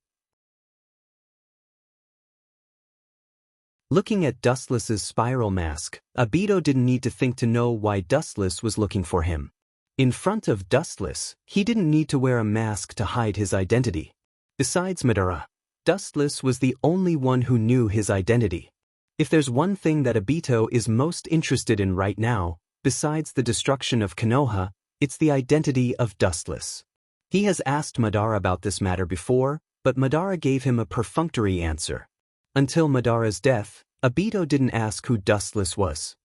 Looking at Dustless's spiral mask, Obito didn't need to think to know why Dustless was looking for him. In front of Dustless, he didn't need to wear a mask to hide his identity. Besides Madara, Dustless was the only one who knew his identity. If there's one thing that Obito is most interested in right now, besides the destruction of Konoha, it's the identity of Dustless. He has asked Madara about this matter before, but Madara gave him a perfunctory answer. Until Madara's death, Obito didn't ask who Dustless was.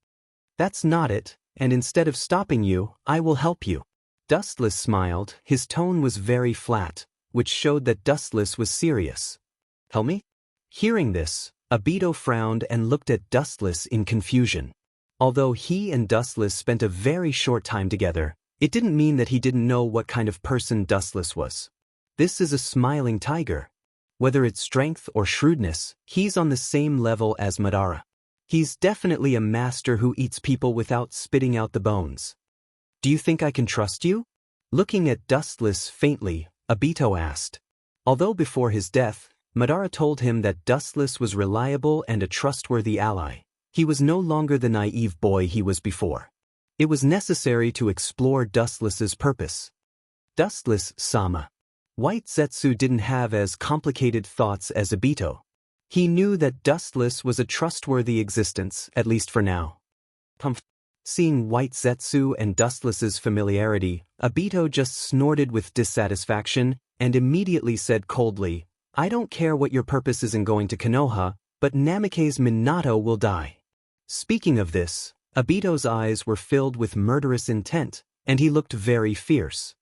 That's not it, and instead of stopping you, I will help you. Dustless smiled, his tone was very flat, which showed that Dustless was serious. Help me? Hearing this, Obito frowned and looked at Dustless in confusion. Although he and Dustless spent a very short time together, it didn't mean that he didn't know what kind of person Dustless was. This is a smiling tiger. Whether it's strength or shrewdness, he's on the same level as Madara. He's definitely a master who eats people without spitting out the bones. Do you think I can trust you? Looking at Dustless faintly, Obito asked. Although before his death, Madara told him that Dustless was reliable and a trustworthy ally, he was no longer the naive boy he was before. It was necessary to explore Dustless's purpose. Dustless-sama. White Zetsu didn't have as complicated thoughts as Obito. He knew that Dustless was a trustworthy existence, at least for now. Seeing White Zetsu and Dustless's familiarity, Obito just snorted with dissatisfaction and immediately said coldly, I don't care what your purpose is in going to Konoha, but Namake's Minato will die. Speaking of this, Obito's eyes were filled with murderous intent, and he looked very fierce.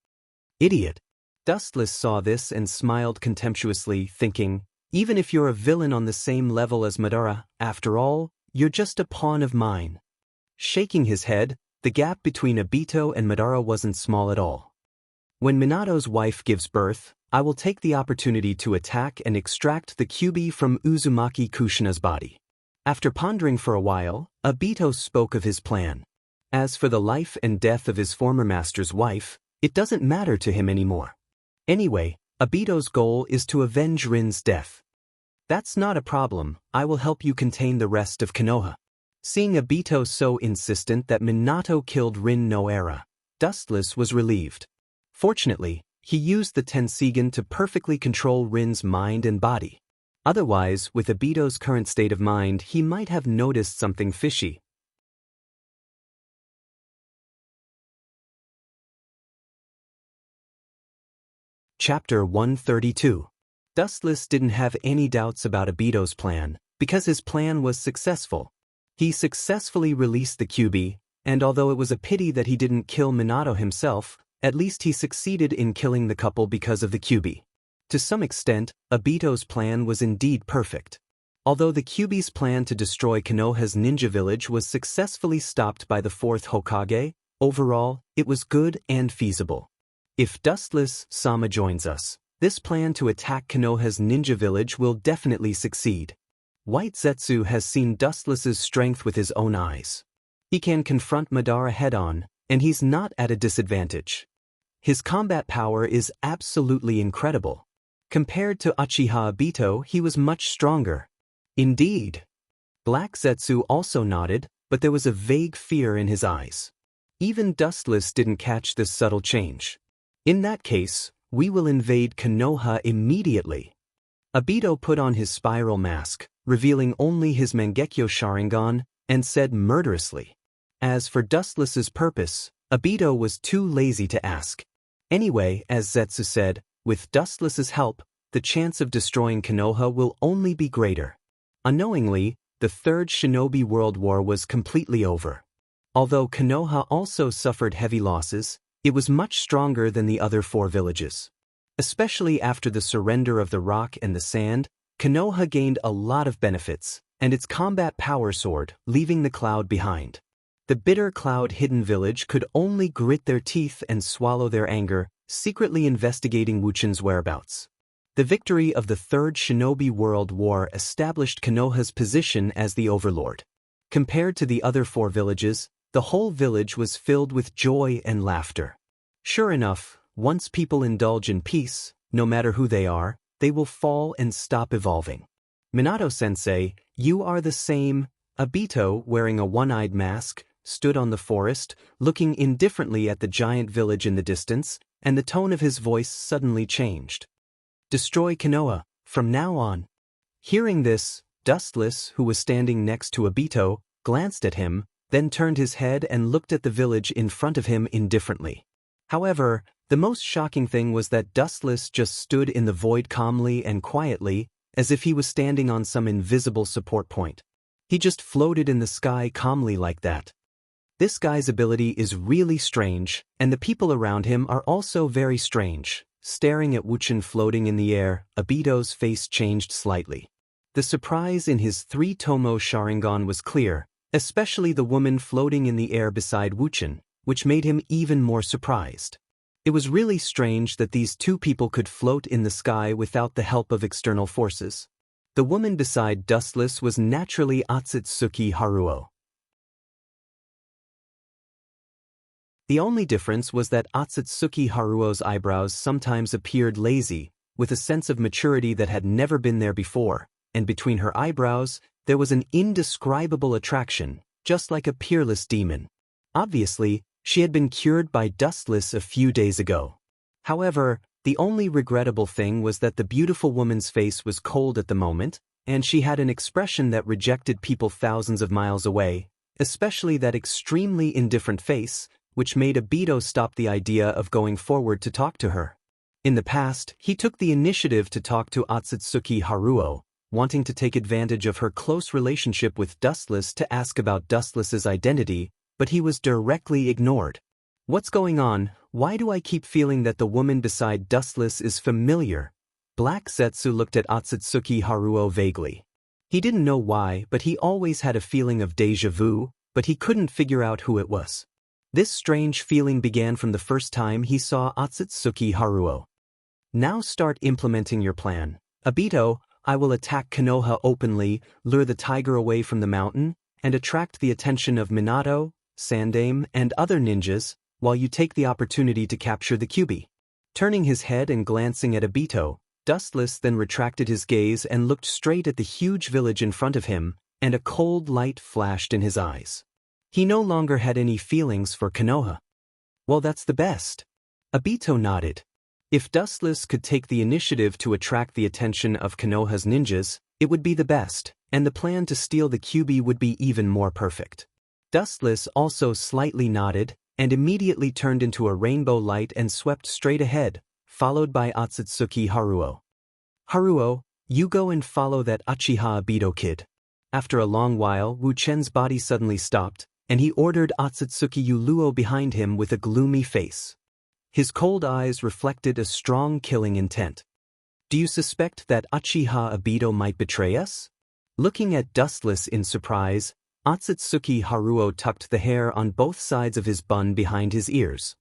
Idiot. Dustless saw this and smiled contemptuously, thinking, even if you're a villain on the same level as Madara, after all, you're just a pawn of mine. Shaking his head, the gap between Obito and Madara wasn't small at all. When Minato's wife gives birth, I will take the opportunity to attack and extract the Kyuubi from Uzumaki Kushina's body. After pondering for a while, Obito spoke of his plan. As for the life and death of his former master's wife, it doesn't matter to him anymore. Anyway, Obito's goal is to avenge Rin's death. That's not a problem, I will help you contain the rest of Konoha. Seeing Obito so insistent that Minato killed Rin no Era, Dustless was relieved. Fortunately, he used the Tensigen to perfectly control Rin's mind and body. Otherwise, with Obito's current state of mind, he might have noticed something fishy. Chapter 132. Dustless didn't have any doubts about Obito's plan, because his plan was successful. He successfully released the Kyuubi, and although it was a pity that he didn't kill Minato himself, at least he succeeded in killing the couple because of the Kyuubi. To some extent, Obito's plan was indeed perfect. Although the Kyuubi's plan to destroy Konoha's ninja village was successfully stopped by the fourth Hokage, overall, it was good and feasible. If Dustless-sama joins us, this plan to attack Konoha's ninja village will definitely succeed. White Zetsu has seen Dustless's strength with his own eyes. He can confront Madara head-on, and he's not at a disadvantage. His combat power is absolutely incredible. Compared to Uchiha Obito, he was much stronger. Indeed. Black Zetsu also nodded, but there was a vague fear in his eyes. Even Dustless didn't catch this subtle change. In that case, we will invade Konoha immediately. Obito put on his spiral mask, revealing only his Mangekyo Sharingan, and said murderously. As for Dustless's purpose, Obito was too lazy to ask. Anyway, as Zetsu said, with Dustless's help, the chance of destroying Konoha will only be greater. Unknowingly, the Third Shinobi World War was completely over. Although Konoha also suffered heavy losses, it was much stronger than the other 4 villages. Especially after the surrender of the rock and the sand, Konoha gained a lot of benefits, and its combat power soared, leaving the cloud behind. The bitter cloud-hidden village could only grit their teeth and swallow their anger, secretly investigating Wuchen's whereabouts. The victory of the Third Shinobi World War established Konoha's position as the overlord. Compared to the other 4 villages, the whole village was filled with joy and laughter. Sure enough, once people indulge in peace, no matter who they are, they will fall and stop evolving. Minato-sensei, you are the same. Obito, wearing a one-eyed mask, stood on the forest, looking indifferently at the giant village in the distance, and the tone of his voice suddenly changed. Destroy Konoha, from now on. Hearing this, Dustless, who was standing next to Obito, glanced at him, then turned his head and looked at the village in front of him indifferently. However, the most shocking thing was that Dustless just stood in the void calmly and quietly, as if he was standing on some invisible support point. He just floated in the sky calmly like that. This guy's ability is really strange, and the people around him are also very strange. Staring at Wuchen floating in the air, Obito's face changed slightly. The surprise in his 3-tomo Sharingan was clear, especially the woman floating in the air beside Wuchen, which made him even more surprised. It was really strange that these 2 people could float in the sky without the help of external forces. The woman beside Dustless was naturally Otsutsuki Haruo. The only difference was that Otsutsuki Haruo's eyebrows sometimes appeared lazy, with a sense of maturity that had never been there before, and between her eyebrows, there was an indescribable attraction, just like a peerless demon. Obviously, she had been cured by Dustless a few days ago. However, the only regrettable thing was that the beautiful woman's face was cold at the moment, and she had an expression that rejected people thousands of miles away, especially that extremely indifferent face, which made Obito stop the idea of going forward to talk to her. In the past, he took the initiative to talk to Otsutsuki Haruo, wanting to take advantage of her close relationship with Dustless to ask about Dustless's identity, but he was directly ignored. What's going on? Why do I keep feeling that the woman beside Dustless is familiar? Black Zetsu looked at Otsutsuki Haruo vaguely. He didn't know why, but he always had a feeling of déjà vu, but he couldn't figure out who it was. This strange feeling began from the first time he saw Otsutsuki Haruo. Now start implementing your plan. Obito, I will attack Konoha openly, lure the tiger away from the mountain, and attract the attention of Minato, Sandaime, and other ninjas, while you take the opportunity to capture the Kyuubi. Turning his head and glancing at Obito, Dustless then retracted his gaze and looked straight at the huge village in front of him, and a cold light flashed in his eyes. He no longer had any feelings for Konoha. Well, that's the best. Obito nodded. If Dustless could take the initiative to attract the attention of Konoha's ninjas, it would be the best, and the plan to steal the Kyuubi would be even more perfect. Dustless also slightly nodded, and immediately turned into a rainbow light and swept straight ahead, followed by Otsutsuki Haruo. Haruo, you go and follow that Uchiha Obito kid. After a long while, Wu Chen's body suddenly stopped, and he ordered Otsutsuki Uluo behind him with a gloomy face. His cold eyes reflected a strong killing intent. Do you suspect that Uchiha Obito might betray us? Looking at Dustless in surprise, Otsutsuki Haruo tucked the hair on both sides of his bun behind his ears.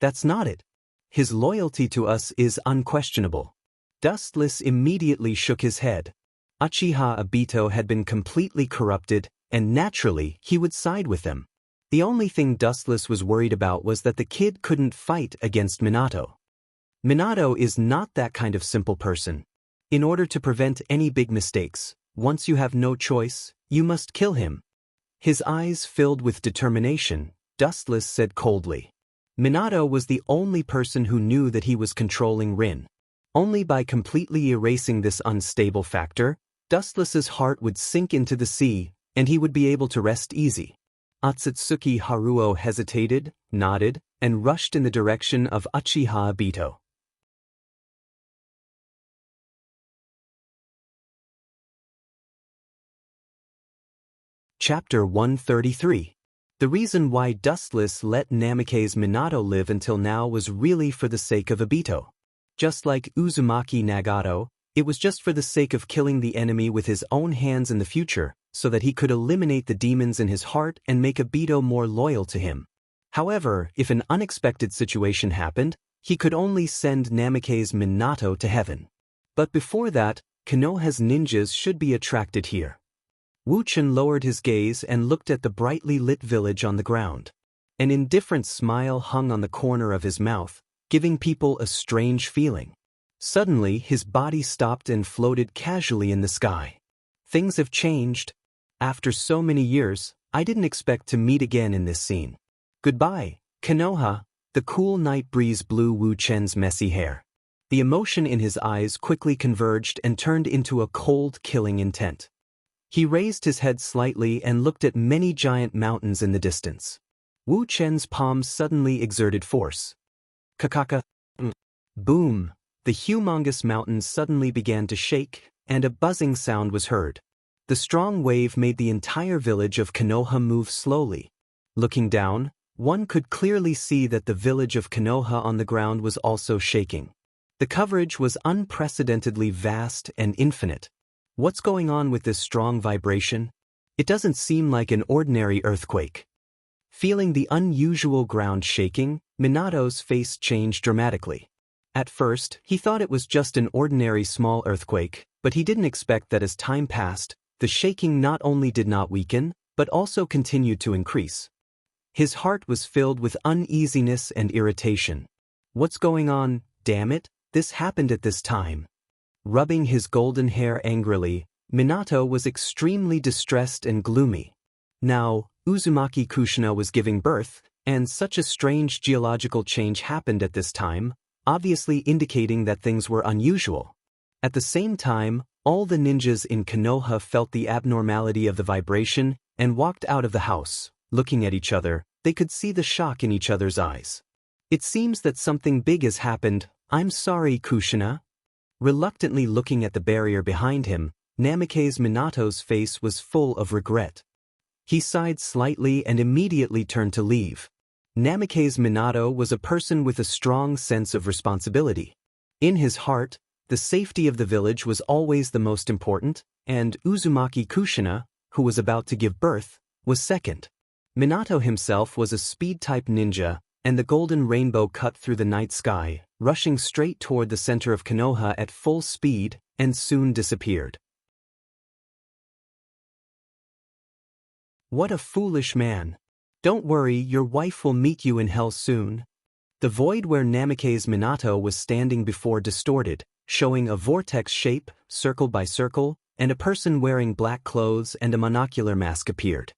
That's not it. His loyalty to us is unquestionable. Dustless immediately shook his head. Uchiha Obito had been completely corrupted, and naturally, he would side with them. The only thing Dustless was worried about was that the kid couldn't fight against Minato. Minato is not that kind of simple person. In order to prevent any big mistakes, once you have no choice, you must kill him. His eyes filled with determination, Dustless said coldly. Minato was the only person who knew that he was controlling Rin. Only by completely erasing this unstable factor, Dustless's heart would sink into the sea, and he would be able to rest easy. Otsutsuki Haruo hesitated, nodded, and rushed in the direction of Uchiha Obito. Chapter 133. The reason why Dustless let Namikaze Minato live until now was really for the sake of Obito. Just like Uzumaki Nagato, it was just for the sake of killing the enemy with his own hands in the future, so that he could eliminate the demons in his heart and make Obito more loyal to him. However, if an unexpected situation happened, he could only send Namikaze Minato to heaven. But before that, Konoha's ninjas should be attracted here. Wuchen lowered his gaze and looked at the brightly lit village on the ground. An indifferent smile hung on the corner of his mouth, giving people a strange feeling. Suddenly, his body stopped and floated casually in the sky. Things have changed. After so many years, I didn't expect to meet again in this scene. Goodbye, Konoha. The cool night breeze blew Wu Chen's messy hair. The emotion in his eyes quickly converged and turned into a cold, killing intent. He raised his head slightly and looked at many giant mountains in the distance. Wu Chen's palms suddenly exerted force. Kakaka. Boom! The humongous mountains suddenly began to shake, and a buzzing sound was heard. The strong wave made the entire village of Konoha move slowly. Looking down, one could clearly see that the village of Konoha on the ground was also shaking. The coverage was unprecedentedly vast and infinite. What's going on with this strong vibration? It doesn't seem like an ordinary earthquake. Feeling the unusual ground shaking, Minato's face changed dramatically. At first, he thought it was just an ordinary small earthquake, but he didn't expect that as time passed, the shaking not only did not weaken, but also continued to increase. His heart was filled with uneasiness and irritation. What's going on, damn it? This happened at this time. Rubbing his golden hair angrily, Minato was extremely distressed and gloomy. Now, Uzumaki Kushina was giving birth, and such a strange geological change happened at this time, obviously indicating that things were unusual. At the same time, all the ninjas in Konoha felt the abnormality of the vibration and walked out of the house. Looking at each other, they could see the shock in each other's eyes. It seems that something big has happened. I'm sorry, Kushina. Reluctantly looking at the barrier behind him, Namikaze Minato's face was full of regret. He sighed slightly and immediately turned to leave. Namikaze Minato was a person with a strong sense of responsibility. In his heart, the safety of the village was always the most important, and Uzumaki Kushina, who was about to give birth, was second. Minato himself was a speed-type ninja, and the golden rainbow cut through the night sky, rushing straight toward the center of Konoha at full speed, and soon disappeared. What a foolish man. Don't worry, your wife will meet you in hell soon. The void where Namikaze Minato was standing before distorted, showing a vortex shape, circle by circle, and a person wearing black clothes and a monocular mask appeared.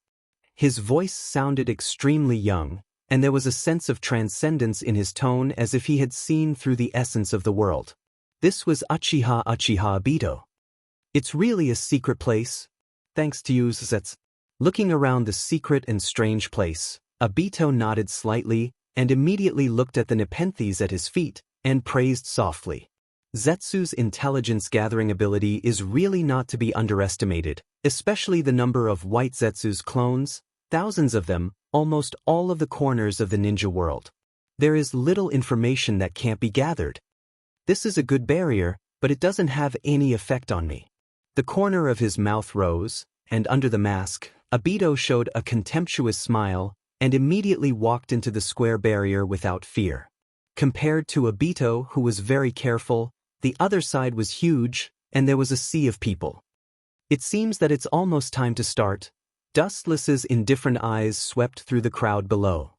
His voice sounded extremely young, and there was a sense of transcendence in his tone as if he had seen through the essence of the world. This was Uchiha Obito. It's really a secret place. Thanks to you, Zetsu. Looking around the secret and strange place, Obito nodded slightly and immediately looked at the Nepenthes at his feet and praised softly. Zetsu's intelligence-gathering ability is really not to be underestimated, especially the number of white Zetsu's clones, thousands of them, almost all of the corners of the ninja world. There is little information that can't be gathered. This is a good barrier, but it doesn't have any effect on me. The corner of his mouth rose, and under the mask, Obito showed a contemptuous smile and immediately walked into the square barrier without fear. Compared to Obito, who was very careful, the other side was huge, and there was a sea of people. It seems that it's almost time to start. Dustless's indifferent eyes swept through the crowd below.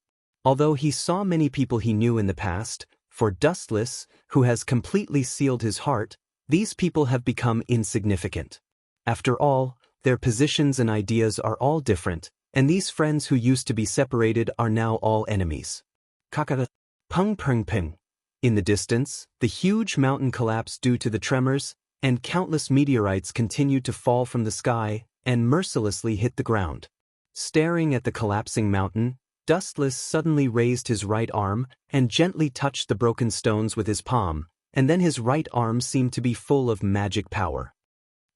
Although he saw many people he knew in the past, for Dustless, who has completely sealed his heart, these people have become insignificant. After all, their positions and ideas are all different, and these friends who used to be separated are now all enemies. Kakara. Pung pung ping. In the distance, the huge mountain collapsed due to the tremors, and countless meteorites continued to fall from the sky and mercilessly hit the ground. Staring at the collapsing mountain, Dustless suddenly raised his right arm and gently touched the broken stones with his palm, and then his right arm seemed to be full of magic power.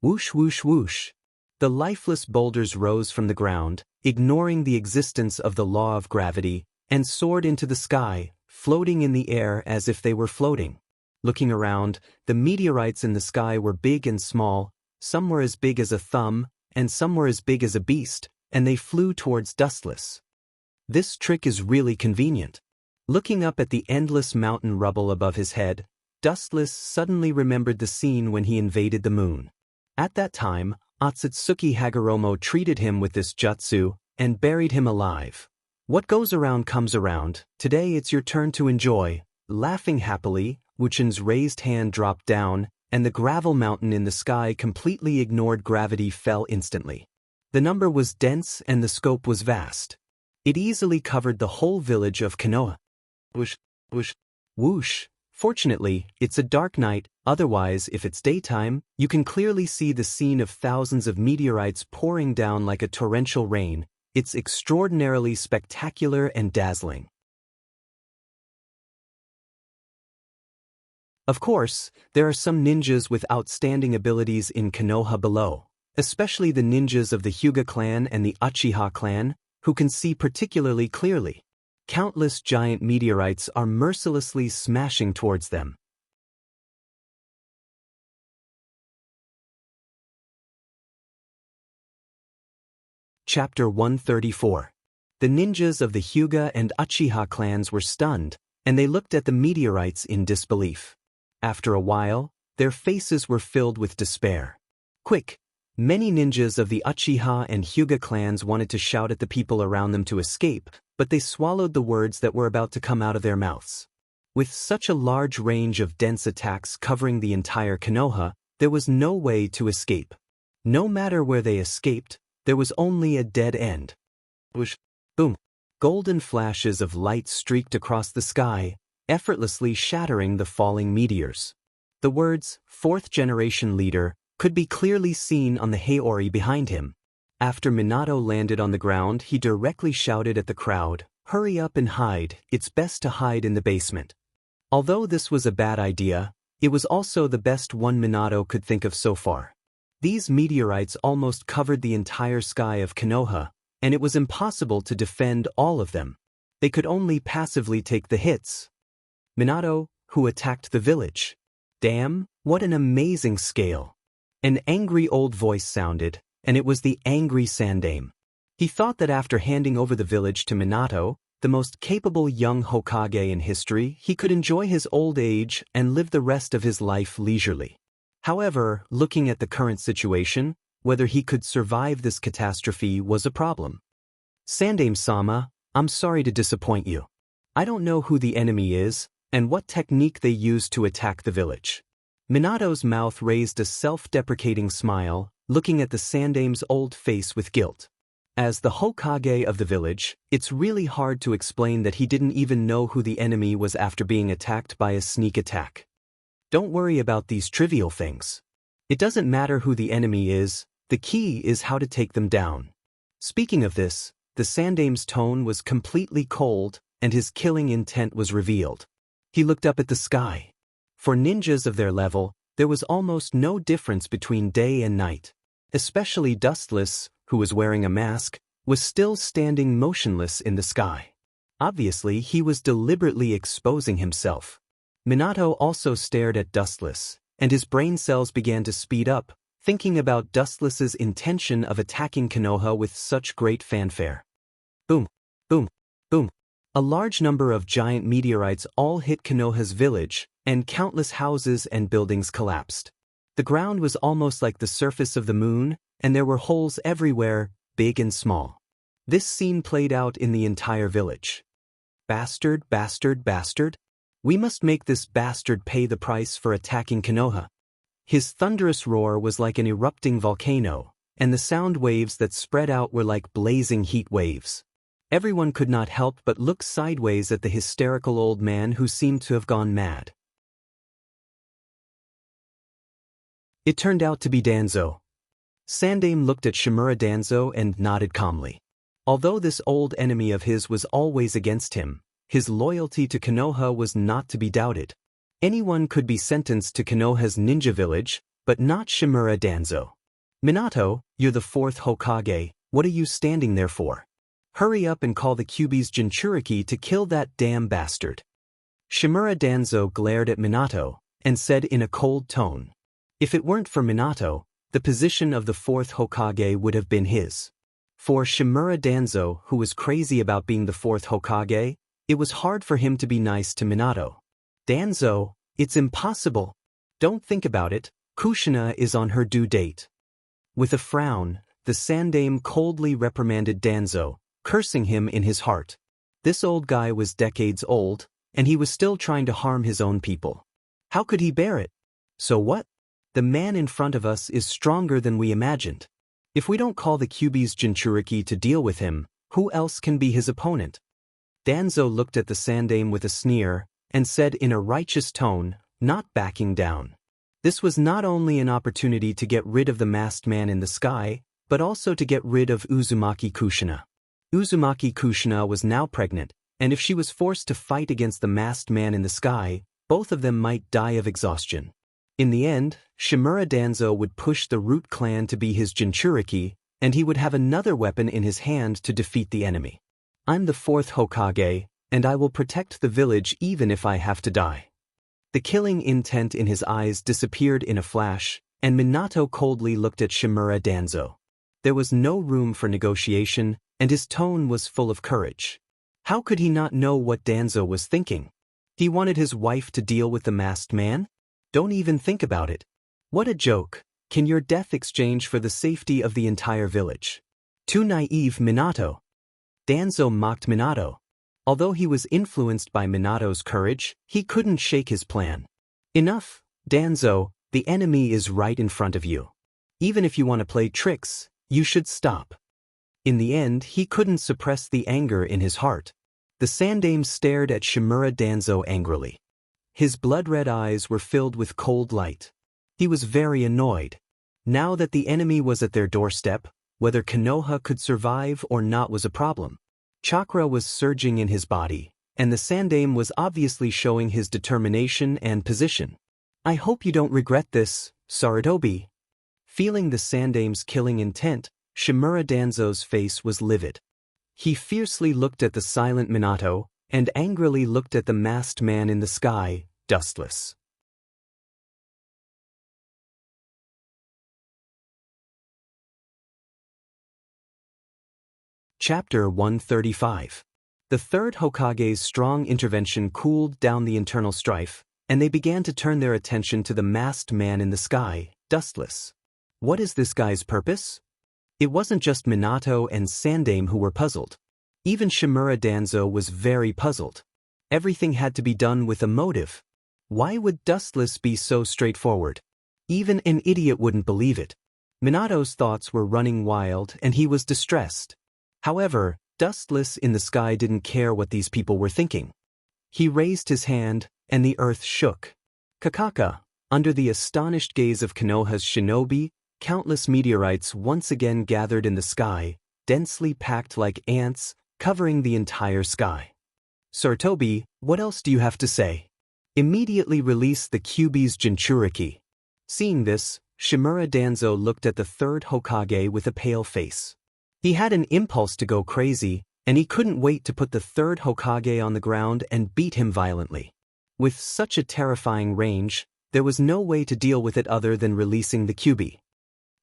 Whoosh whoosh whoosh. The lifeless boulders rose from the ground, ignoring the existence of the law of gravity, and soared into the sky, floating in the air as if they were floating. Looking around, the meteorites in the sky were big and small, some were as big as a thumb, and some were as big as a beast, and they flew towards Dustless. This trick is really convenient. Looking up at the endless mountain rubble above his head, Dustless suddenly remembered the scene when he invaded the moon. At that time, Otsutsuki Hagoromo treated him with this jutsu and buried him alive. What goes around comes around. Today it's your turn to enjoy. Laughing happily, Wuchen's raised hand dropped down, and the gravel mountain in the sky completely ignored gravity fell instantly. The number was dense and the scope was vast. It easily covered the whole village of Konoha. Whoosh, whoosh, whoosh. Fortunately, it's a dark night, otherwise if it's daytime, you can clearly see the scene of thousands of meteorites pouring down like a torrential rain. It's extraordinarily spectacular and dazzling. Of course, there are some ninjas with outstanding abilities in Konoha below, especially the ninjas of the Hyuga clan and the Uchiha clan, who can see particularly clearly. Countless giant meteorites are mercilessly smashing towards them. Chapter 134. The ninjas of the Hyuga and Uchiha clans were stunned, and they looked at the meteorites in disbelief. After a while, their faces were filled with despair. Quick! Many ninjas of the Uchiha and Hyuga clans wanted to shout at the people around them to escape, but they swallowed the words that were about to come out of their mouths. With such a large range of dense attacks covering the entire Konoha, there was no way to escape. No matter where they escaped, there was only a dead end. Whoosh! Boom! Golden flashes of light streaked across the sky, effortlessly shattering the falling meteors. The words, "Fourth Generation Leader," could be clearly seen on the Haori behind him. After Minato landed on the ground, he directly shouted at the crowd, "Hurry up and hide, it's best to hide in the basement." Although this was a bad idea, it was also the best one Minato could think of so far. These meteorites almost covered the entire sky of Konoha, and it was impossible to defend all of them. They could only passively take the hits. Minato, who attacked the village. Damn, what an amazing scale. An angry old voice sounded, and it was the angry Sandaime. He thought that after handing over the village to Minato, the most capable young Hokage in history, he could enjoy his old age and live the rest of his life leisurely. However, looking at the current situation, whether he could survive this catastrophe was a problem. Sandaime-sama, I'm sorry to disappoint you. I don't know who the enemy is, and what technique they used to attack the village. Minato's mouth raised a self-deprecating smile, looking at the Sandaime's old face with guilt. As the Hokage of the village, it's really hard to explain that he didn't even know who the enemy was after being attacked by a sneak attack. Don't worry about these trivial things. It doesn't matter who the enemy is, the key is how to take them down. Speaking of this, the Sandaime's tone was completely cold, and his killing intent was revealed. He looked up at the sky. For ninjas of their level, there was almost no difference between day and night. Especially Dustless, who was wearing a mask, was still standing motionless in the sky. Obviously, he was deliberately exposing himself. Minato also stared at Dustless, and his brain cells began to speed up, thinking about Dustless's intention of attacking Konoha with such great fanfare. Boom, boom, boom. A large number of giant meteorites all hit Konoha's village, and countless houses and buildings collapsed. The ground was almost like the surface of the moon, and there were holes everywhere, big and small. This scene played out in the entire village. Bastard, bastard, bastard. We must make this bastard pay the price for attacking Konoha. His thunderous roar was like an erupting volcano, and the sound waves that spread out were like blazing heat waves. Everyone could not help but look sideways at the hysterical old man who seemed to have gone mad. It turned out to be Danzo. Sandaime looked at Shimura Danzo and nodded calmly. Although this old enemy of his was always against him, his loyalty to Konoha was not to be doubted. Anyone could be sentenced to Konoha's ninja village, but not Shimura Danzo. Minato, you're the 4th Hokage, what are you standing there for? Hurry up and call the Kyuubi's Jinchuriki to kill that damn bastard. Shimura Danzo glared at Minato, and said in a cold tone. If it weren't for Minato, the position of the 4th Hokage would have been his. For Shimura Danzo, who was crazy about being the 4th Hokage, it was hard for him to be nice to Minato. Danzo, it's impossible. Don't think about it, Kushina is on her due date. With a frown, the Sandaime coldly reprimanded Danzo, cursing him in his heart. This old guy was decades old, and he was still trying to harm his own people. How could he bear it? So what? The man in front of us is stronger than we imagined. If we don't call the Kyuubi's Jinchuriki to deal with him, who else can be his opponent? Danzo looked at the Sandaime with a sneer, and said in a righteous tone, not backing down. This was not only an opportunity to get rid of the masked man in the sky, but also to get rid of Uzumaki Kushina. Uzumaki Kushina was now pregnant, and if she was forced to fight against the masked man in the sky, both of them might die of exhaustion. In the end, Shimura Danzo would push the Root clan to be his Jinchuriki, and he would have another weapon in his hand to defeat the enemy. I'm the 4th Hokage, and I will protect the village even if I have to die. The killing intent in his eyes disappeared in a flash, and Minato coldly looked at Shimura Danzo. There was no room for negotiation, and his tone was full of courage. How could he not know what Danzo was thinking? He wanted his wife to deal with the masked man? Don't even think about it. What a joke. Can your death exchange for the safety of the entire village? Too naive, Minato. Danzo mocked Minato. Although he was influenced by Minato's courage, he couldn't shake his plan. Enough, Danzo, the enemy is right in front of you. Even if you want to play tricks, you should stop. In the end, he couldn't suppress the anger in his heart. The Sandaime stared at Shimura Danzo angrily. His blood-red eyes were filled with cold light. He was very annoyed. Now that the enemy was at their doorstep, whether Konoha could survive or not was a problem. Chakra was surging in his body, and the Sandaime was obviously showing his determination and position. I hope you don't regret this, Sarutobi. Feeling the Sandaime's killing intent, Shimura Danzo's face was livid. He fiercely looked at the silent Minato, and angrily looked at the masked man in the sky, dustless. Chapter 135. The 3rd Hokage's strong intervention cooled down the internal strife, and they began to turn their attention to the masked man in the sky, dustless. What is this guy's purpose? It wasn't just Minato and Sandaime who were puzzled. Even Shimura Danzo was very puzzled. Everything had to be done with a motive. Why would Dustless be so straightforward? Even an idiot wouldn't believe it. Minato's thoughts were running wild and he was distressed. However, Dustless in the sky didn't care what these people were thinking. He raised his hand, and the earth shook. Kakaka, under the astonished gaze of Konoha's shinobi, countless meteorites once again gathered in the sky, densely packed like ants, covering the entire sky. Sarutobi, what else do you have to say? Immediately release the Kyuubi's Jinchuriki. Seeing this, Shimura Danzo looked at the 3rd Hokage with a pale face. He had an impulse to go crazy, and he couldn't wait to put the 3rd Hokage on the ground and beat him violently. With such a terrifying range, there was no way to deal with it other than releasing the Kyuubi.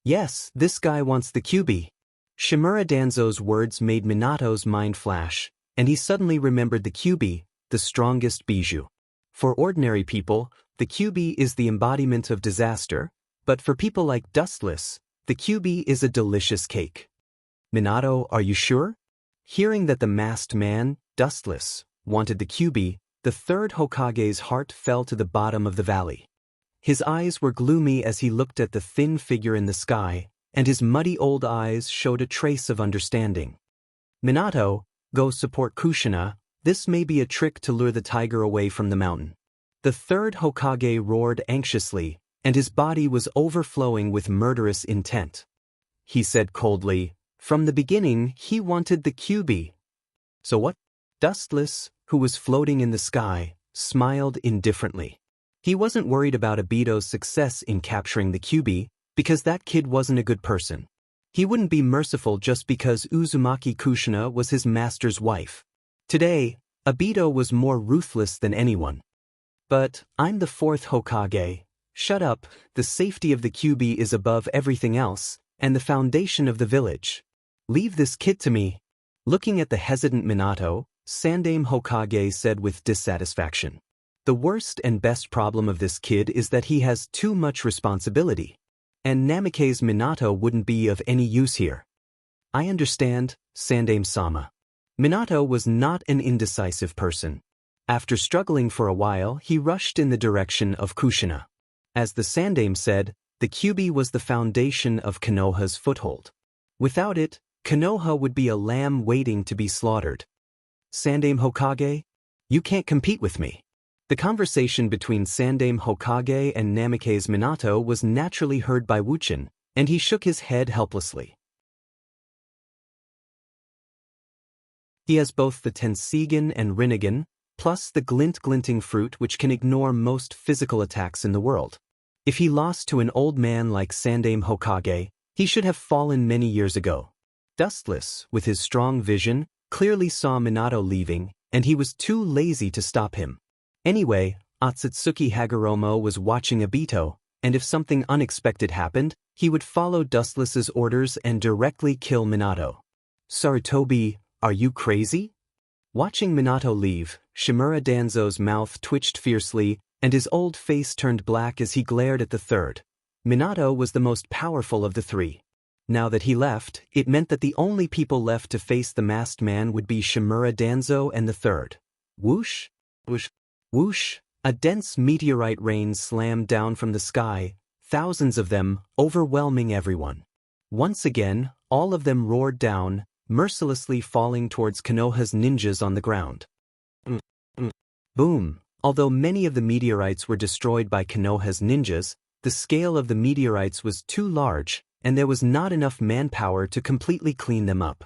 Yes, this guy wants the Kyuubi. Shimura Danzo's words made Minato's mind flash, and he suddenly remembered the Kyuubi, the strongest bijou. For ordinary people, the Kyuubi is the embodiment of disaster, But for people like Dustless, the QB is a delicious cake. Minato, are you sure? Hearing that the masked man, Dustless, wanted the QB, the third Hokage's heart fell to the bottom of the valley. His eyes were gloomy as he looked at the thin figure in the sky, and his muddy old eyes showed a trace of understanding. Minato, go support Kushina, this may be a trick to lure the tiger away from the mountain. The third Hokage roared anxiously, and his body was overflowing with murderous intent. He said coldly, from the beginning he wanted the QB. So what? Dustless, who was floating in the sky, smiled indifferently. He wasn't worried about Obito's success in capturing the QB, because that kid wasn't a good person. He wouldn't be merciful just because Uzumaki Kushina was his master's wife. Today, Obito was more ruthless than anyone. But I'm the fourth Hokage. Shut up, the safety of the QB is above everything else, and the foundation of the village. Leave this kid to me. Looking at the hesitant Minato, Sandaime Hokage said with dissatisfaction. The worst and best problem of this kid is that he has too much responsibility. And Namikaze Minato wouldn't be of any use here. I understand, Sandaime-sama. Minato was not an indecisive person. After struggling for a while, he rushed in the direction of Kushina. As the Sandaime said, the QB was the foundation of Konoha's foothold. Without it, Konoha would be a lamb waiting to be slaughtered. Sandaime Hokage? You can't compete with me. The conversation between Sandaime Hokage and Namikaze Minato was naturally heard by Wuchen, and he shook his head helplessly. He has both the Tensigen and Rinnegan, plus the glinting fruit which can ignore most physical attacks in the world. If he lost to an old man like Sandaime Hokage, he should have fallen many years ago. Dustless, with his strong vision, clearly saw Minato leaving, and he was too lazy to stop him. Anyway, Otsutsuki Hagoromo was watching Obito, and if something unexpected happened, he would follow Dustless's orders and directly kill Minato. Sarutobi, are you crazy? Watching Minato leave, Shimura Danzo's mouth twitched fiercely, and his old face turned black as he glared at the third. Minato was the most powerful of the three. Now that he left, it meant that the only people left to face the masked man would be Shimura Danzo and the third. Whoosh! Whoosh! Whoosh! A dense meteorite rain slammed down from the sky, thousands of them, overwhelming everyone. Once again, all of them roared down, mercilessly falling towards Konoha's ninjas on the ground. Boom! Although many of the meteorites were destroyed by Konoha's ninjas, the scale of the meteorites was too large, and there was not enough manpower to completely clean them up.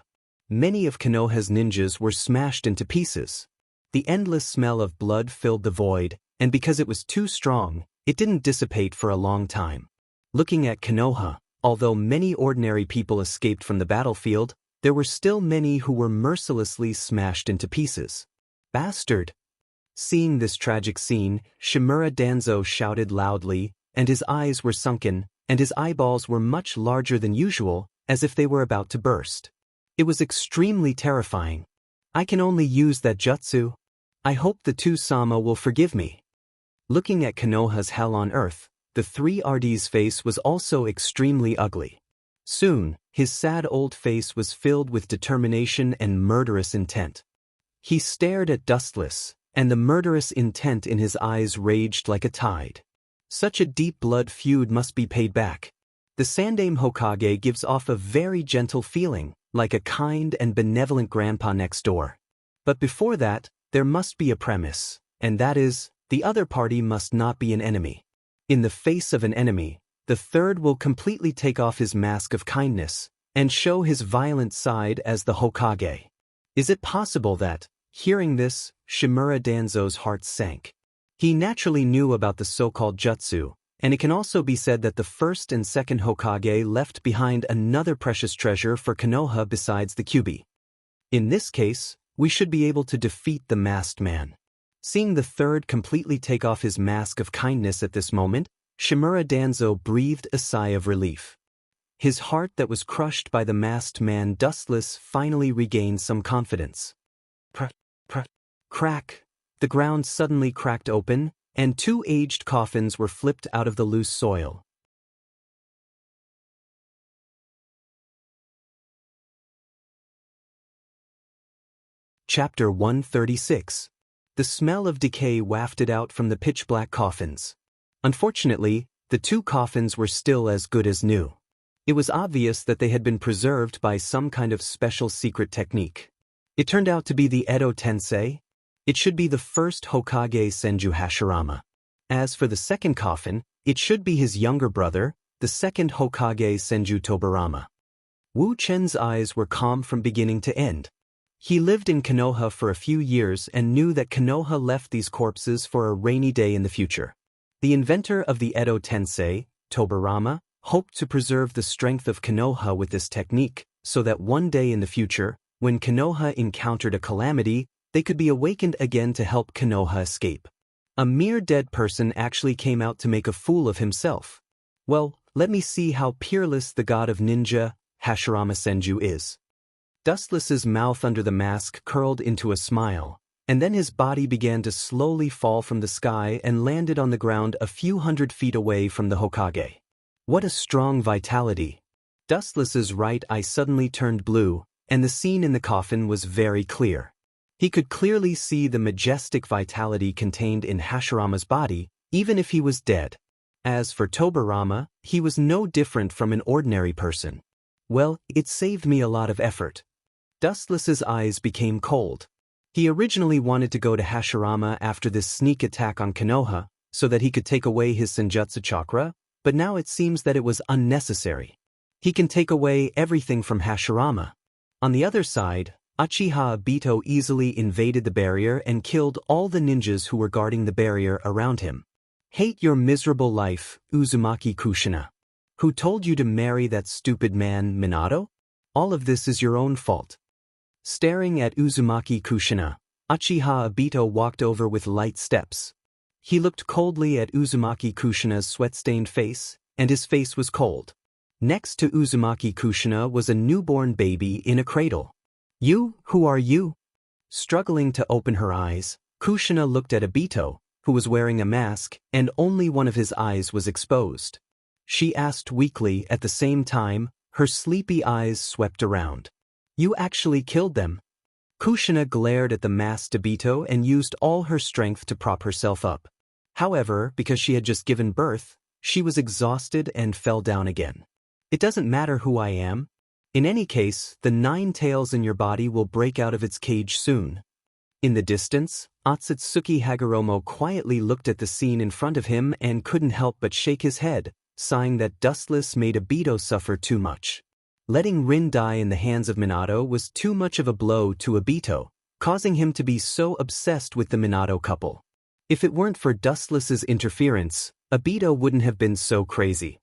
Many of Konoha's ninjas were smashed into pieces. The endless smell of blood filled the void, and because it was too strong, it didn't dissipate for a long time. Looking at Konoha, although many ordinary people escaped from the battlefield, there were still many who were mercilessly smashed into pieces. Bastard! Seeing this tragic scene, Shimura Danzo shouted loudly, and his eyes were sunken, and his eyeballs were much larger than usual, as if they were about to burst. It was extremely terrifying. I can only use that jutsu. I hope the two-sama will forgive me. Looking at Konoha's hell on earth, the 3RD's face was also extremely ugly. Soon, his sad old face was filled with determination and murderous intent. He stared at Dustless, and the murderous intent in his eyes raged like a tide. Such a deep blood feud must be paid back. The Sandaime Hokage gives off a very gentle feeling, like a kind and benevolent grandpa next door. But before that, there must be a premise, and that is, the other party must not be an enemy. In the face of an enemy, the third will completely take off his mask of kindness, and show his violent side as the Hokage. Is it possible that, hearing this, Shimura Danzo's heart sank? He naturally knew about the so-called jutsu, and it can also be said that the first and second Hokage left behind another precious treasure for Konoha besides the QB. In this case, we should be able to defeat the masked man. Seeing the third completely take off his mask of kindness at this moment, Shimura Danzo breathed a sigh of relief. His heart that was crushed by the masked man Dustless finally regained some confidence. Crack! The ground suddenly cracked open, and two aged coffins were flipped out of the loose soil. Chapter 136. The smell of decay wafted out from the pitch-black coffins. Unfortunately, the two coffins were still as good as new. It was obvious that they had been preserved by some kind of special secret technique. It turned out to be the Edo Tensei. It should be the first Hokage Senju Hashirama. As for the second coffin, it should be his younger brother, the second Hokage Senju Tobarama. Wu Chen's eyes were calm from beginning to end. He lived in Konoha for a few years and knew that Konoha left these corpses for a rainy day in the future. The inventor of the Edo Tensei, Tobarama, hoped to preserve the strength of Konoha with this technique so that one day in the future, when Konoha encountered a calamity, they could be awakened again to help Konoha escape. A mere dead person actually came out to make a fool of himself. Well, let me see how peerless the god of ninja, Hashirama Senju, is. Dustless's mouth under the mask curled into a smile, and then his body began to slowly fall from the sky and landed on the ground a few hundred feet away from the Hokage. What a strong vitality! Dustless's right eye suddenly turned blue, and the scene in the coffin was very clear. He could clearly see the majestic vitality contained in Hashirama's body, even if he was dead. As for Tobarama, he was no different from an ordinary person. Well, it saved me a lot of effort. Dustless's eyes became cold. He originally wanted to go to Hashirama after this sneak attack on Konoha, so that he could take away his Senjutsu chakra, but now it seems that it was unnecessary. He can take away everything from Hashirama. On the other side, Uchiha Obito easily invaded the barrier and killed all the ninjas who were guarding the barrier around him. Hate your miserable life, Uzumaki Kushina. Who told you to marry that stupid man, Minato? All of this is your own fault. Staring at Uzumaki Kushina, Uchiha Obito walked over with light steps. He looked coldly at Uzumaki Kushina's sweat-stained face, and his face was cold. Next to Uzumaki Kushina was a newborn baby in a cradle. You, who are you? Struggling to open her eyes, Kushina looked at Obito, who was wearing a mask, and only one of his eyes was exposed. She asked weakly at the same time, her sleepy eyes swept around. You actually killed them? Kushina glared at the masked Obito and used all her strength to prop herself up. However, because she had just given birth, she was exhausted and fell down again. It doesn't matter who I am. In any case, the 9 tails in your body will break out of its cage soon. In the distance, Otsutsuki Hagoromo quietly looked at the scene in front of him and couldn't help but shake his head, sighing that Dustless made Obito suffer too much. Letting Rin die in the hands of Minato was too much of a blow to Obito, causing him to be so obsessed with the Minato couple. If it weren't for Dustless's interference, Obito wouldn't have been so crazy.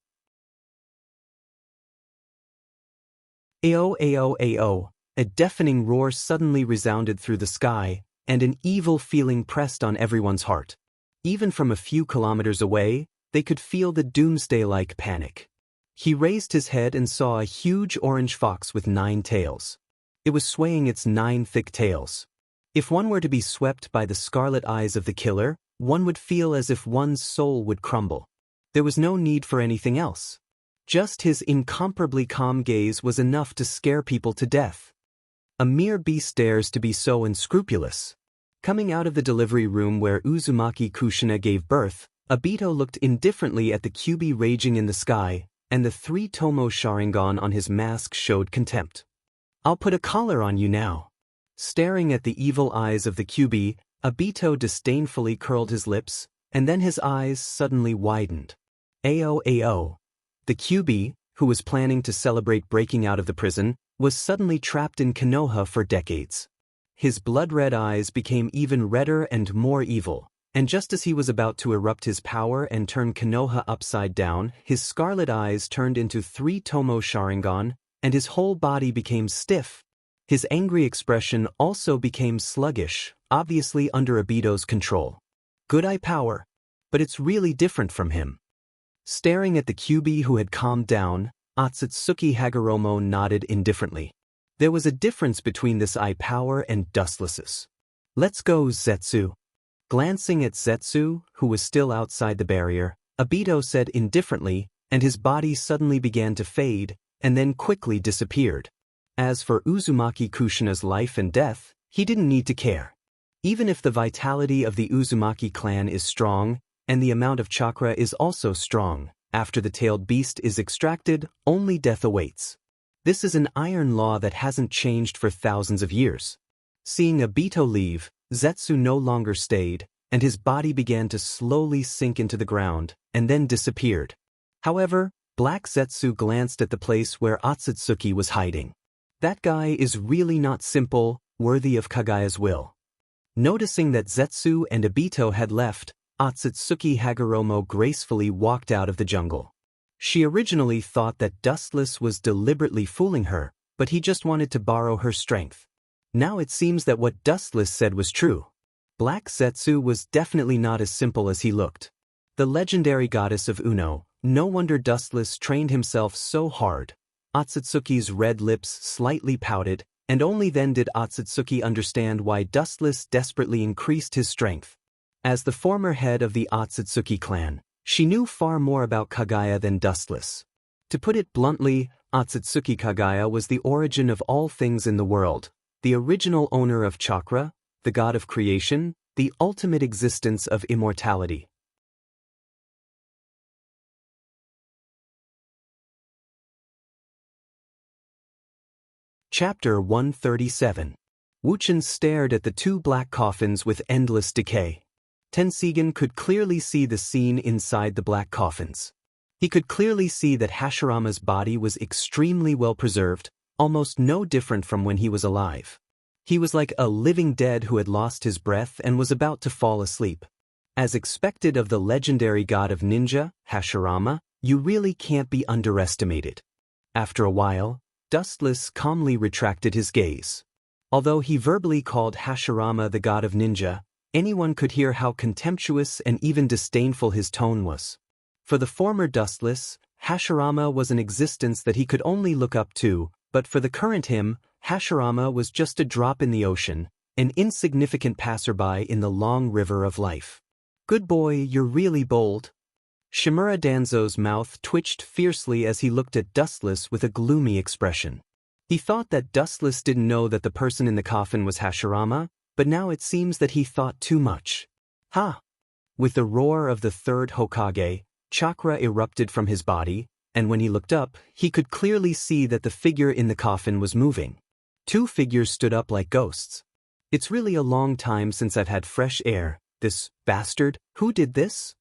Ao ao ao, a deafening roar suddenly resounded through the sky, and an evil feeling pressed on everyone's heart. Even from a few kilometers away, they could feel the doomsday-like panic. He raised his head and saw a huge orange fox with 9 tails. It was swaying its 9 thick tails. If one were to be swept by the scarlet eyes of the killer, one would feel as if one's soul would crumble. There was no need for anything else. Just his incomparably calm gaze was enough to scare people to death. A mere beast dares to be so unscrupulous. Coming out of the delivery room where Uzumaki Kushina gave birth, Obito looked indifferently at the Kyuubi raging in the sky, and the 3 Tomo Sharingan on his mask showed contempt. I'll put a collar on you now. Staring at the evil eyes of the Kyuubi, Obito disdainfully curled his lips, and then his eyes suddenly widened. Ao ao. The Kyuubi, who was planning to celebrate breaking out of the prison, was suddenly trapped in Konoha for decades. His blood-red eyes became even redder and more evil. And just as he was about to erupt his power and turn Konoha upside down, his scarlet eyes turned into 3 Tomo Sharingan, and his whole body became stiff. His angry expression also became sluggish, obviously under Obito's control. Good eye power, but it's really different from him. Staring at the Kyuubi who had calmed down, Otsutsuki Hagoromo nodded indifferently. There was a difference between this eye power and Dustless's. Let's go, Zetsu. Glancing at Zetsu, who was still outside the barrier, Obito said indifferently, and his body suddenly began to fade, and then quickly disappeared. As for Uzumaki Kushina's life and death, He didn't need to care. Even if the vitality of the Uzumaki clan is strong, and the amount of chakra is also strong, after the tailed beast is extracted, only death awaits. This is an iron law that hasn't changed for thousands of years. Seeing Obito leave, Zetsu no longer stayed, and his body began to slowly sink into the ground, and then disappeared. However, Black Zetsu glanced at the place where Otsutsuki was hiding. That guy is really not simple, worthy of Kagaya's will. Noticing that Zetsu and Obito had left, Otsutsuki Hagoromo gracefully walked out of the jungle. She originally thought that Dustless was deliberately fooling her, but he just wanted to borrow her strength. Now it seems that what Dustless said was true. Black Zetsu was definitely not as simple as he looked. The legendary goddess of Uno, no wonder Dustless trained himself so hard. Otsutsuki's red lips slightly pouted, and only then did Otsutsuki understand why Dustless desperately increased his strength. As the former head of the Otsutsuki clan, she knew far more about Kagaya than Dustless. To put it bluntly, Otsutsuki Kagaya was the origin of all things in the world, the original owner of chakra, the god of creation, the ultimate existence of immortality. Chapter 137. Wuchen stared at the two black coffins with endless decay. Tensigen could clearly see the scene inside the black coffins. He could clearly see that Hashirama's body was extremely well preserved, almost no different from when he was alive. He was like a living dead who had lost his breath and was about to fall asleep. As expected of the legendary god of ninja, Hashirama, you really can't be underestimated. After a while, Dustless calmly retracted his gaze. Although he verbally called Hashirama the god of ninja, anyone could hear how contemptuous and even disdainful his tone was. For the former Dustless, Hashirama was an existence that he could only look up to, but for the current him, Hashirama was just a drop in the ocean, an insignificant passerby in the long river of life. Good boy, you're really bold. Shimura Danzo's mouth twitched fiercely as he looked at Dustless with a gloomy expression. He thought that Dustless didn't know that the person in the coffin was Hashirama, but now it seems that he thought too much. Ha! With the roar of the third Hokage, chakra erupted from his body, and when he looked up, he could clearly see that the figure in the coffin was moving. Two figures stood up like ghosts. It's really a long time since I've had fresh air. This bastard, who did this?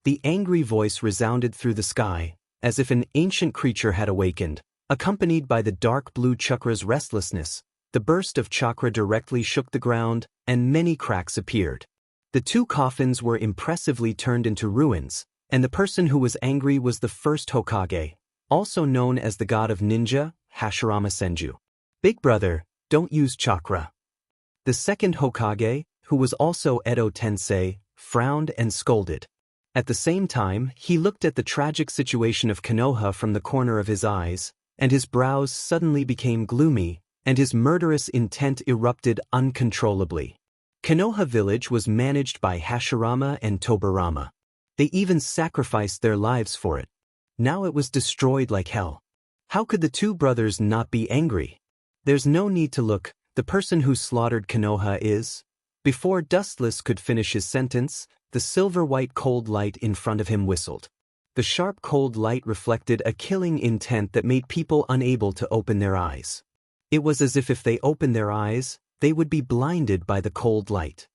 The angry voice resounded through the sky, as if an ancient creature had awakened, accompanied by the dark blue chakra's restlessness. The burst of chakra directly shook the ground, and many cracks appeared. The two coffins were impressively turned into ruins, and the person who was angry was the first Hokage, also known as the god of ninja, Hashirama Senju. Big brother, don't use chakra. The second Hokage, who was also Edo Tensei, frowned and scolded. At the same time, he looked at the tragic situation of Konoha from the corner of his eyes, and his brows suddenly became gloomy, and his murderous intent erupted uncontrollably. Konoha village was managed by Hashirama and Tobirama. They even sacrificed their lives for it. Now it was destroyed like hell. How could the two brothers not be angry? There's no need to look, the person who slaughtered Konoha is... Before Dustless could finish his sentence, the silver-white cold light in front of him whistled. The sharp cold light reflected a killing intent that made people unable to open their eyes. It was as if they opened their eyes, they would be blinded by the cold light.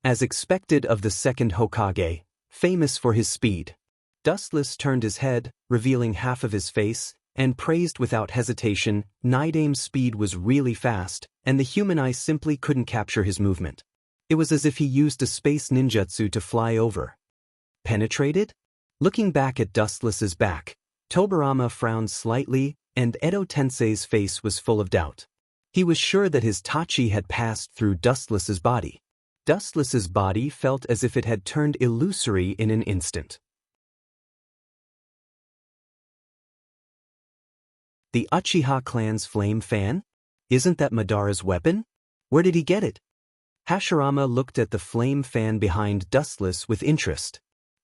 As expected of the second Hokage, famous for his speed, Dustless turned his head, revealing half of his face, and praised without hesitation. Nidame's speed was really fast, and the human eye simply couldn't capture his movement. It was as if he used a space ninjutsu to fly over. Penetrated? Looking back at Dustless's back, Tobirama frowned slightly, and Edo Tensei's face was full of doubt. He was sure that his tachi had passed through Dustless's body. Dustless's body felt as if it had turned illusory in an instant. The Uchiha clan's flame fan? Isn't that Madara's weapon? Where did he get it? Hashirama looked at the flame fan behind Dustless with interest.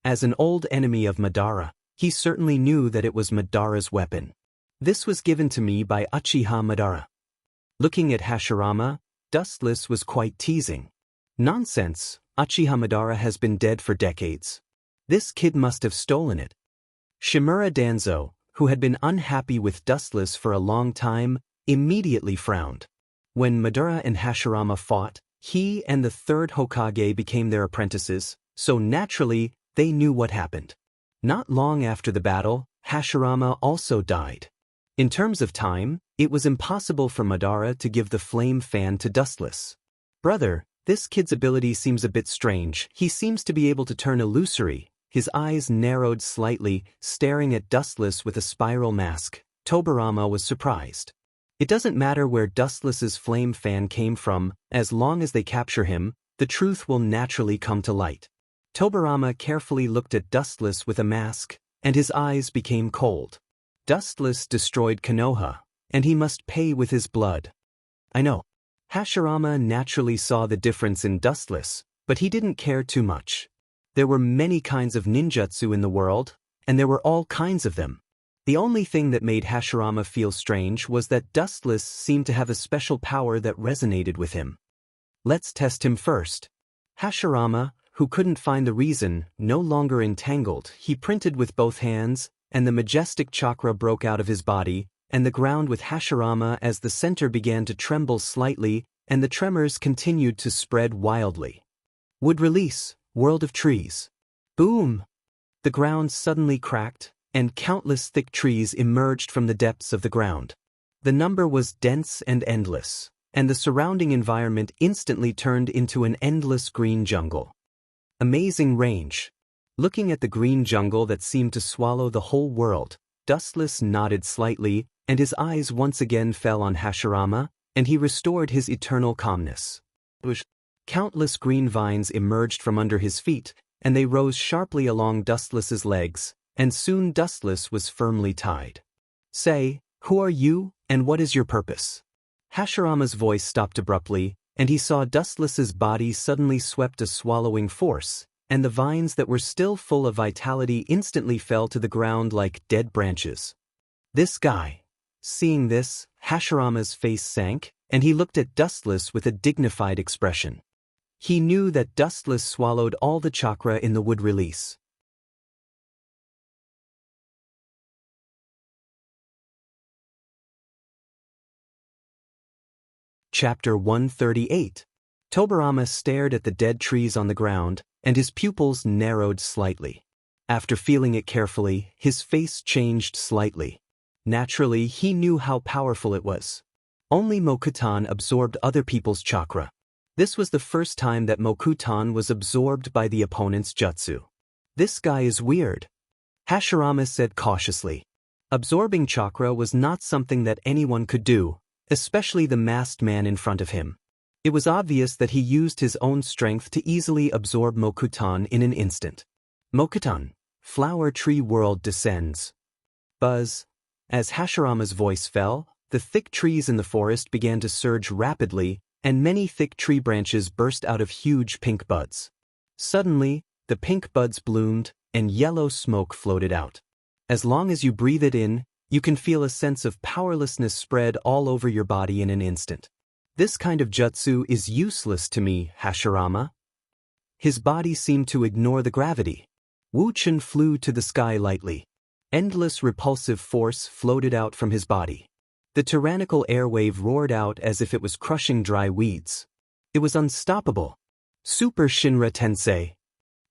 As an old enemy of Madara, he certainly knew that it was Madara's weapon. This was given to me by Uchiha Madara. Looking at Hashirama, Dustless was quite teasing. Nonsense, Uchiha Madara has been dead for decades. This kid must have stolen it. Shimura Danzo, who had been unhappy with Dustless for a long time, immediately frowned. When Madara and Hashirama fought, he and the third Hokage became their apprentices, so naturally, they knew what happened. Not long after the battle, Hashirama also died. In terms of time, it was impossible for Madara to give the flame fan to Dustless. Brother, this kid's ability seems a bit strange. He seems to be able to turn illusory. His eyes narrowed slightly, staring at Dustless with a spiral mask. Tobirama was surprised. It doesn't matter where Dustless's flame fan came from, as long as they capture him, the truth will naturally come to light. Tobirama carefully looked at Dustless with a mask, and his eyes became cold. Dustless destroyed Konoha, and he must pay with his blood. I know. Hashirama naturally saw the difference in Dustless, but he didn't care too much. There were many kinds of ninjutsu in the world, and there were all kinds of them. The only thing that made Hashirama feel strange was that Dustless seemed to have a special power that resonated with him. Let's test him first. Hashirama, who couldn't find the reason, no longer entangled, he printed with both hands, and the majestic chakra broke out of his body, and the ground with Hashirama as the center began to tremble slightly, and the tremors continued to spread wildly. Would release, world of trees. Boom! The ground suddenly cracked, and countless thick trees emerged from the depths of the ground. The number was dense and endless, and the surrounding environment instantly turned into an endless green jungle. Amazing range. Looking at the green jungle that seemed to swallow the whole world, Dustless nodded slightly, and his eyes once again fell on Hashirama, and he restored his eternal calmness. Countless green vines emerged from under his feet, and they rose sharply along Dustless's legs, and soon Dustless was firmly tied. Say, who are you, and what is your purpose? Hashirama's voice stopped abruptly, and he saw Dustless's body suddenly swept a swallowing force, and the vines that were still full of vitality instantly fell to the ground like dead branches. This guy. Seeing this, Hashirama's face sank, and he looked at Dustless with a dignified expression. He knew that Dustless swallowed all the chakra in the wood release. Chapter 138. Tobirama stared at the dead trees on the ground, and his pupils narrowed slightly. After feeling it carefully, his face changed slightly. Naturally, he knew how powerful it was. Only Mokutan absorbed other people's chakra. This was the first time that Mokutan was absorbed by the opponent's jutsu. This guy is weird, Hashirama said cautiously. Absorbing chakra was not something that anyone could do, especially the masked man in front of him. It was obvious that he used his own strength to easily absorb Mokutan in an instant. Mokutan, flower tree world descends. Buzz. As Hashirama's voice fell, the thick trees in the forest began to surge rapidly, and many thick tree branches burst out of huge pink buds. Suddenly, the pink buds bloomed, and yellow smoke floated out. As long as you breathe it in, you can feel a sense of powerlessness spread all over your body in an instant. This kind of jutsu is useless to me, Hashirama. His body seemed to ignore the gravity. Wu Chen flew to the sky lightly. Endless repulsive force floated out from his body. The tyrannical airwave roared out as if it was crushing dry weeds. It was unstoppable. Super Shinra Tensei.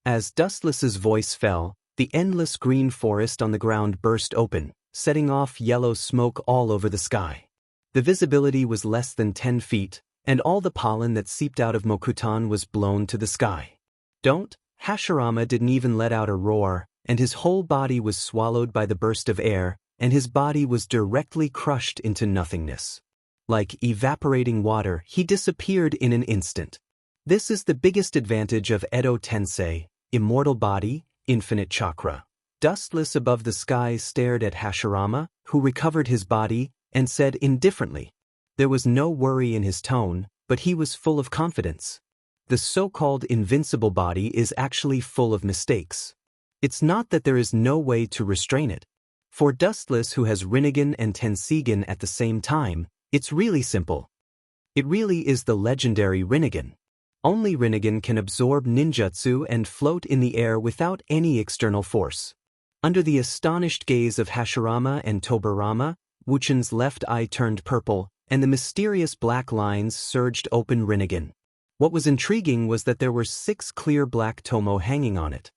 As Dustless's voice fell, the endless green forest on the ground burst open, setting off yellow smoke all over the sky. The visibility was less than 10 feet, and all the pollen that seeped out of Mokutan was blown to the sky. Don't, Hashirama didn't even let out a roar, and his whole body was swallowed by the burst of air, and his body was directly crushed into nothingness. Like evaporating water, he disappeared in an instant. This is the biggest advantage of Edo Tensei, immortal body, infinite chakra. Dustless above the sky stared at Hashirama, who recovered his body, and said indifferently. There was no worry in his tone, but he was full of confidence. The so-called invincible body is actually full of mistakes. It's not that there is no way to restrain it. For Dustless, who has Rinnegan and Tensegan at the same time, it's really simple. It really is the legendary Rinnegan. Only Rinnegan can absorb ninjutsu and float in the air without any external force. Under the astonished gaze of Hashirama and Tobirama, Wuchen's left eye turned purple, and the mysterious black lines surged open Rinnegan. What was intriguing was that there were 6 clear black tomo hanging on it.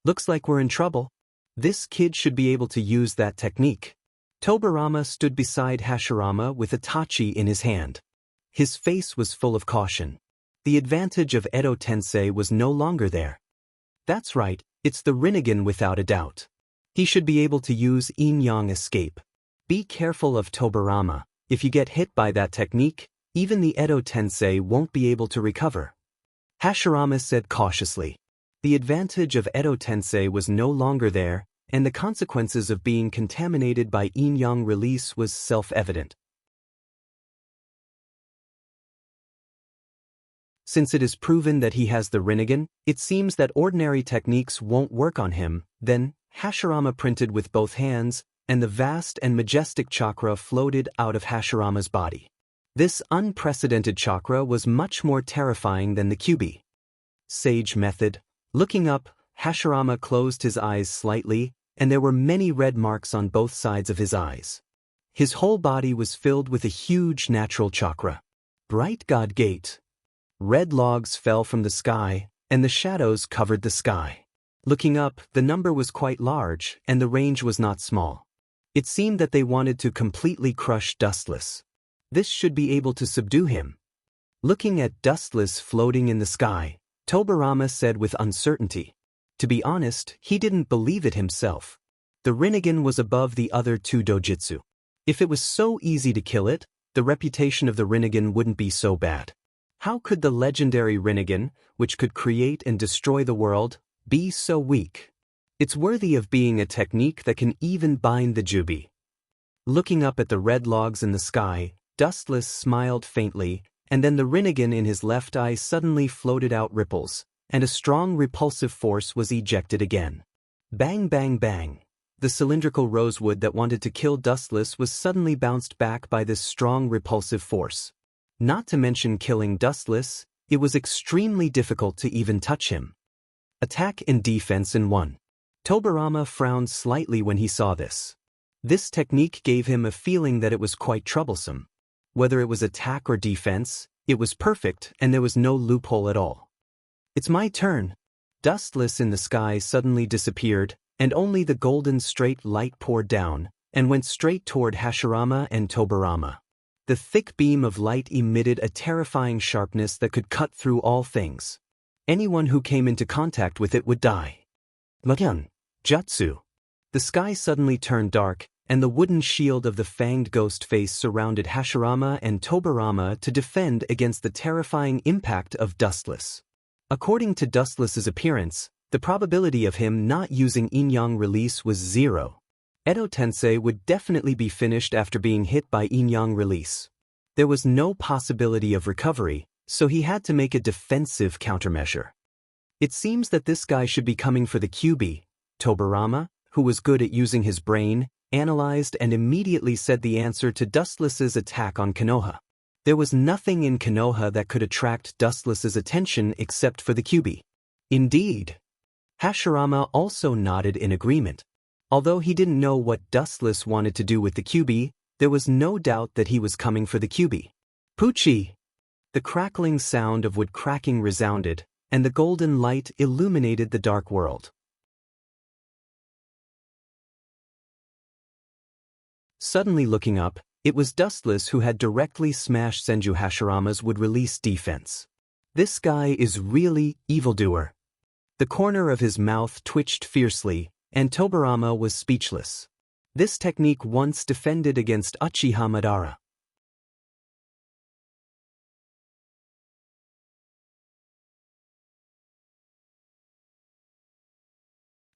Looks like we're in trouble. This kid should be able to use that technique. Tobirama stood beside Hashirama with a tachi in his hand. His face was full of caution. The advantage of Edo Tensei was no longer there. That's right, it's the Rinnegan without a doubt. He should be able to use yin-yang escape. Be careful of Tobirama. If you get hit by that technique, even the Edo Tensei won't be able to recover. Hashirama said cautiously. The advantage of Edo Tensei was no longer there, and the consequences of being contaminated by yin-yang release was self-evident. Since it is proven that he has the Rinnegan, it seems that ordinary techniques won't work on him. Then, Hashirama printed with both hands, and the vast and majestic chakra floated out of Hashirama's body. This unprecedented chakra was much more terrifying than the Kyuubi. Sage method. Looking up, Hashirama closed his eyes slightly, and there were many red marks on both sides of his eyes. His whole body was filled with a huge natural chakra. Bright God Gate. Red logs fell from the sky, and the shadows covered the sky. Looking up, the number was quite large, and the range was not small. It seemed that they wanted to completely crush Dustless. This should be able to subdue him. Looking at Dustless floating in the sky, Tobirama said with uncertainty. To be honest, he didn't believe it himself. The Rinnegan was above the other 2 dojutsu. If it was so easy to kill it, the reputation of the Rinnegan wouldn't be so bad. How could the legendary Rinnegan, which could create and destroy the world, be so weak? It's worthy of being a technique that can even bind the Jubi. Looking up at the red logs in the sky, Dustless smiled faintly, and then the Rinnegan in his left eye suddenly floated out ripples, and a strong repulsive force was ejected again. Bang bang bang. The cylindrical rosewood that wanted to kill Dustless was suddenly bounced back by this strong repulsive force. Not to mention killing Dustless, it was extremely difficult to even touch him. Attack and defense in one. Tobirama frowned slightly when he saw this. This technique gave him a feeling that it was quite troublesome. Whether it was attack or defense, it was perfect and there was no loophole at all. It's my turn. Dustless in the sky suddenly disappeared, and only the golden straight light poured down, and went straight toward Hashirama and Tobirama. The thick beam of light emitted a terrifying sharpness that could cut through all things. Anyone who came into contact with it would die. Makyun. Jutsu. The sky suddenly turned dark, and the wooden shield of the fanged ghost face surrounded Hashirama and Tobirama to defend against the terrifying impact of Dustless. According to Dustless's appearance, the probability of him not using yin-yang release was 0. Edo Tensei would definitely be finished after being hit by yin-yang release. There was no possibility of recovery, so he had to make a defensive countermeasure. It seems that this guy should be coming for the Kyuubi. Tobirama, who was good at using his brain, analyzed and immediately said the answer to Dustless's attack on Konoha. There was nothing in Konoha that could attract Dustless's attention except for the Kyuubi. Indeed. Hashirama also nodded in agreement. Although he didn't know what Dustless wanted to do with the Kyuubi, there was no doubt that he was coming for the Kyuubi. Poochie! The crackling sound of wood cracking resounded, and the golden light illuminated the dark world. Suddenly looking up, it was Dustless who had directly smashed Senju Hashirama's would-release defense. This guy is really evildoer. The corner of his mouth twitched fiercely, and Tobirama was speechless. This technique once defended against Uchiha Madara.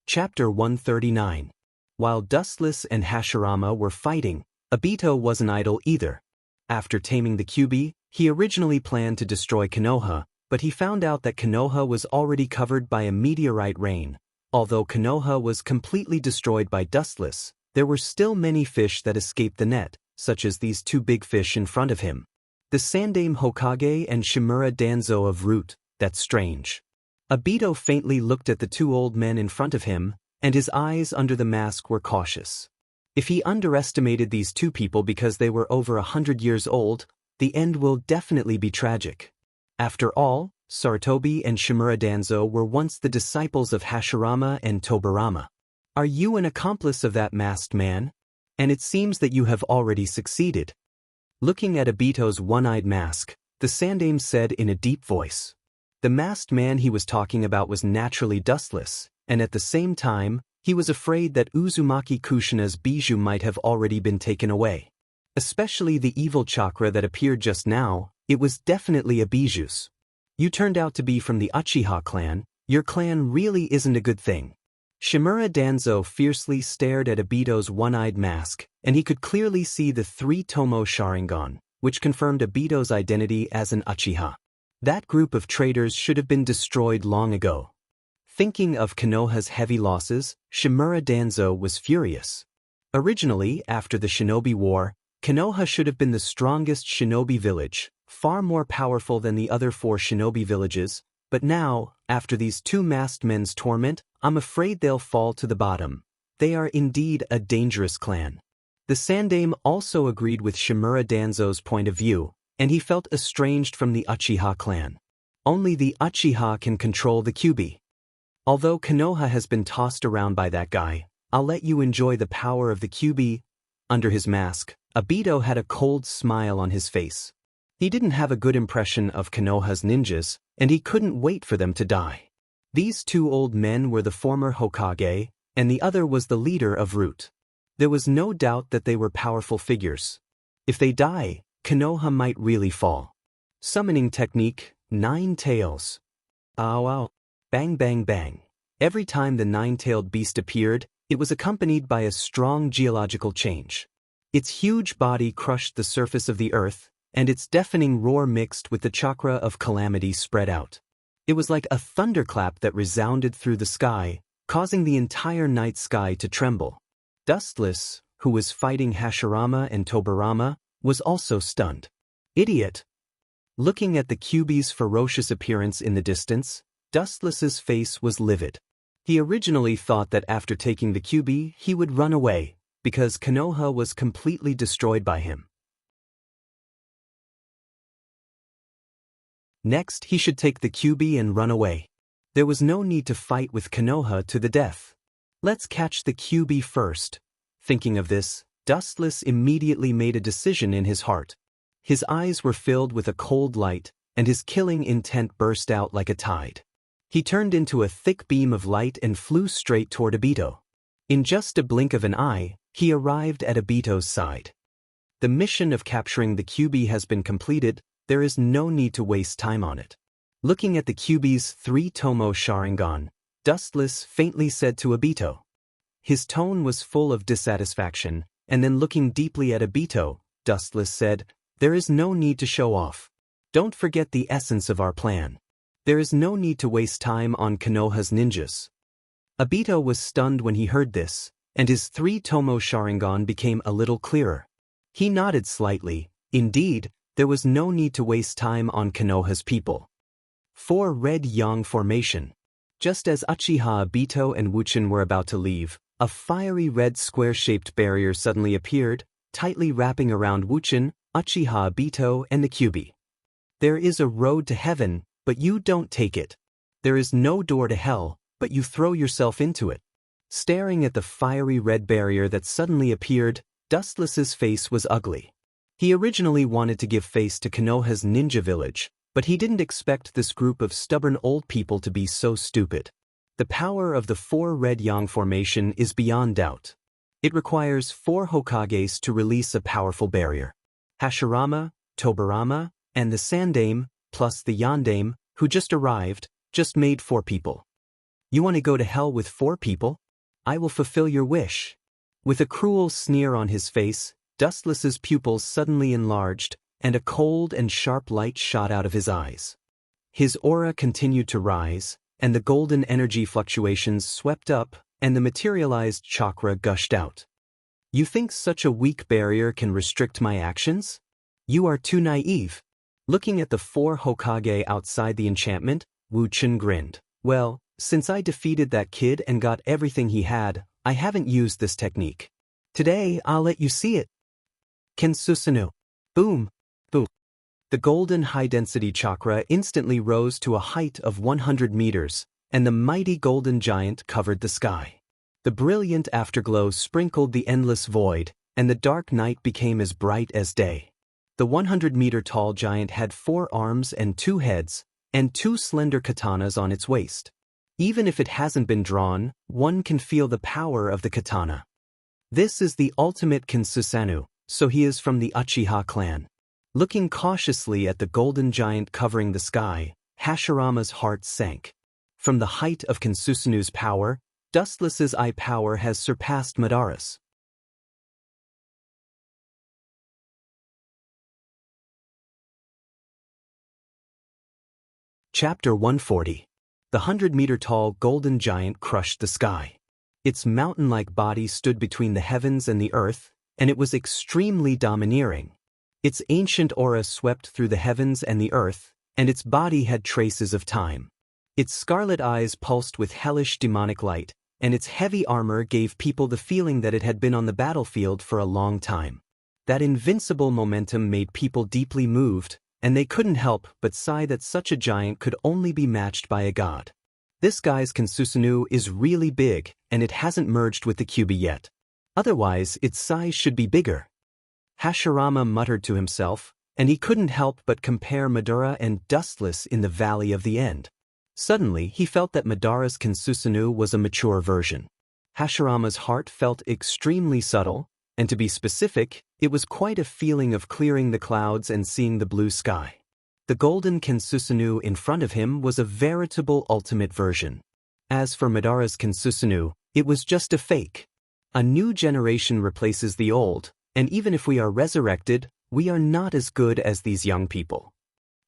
Chapter 139. While Dustless and Hashirama were fighting, Obito wasn't idle either. After taming the Kyuubi, he originally planned to destroy Konoha, but he found out that Konoha was already covered by a meteorite rain. Although Konoha was completely destroyed by Dustless, there were still many fish that escaped the net, such as these 2 big fish in front of him. The Sandaime Hokage and Shimura Danzo of Root, that's strange. Obito faintly looked at the two old men in front of him, and his eyes under the mask were cautious. If he underestimated these two people because they were over 100 years old, the end will definitely be tragic. After all, Sarutobi and Shimura Danzo were once the disciples of Hashirama and Tobirama. Are you an accomplice of that masked man? And it seems that you have already succeeded. Looking at Obito's one-eyed mask, the Sandaime said in a deep voice. The masked man he was talking about was naturally dustless, and at the same time, he was afraid that Uzumaki Kushina's bijou might have already been taken away. Especially the evil chakra that appeared just now, it was definitely a bijou's. You turned out to be from the Uchiha clan, your clan really isn't a good thing. Shimura Danzo fiercely stared at Obito's one-eyed mask, and he could clearly see the 3 Tomo Sharingan, which confirmed Obito's identity as an Uchiha. That group of traitors should have been destroyed long ago. Thinking of Konoha's heavy losses, Shimura Danzo was furious. Originally, after the Shinobi War, Konoha should have been the strongest shinobi village, far more powerful than the other 4 shinobi villages, but now, after these 2 masked men's torment, I'm afraid they'll fall to the bottom. They are indeed a dangerous clan. The Sandaime also agreed with Shimura Danzo's point of view, and he felt estranged from the Uchiha clan. Only the Uchiha can control the Kyuubi. Although Konoha has been tossed around by that guy, I'll let you enjoy the power of the Kyuubi. Under his mask, Obito had a cold smile on his face. He didn't have a good impression of Konoha's ninjas, and he couldn't wait for them to die. These 2 old men were the former Hokage, and the other was the leader of Root. There was no doubt that they were powerful figures. If they die, Konoha might really fall. Summoning technique, 9 tails. Ow ow. Bang bang bang. Every time the 9-tailed beast appeared, it was accompanied by a strong geological change. Its huge body crushed the surface of the earth, and its deafening roar mixed with the chakra of calamity spread out. It was like a thunderclap that resounded through the sky, causing the entire night sky to tremble. Dustless, who was fighting Hashirama and Tobirama, was also stunned. Idiot! Looking at the Kyuubi's ferocious appearance in the distance, Dustless's face was livid. He originally thought that after taking the Kyuubi, he would run away, because Konoha was completely destroyed by him. Next, he should take the Kyuubi and run away. There was no need to fight with Konoha to the death. Let's catch the Kyuubi first. Thinking of this, Dustless immediately made a decision in his heart. His eyes were filled with a cold light, and his killing intent burst out like a tide. He turned into a thick beam of light and flew straight toward Obito. In just a blink of an eye, he arrived at Obito's side. The mission of capturing the Kyuubi has been completed. There is no need to waste time on it. Looking at the Kyuubi's 3 Tomo Sharingan, Dustless faintly said to Obito. His tone was full of dissatisfaction, and then looking deeply at Obito, Dustless said, "There is no need to show off. Don't forget the essence of our plan. There is no need to waste time on Konoha's ninjas." Obito was stunned when he heard this, and his 3 Tomo Sharingan became a little clearer. He nodded slightly. Indeed, there was no need to waste time on Konoha's people. 4 Red Yang Formation. Just as Uchiha Obito and Wuchin were about to leave, a fiery red square-shaped barrier suddenly appeared, tightly wrapping around Wuchin, Uchiha Obito, and the Kyuubi. There is a road to heaven, but you don't take it. There is no door to hell, but you throw yourself into it. Staring at the fiery red barrier that suddenly appeared, Dustless's face was ugly. He originally wanted to give face to Konoha's ninja village, but he didn't expect this group of stubborn old people to be so stupid. The power of the 4 Red Yang Formation is beyond doubt. It requires 4 Hokages to release a powerful barrier. Hashirama, Tobirama, and the Sandaime, plus the Yandaime, who just arrived, just made 4 people. You want to go to hell with 4 people? I will fulfill your wish. With a cruel sneer on his face, Dustless's pupils suddenly enlarged, and a cold and sharp light shot out of his eyes. His aura continued to rise, and the golden energy fluctuations swept up, and the materialized chakra gushed out. You think such a weak barrier can restrict my actions? You are too naive. Looking at the 4 Hokage outside the enchantment, Wu Chen grinned. Well, since I defeated that kid and got everything he had, I haven't used this technique. Today, I'll let you see it. Kensusunu. Boom. Boom. The golden high-density chakra instantly rose to a height of 100 meters, and the mighty golden giant covered the sky. The brilliant afterglow sprinkled the endless void, and the dark night became as bright as day. The 100-meter-tall giant had 4 arms and 2 heads, and 2 slender katanas on its waist. Even if it hasn't been drawn, one can feel the power of the katana. This is the ultimate Kensusanu, so he is from the Uchiha clan. Looking cautiously at the golden giant covering the sky, Hashirama's heart sank. From the height of Kensusanu's power, Dustless's eye power has surpassed Madara's. Chapter 140. The 100-meter-tall golden giant crushed the sky. Its mountain-like body stood between the heavens and the earth, and it was extremely domineering. Its ancient aura swept through the heavens and the earth, and its body had traces of time. Its scarlet eyes pulsed with hellish demonic light, and its heavy armor gave people the feeling that it had been on the battlefield for a long time. That invincible momentum made people deeply moved, and they couldn't help but sigh that such a giant could only be matched by a god. This guy's Kensusanu is really big, and it hasn't merged with the Kyuubi yet. Otherwise, its size should be bigger. Hashirama muttered to himself, and he couldn't help but compare Madara and Dustless in the Valley of the End. Suddenly, he felt that Madara's Kensusanu was a mature version. Hashirama's heart felt extremely subtle, and to be specific, it was quite a feeling of clearing the clouds and seeing the blue sky. The golden Kensusanu in front of him was a veritable ultimate version. As for Madara's Kensusanu, it was just a fake. A new generation replaces the old, and even if we are resurrected, we are not as good as these young people.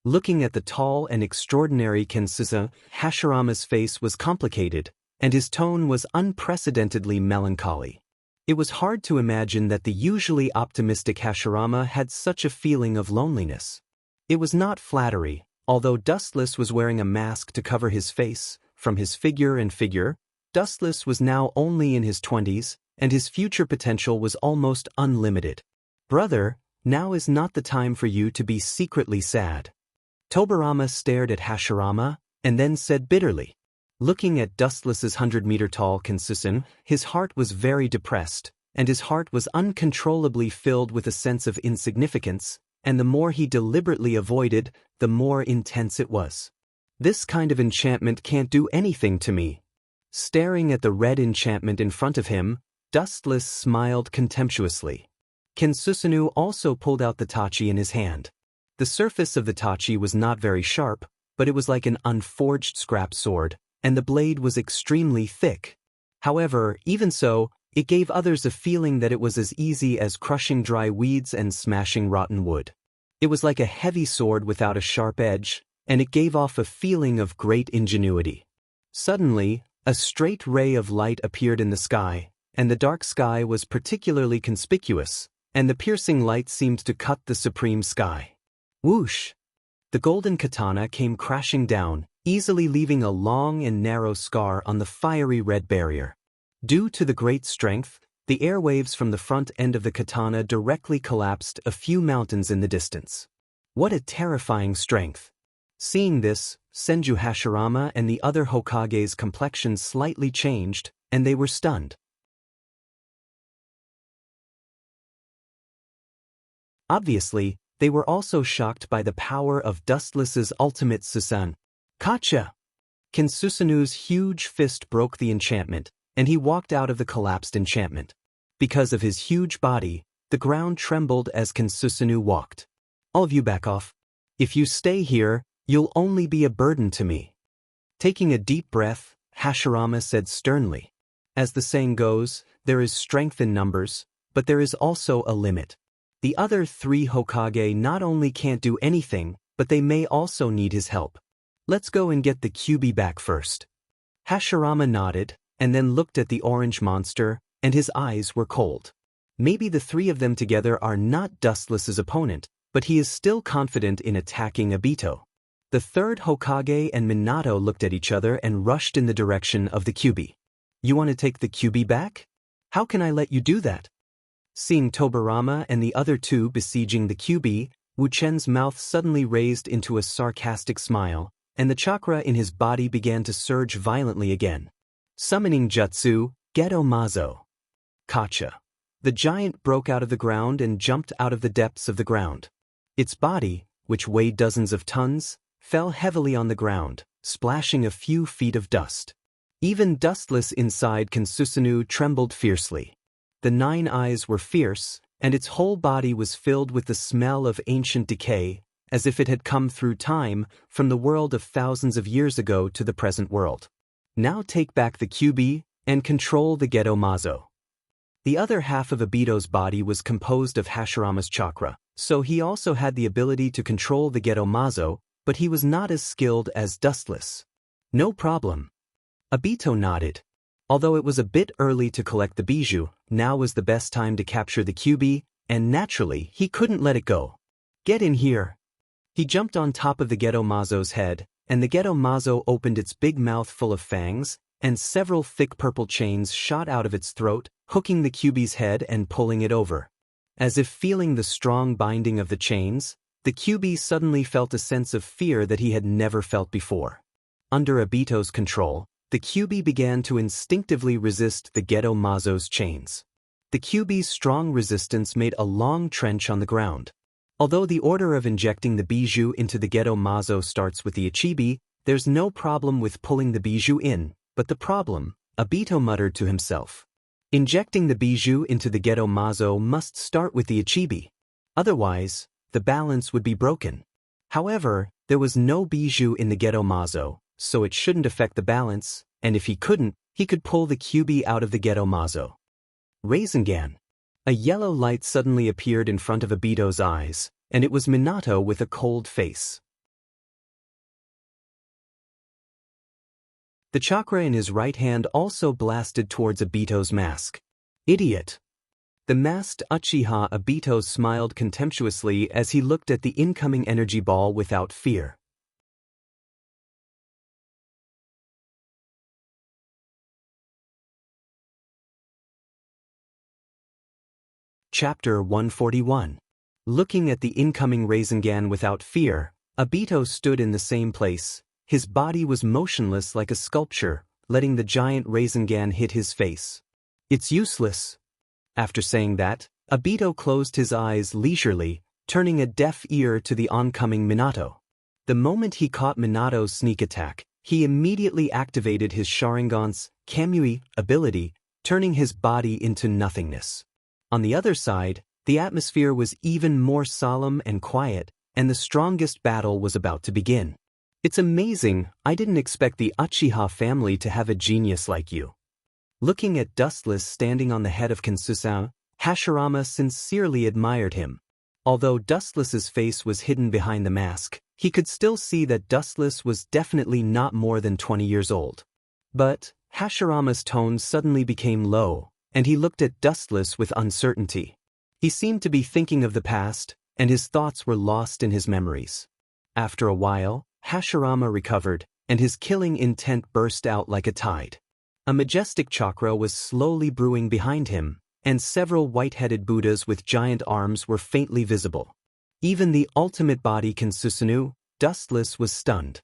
Looking at the tall and extraordinary Kensusa, Hashirama's face was complicated, and his tone was unprecedentedly melancholy. It was hard to imagine that the usually optimistic Hashirama had such a feeling of loneliness. It was not flattery, although Dustless was wearing a mask to cover his face. From his figure, Dustless was now only in his 20s, and his future potential was almost unlimited. Brother, now is not the time for you to be secretly sad. Tobirama stared at Hashirama, and then said bitterly. Looking at Dustless's 100-meter-tall Kensusan, his heart was very depressed, and his heart was uncontrollably filled with a sense of insignificance, and the more he deliberately avoided, the more intense it was. This kind of enchantment can't do anything to me. Staring at the red enchantment in front of him, Dustless smiled contemptuously. Kensusanu also pulled out the tachi in his hand. The surface of the tachi was not very sharp, but it was like an unforged scrap sword, and the blade was extremely thick. However, even so, it gave others a feeling that it was as easy as crushing dry weeds and smashing rotten wood. It was like a heavy sword without a sharp edge, and it gave off a feeling of great ingenuity. Suddenly, a straight ray of light appeared in the sky, and the dark sky was particularly conspicuous, and the piercing light seemed to cut the supreme sky. Whoosh! The golden katana came crashing down, easily leaving a long and narrow scar on the fiery red barrier. Due to the great strength, the airwaves from the front end of the katana directly collapsed a few mountains in the distance. What a terrifying strength! Seeing this, Senju Hashirama and the other Hokage's complexions slightly changed, and they were stunned. Obviously, they were also shocked by the power of Dustless's ultimate Susan. Kacha! Kensusanu's huge fist broke the enchantment, and he walked out of the collapsed enchantment. Because of his huge body, the ground trembled as Kensusanu walked. All of you back off. If you stay here, you'll only be a burden to me. Taking a deep breath, Hashirama said sternly. As the saying goes, there is strength in numbers, but there is also a limit. The other 3 Hokage not only can't do anything, but they may also need his help. Let's go and get the Kyuubi back first. Hashirama nodded, and then looked at the orange monster, and his eyes were cold. Maybe the 3 of them together are not Dustless's opponent, but he is still confident in attacking Obito. The third Hokage and Minato looked at each other and rushed in the direction of the Kyuubi. You want to take the Kyuubi back? How can I let you do that? Seeing Tobirama and the other two besieging the Kyuubi, Wu Chen's mouth suddenly raised into a sarcastic smile, and the chakra in his body began to surge violently again. Summoning Jutsu, Geto Mazo. Kacha. The giant broke out of the ground and jumped out of the depths of the ground. Its body, which weighed dozens of tons, fell heavily on the ground, splashing a few feet of dust. Even dustless inside Kansusanoo trembled fiercely. The 9 eyes were fierce, and its whole body was filled with the smell of ancient decay, as if it had come through time, from the world of thousands of years ago to the present world. Now take back the Kyuubi, and control the Geto Mazo. The other half of Obito's body was composed of Hashirama's chakra, so he also had the ability to control the Geto Mazo, but he was not as skilled as Dustless. No problem. Obito nodded. Although it was a bit early to collect the bijou, now was the best time to capture the Kyuubi, and naturally, he couldn't let it go. Get in here. He jumped on top of the Geto Mazo's head, and the Geto Mazo opened its big mouth full of fangs, and several thick purple chains shot out of its throat, hooking the Kyuubi's head and pulling it over. As if feeling the strong binding of the chains, the Kyuubi suddenly felt a sense of fear that he had never felt before. Under Obito's control, the Kyuubi began to instinctively resist the Geto Mazo's chains. The Kyuubi's strong resistance made a long trench on the ground. Although the order of injecting the bijou into the Geto Mazo starts with the Ichibi, there's no problem with pulling the bijou in, but the problem, Obito muttered to himself. Injecting the bijou into the Geto Mazo must start with the Ichibi. Otherwise, the balance would be broken. However, there was no bijou in the Geto Mazo, so it shouldn't affect the balance, and if he couldn't, he could pull the Kyuubi out of the Geto Mazo. Rasengan. A yellow light suddenly appeared in front of Obito's eyes, and it was Minato with a cold face. The chakra in his right hand also blasted towards Obito's mask. Idiot! The masked Uchiha Obito smiled contemptuously as he looked at the incoming energy ball without fear. Chapter 141. Looking at the incoming Rasengan without fear, Obito stood in the same place. His body was motionless like a sculpture, letting the giant Rasengan hit his face. It's useless. After saying that, Obito closed his eyes leisurely, turning a deaf ear to the oncoming Minato. The moment he caught Minato's sneak attack, he immediately activated his Sharingan's Kamui ability, turning his body into nothingness. On the other side, the atmosphere was even more solemn and quiet, and the strongest battle was about to begin. It's amazing, I didn't expect the Uchiha family to have a genius like you. Looking at Dustless standing on the head of Kansusanoo, Hashirama sincerely admired him. Although Dustless's face was hidden behind the mask, he could still see that Dustless was definitely not more than 20 years old. But Hashirama's tone suddenly became low, and he looked at Dustless with uncertainty. He seemed to be thinking of the past, and his thoughts were lost in his memories. After a while, Hashirama recovered, and his killing intent burst out like a tide. A majestic chakra was slowly brewing behind him, and several white-headed Buddhas with giant arms were faintly visible. Even the ultimate body Kansusanoo, Dustless, was stunned.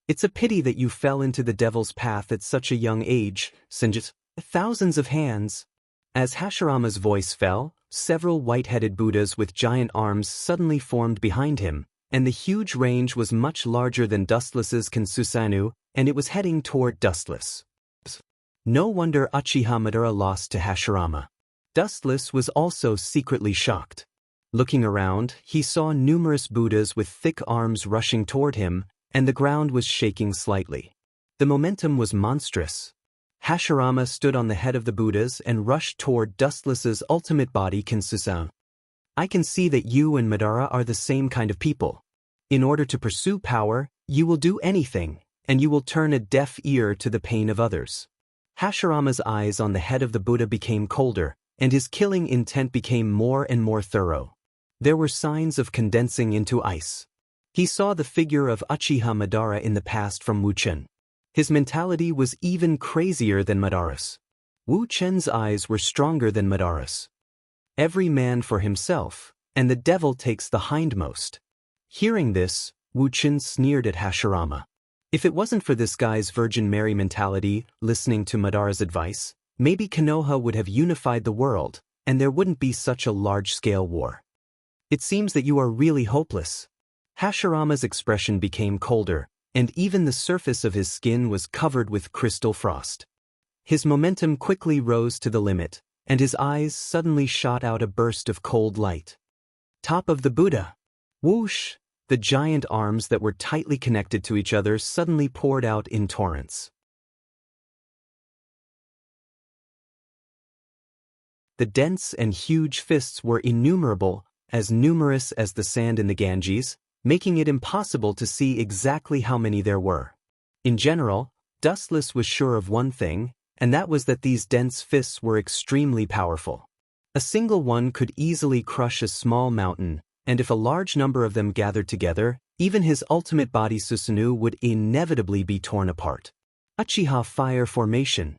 It's a pity that you fell into the devil's path at such a young age, Sinjit. Thousands of hands. As Hashirama's voice fell, several white-headed Buddhas with giant arms suddenly formed behind him, and the huge range was much larger than Dustless's Kansusanoo, and it was heading toward Dustless. No wonder Uchiha Madara lost to Hashirama. Dustless was also secretly shocked. Looking around, he saw numerous Buddhas with thick arms rushing toward him, and the ground was shaking slightly. The momentum was monstrous. Hashirama stood on the head of the Buddhas and rushed toward Dustless's ultimate body Kansusanoo. I can see that you and Madara are the same kind of people. In order to pursue power, you will do anything, and you will turn a deaf ear to the pain of others. Hashirama's eyes on the head of the Buddha became colder, and his killing intent became more and more thorough. There were signs of condensing into ice. He saw the figure of Uchiha Madara in the past from Wu Chen. His mentality was even crazier than Madara's. Wu Chen's eyes were stronger than Madara's. Every man for himself, and the devil takes the hindmost. Hearing this, Wu Chen sneered at Hashirama. If it wasn't for this guy's Virgin Mary mentality, listening to Madara's advice, maybe Konoha would have unified the world, and there wouldn't be such a large-scale war. It seems that you are really hopeless. Hashirama's expression became colder, and even the surface of his skin was covered with crystal frost. His momentum quickly rose to the limit, and his eyes suddenly shot out a burst of cold light. Top of the Buddha. Whoosh! The giant arms that were tightly connected to each other suddenly poured out in torrents. The dense and huge fists were innumerable, as numerous as the sand in the Ganges, making it impossible to see exactly how many there were. In general, Dustless was sure of one thing, and that was that these dense fists were extremely powerful. A single one could easily crush a small mountain, and if a large number of them gathered together, even his ultimate body Susanoo would inevitably be torn apart. Uchiha Fire Formation.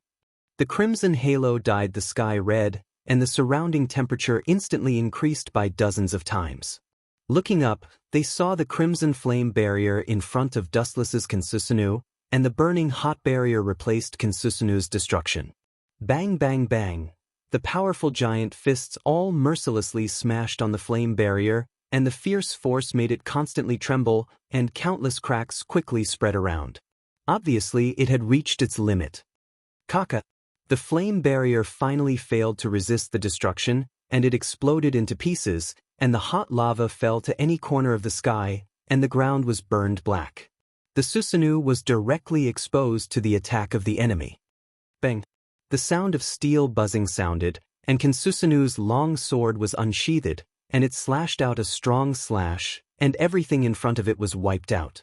The crimson halo dyed the sky red, and the surrounding temperature instantly increased by dozens of times. Looking up, they saw the crimson flame barrier in front of Dustless's Kansusanoo, and the burning hot barrier replaced Kansusanoo's destruction. Bang bang bang. The powerful giant fists all mercilessly smashed on the flame barrier, and the fierce force made it constantly tremble, and countless cracks quickly spread around. Obviously, it had reached its limit. Kaka. The flame barrier finally failed to resist the destruction, and it exploded into pieces, and the hot lava fell to any corner of the sky, and the ground was burned black. The Susanoo was directly exposed to the attack of the enemy. Bang! The sound of steel buzzing sounded, and Kansusanoo's long sword was unsheathed, and it slashed out a strong slash, and everything in front of it was wiped out.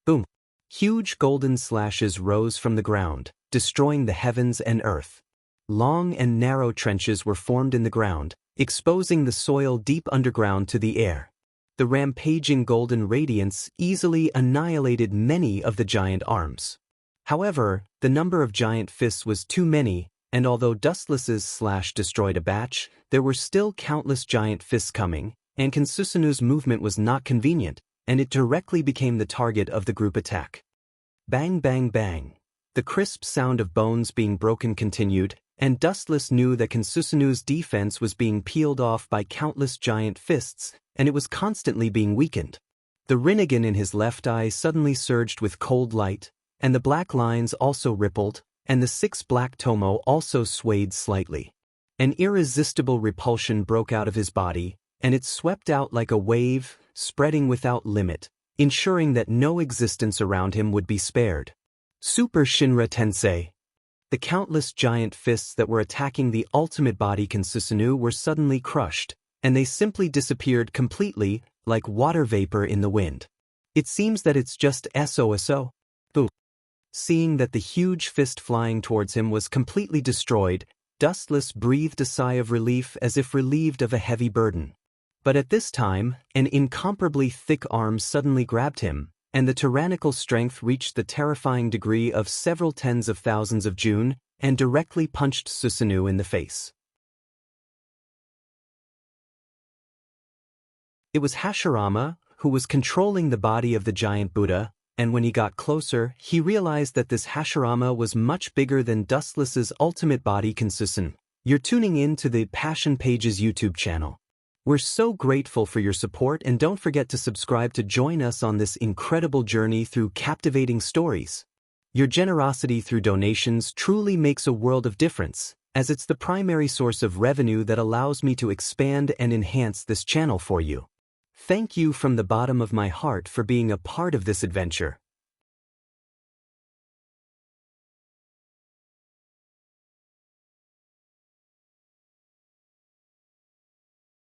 Boom! Huge golden slashes rose from the ground, destroying the heavens and earth. Long and narrow trenches were formed in the ground, exposing the soil deep underground to the air. The rampaging golden radiance easily annihilated many of the giant arms. However, the number of giant fists was too many, and although Dustless's slash destroyed a batch, there were still countless giant fists coming, and Kansusanoo's movement was not convenient, and it directly became the target of the group attack. Bang bang bang. The crisp sound of bones being broken continued, and Dustless knew that Kansusanoo's defense was being peeled off by countless giant fists, and it was constantly being weakened. The Rinnegan in his left eye suddenly surged with cold light, and the black lines also rippled, and the 6 black tomo also swayed slightly. An irresistible repulsion broke out of his body, and it swept out like a wave, spreading without limit, ensuring that no existence around him would be spared. Super Shinra Tensei. The countless giant fists that were attacking the ultimate body Kansusanoo were suddenly crushed, and they simply disappeared completely, like water vapor in the wind. It seems that it's just SOSO. Boo. Seeing that the huge fist flying towards him was completely destroyed, Dustless breathed a sigh of relief as if relieved of a heavy burden. But at this time, an incomparably thick arm suddenly grabbed him, and the tyrannical strength reached the terrifying degree of several tens of thousands of June, and directly punched Susanoo in the face. It was Hashirama, who was controlling the body of the giant Buddha, and when he got closer, he realized that this Hashirama was much bigger than Dustless's ultimate body Kansusan. You're tuning in to the Passion Pages YouTube channel. We're so grateful for your support, and don't forget to subscribe to join us on this incredible journey through captivating stories. Your generosity through donations truly makes a world of difference, as it's the primary source of revenue that allows me to expand and enhance this channel for you. Thank you from the bottom of my heart for being a part of this adventure.